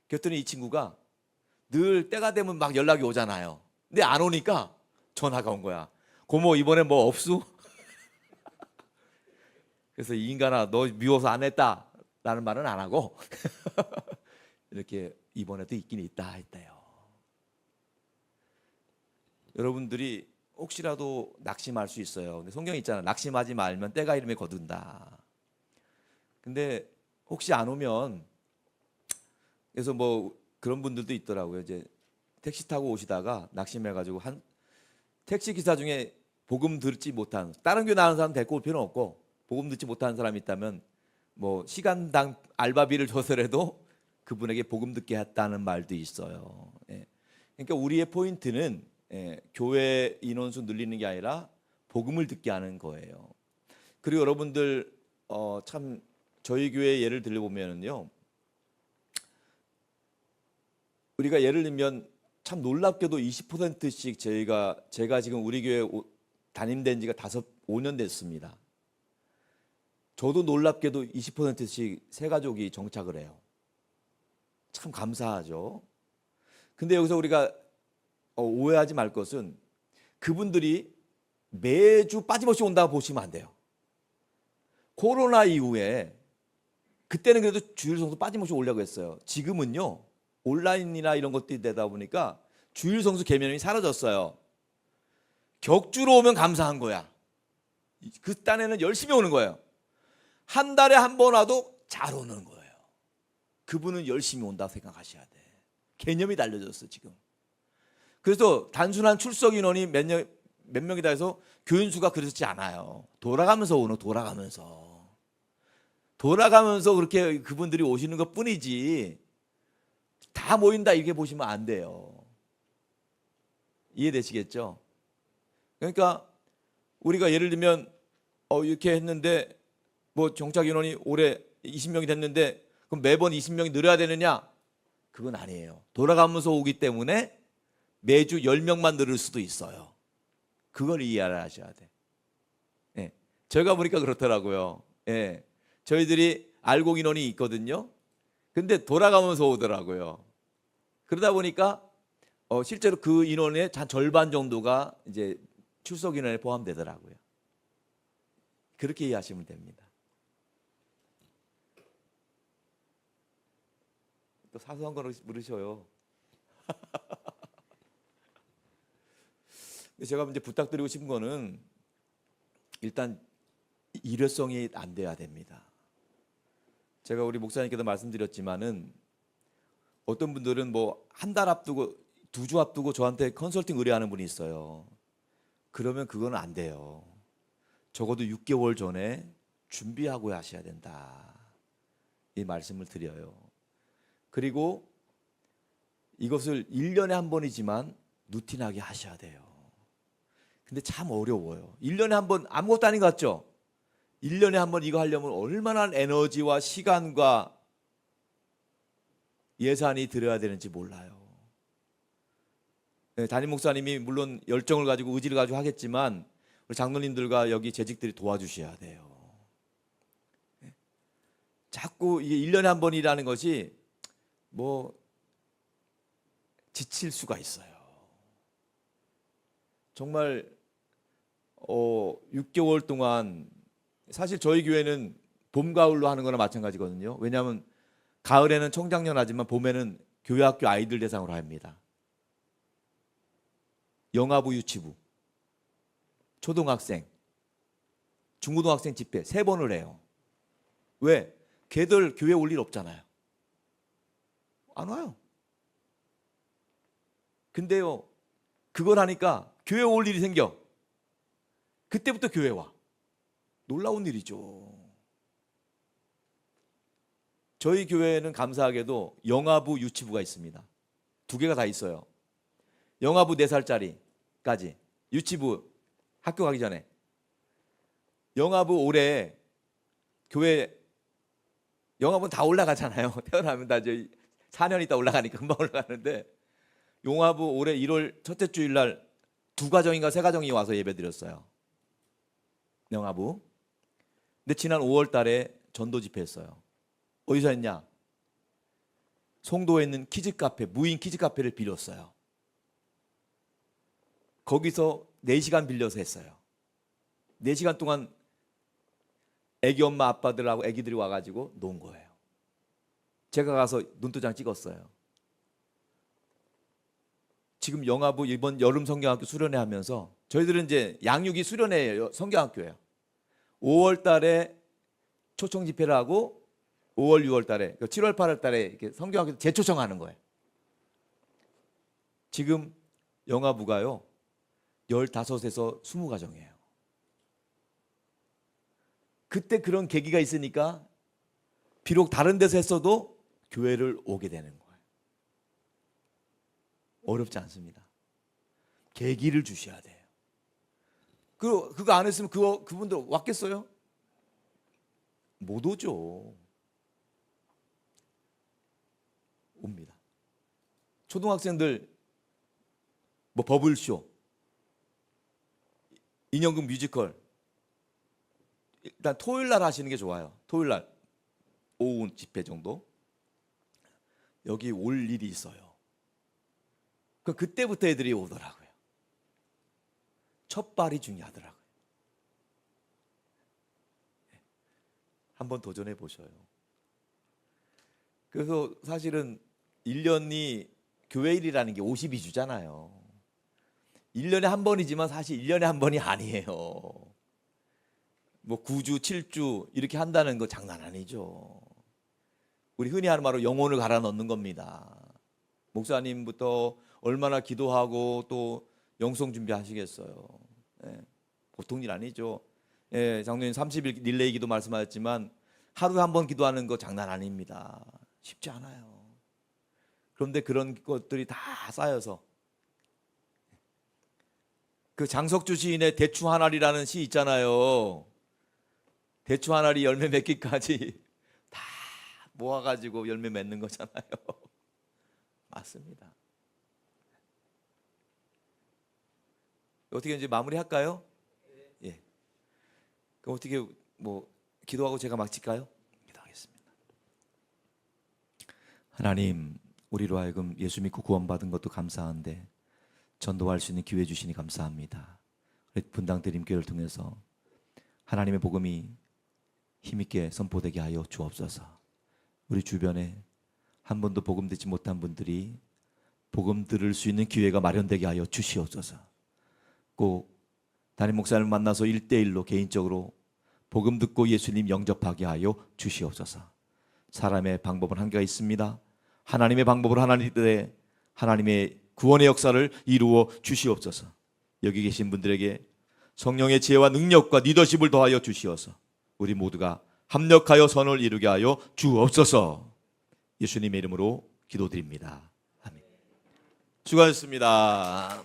그랬더니 이 친구가 늘 때가 되면 막 연락이 오잖아요. 근데 안 오니까 전화가 온 거야. 고모 이번에 뭐 없수? 그래서 이 인간아 너 미워서 안 했다 라는 말은 안 하고 이렇게 이번에도 있긴 있다 했대요. 여러분들이 혹시라도 낙심할 수 있어요. 근데 성경에 있잖아. 낙심하지 말면 때가 이름에 거둔다. 근데 혹시 안 오면 그래서 뭐 그런 분들도 있더라고요. 이제 택시 타고 오시다가 낙심해가지고 한 택시 기사 중에 복음 듣지 못한 다른 교회 나가는 사람 데리고 올 필요는 없고 복음 듣지 못하는 사람이 있다면 뭐 시간당 알바비를 줘서라도 그분에게 복음 듣게 했다는 말도 있어요. 예. 그러니까 우리의 포인트는 교회 인원수 늘리는 게 아니라 복음을 듣게 하는 거예요. 그리고 여러분들 참 저희 교회 예를 들어보면요, 우리가 예를 들면 참 놀랍게도 20%씩 제가 지금 우리 교회 담임된 지가 5년 됐습니다. 저도 놀랍게도 20%씩 새 가족이 정착을 해요. 참 감사하죠. 근데 여기서 우리가 오해하지 말 것은 그분들이 매주 빠짐없이 온다고 보시면 안 돼요. 코로나 이후에 그때는 그래도 주일 성수 빠짐없이 오려고 했어요. 지금은요 온라인이나 이런 것들이 되다 보니까 주일 성수 개념이 사라졌어요. 격주로 오면 감사한 거야. 그 딴에는 열심히 오는 거예요. 한 달에 한 번 와도 잘 오는 거예요. 그분은 열심히 온다고 생각하셔야 돼. 개념이 달려졌어 지금. 그래서 단순한 출석 인원이 몇 명이다 해서 교인 수가 그렇지 않아요. 돌아가면서 오는 돌아가면서 그렇게 그분들이 오시는 것 뿐이지 다 모인다 이렇게 보시면 안 돼요. 이해되시겠죠? 그러니까 우리가 예를 들면 이렇게 했는데 뭐 정착 인원이 올해 20명이 됐는데 그럼 매번 20명이 늘어야 되느냐? 그건 아니에요. 돌아가면서 오기 때문에 매주 10명만 늘을 수도 있어요. 그걸 이해를 하셔야 돼. 예. 저희가 보니까 그렇더라고요. 예. 저희들이 알곡 인원이 있거든요. 근데 돌아가면서 오더라고요. 그러다 보니까 실제로 그 인원의 한 절반 정도가 이제 출석 인원에 포함되더라고요. 그렇게 이해하시면 됩니다. 또 사소한 거로 물으셔요. 제가 이제 부탁드리고 싶은 거는 일단 일회성이 안 돼야 됩니다. 제가 우리 목사님께도 말씀드렸지만은 어떤 분들은 뭐 한 달 앞두고 2주 앞두고 저한테 컨설팅 의뢰하는 분이 있어요. 그러면 그건 안 돼요. 적어도 6개월 전에 준비하고 하셔야 된다. 이 말씀을 드려요. 그리고 이것을 1년에 한 번이지만 루틴하게 하셔야 돼요. 근데 참 어려워요. 1년에 한 번 아무것도 아닌 것 같죠? 1년에 한 번 이거 하려면 얼마나 에너지와 시간과 예산이 들어야 되는지 몰라요. 담임 목사님이 물론 열정을 가지고 의지를 가지고 하겠지만 우리 장로님들과 여기 재직들이 도와주셔야 돼요. 자꾸 이게 1년에 한 번이라는 것이 뭐 지칠 수가 있어요. 정말 6개월 동안 사실 저희 교회는 봄 가을로 하는 거나 마찬가지거든요. 왜냐하면 가을에는 청장년 하지만 봄에는 교회 학교 아이들 대상으로 합니다. 영아부 유치부, 초등학생, 중고등학생 집회 3번을 해요. 왜? 걔들 교회 올 일 없잖아요. 안 와요. 근데요, 그걸 하니까 교회 올 일이 생겨. 그때부터 교회 와. 놀라운 일이죠. 저희 교회는 감사하게도 영아부 유치부가 있습니다. 2개가 다 있어요. 영아부 4살짜리까지, 유치부 학교 가기 전에. 영아부 올해 교회, 영아부는 다 올라가잖아요. 태어나면 다 저희 4년 있다 올라가니까 금방 올라가는데, 영아부 올해 1월 첫째 주일 날 2가정인가 3가정이 와서 예배 드렸어요. 영아부. 근데 지난 5월 달에 전도 집회 했어요. 어디서 했냐? 송도에 있는 키즈카페, 무인 키즈카페를 빌렸어요. 거기서 4시간 빌려서 했어요. 4시간 동안 애기 엄마 아빠들하고 애기들이 와가지고 논 거예요. 제가 가서 눈도장 찍었어요. 지금 영아부 이번 여름 성경학교 수련회 하면서 저희들은 이제 양육이 수련회 성경학교예요. 5월 달에 초청 집회를 하고 5월, 6월 달에, 7월, 8월 달에 이렇게 성경학교 재초청하는 거예요. 지금 영아부가요 15에서 20가정이에요. 그때 그런 계기가 있으니까 비록 다른 데서 했어도 교회를 오게 되는 거예요. 어렵지 않습니다. 계기를 주셔야 돼요. 그거 안 했으면 그분들 왔겠어요? 못 오죠. 옵니다. 초등학생들 뭐 버블쇼, 인형극 뮤지컬, 일단 토요일 날 하시는 게 좋아요. 토요일 날 오후 집회 정도. 여기 올 일이 있어요. 그때부터 애들이 오더라고요. 첫 발이 중요하더라고요. 한번 도전해 보셔요. 그래서 사실은 1년이 교회 일이라는 게 52주잖아요. 1년에 한 번이지만 사실 1년에 한 번이 아니에요. 뭐 9주, 7주 이렇게 한다는 거 장난 아니죠. 우리 흔히 하는 말로 영혼을 갈아 넣는 겁니다. 목사님부터 얼마나 기도하고 또 영성 준비하시겠어요. 예, 보통 일 아니죠. 예, 장로님 30일 릴레이 기도 말씀하셨지만 하루에 한 번 기도하는 거 장난 아닙니다. 쉽지 않아요. 그런데 그런 것들이 다 쌓여서 그 장석주 시인의 대추 한 알이라는 시 있잖아요. 대추 한 알이 열매 맺기까지 다 모아가지고 열매 맺는 거잖아요. 맞습니다. 어떻게 이제 마무리할까요? 예. 그럼 어떻게 뭐 기도하고 제가 마칠까요? 기도하겠습니다. 하나님, 우리로 하여금 예수 믿고 구원받은 것도 감사한데 전도할 수 있는 기회 주시니 감사합니다. 분당 대림교회를 통해서 하나님의 복음이 힘있게 선포되게 하여 주옵소서. 우리 주변에 한 번도 복음 듣지 못한 분들이 복음 들을 수 있는 기회가 마련되게 하여 주시옵소서. 꼭 담임 목사님을 만나서 1대1로 개인적으로 복음 듣고 예수님 영접하게 하여 주시옵소서. 사람의 방법은 한계가 있습니다. 하나님의 방법으로 하나님의 구원의 역사를 이루어 주시옵소서. 여기 계신 분들에게 성령의 지혜와 능력과 리더십을 더하여 주시어서 우리 모두가 합력하여 선을 이루게 하여 주옵소서. 예수님의 이름으로 기도드립니다. 아멘. 수고하셨습니다.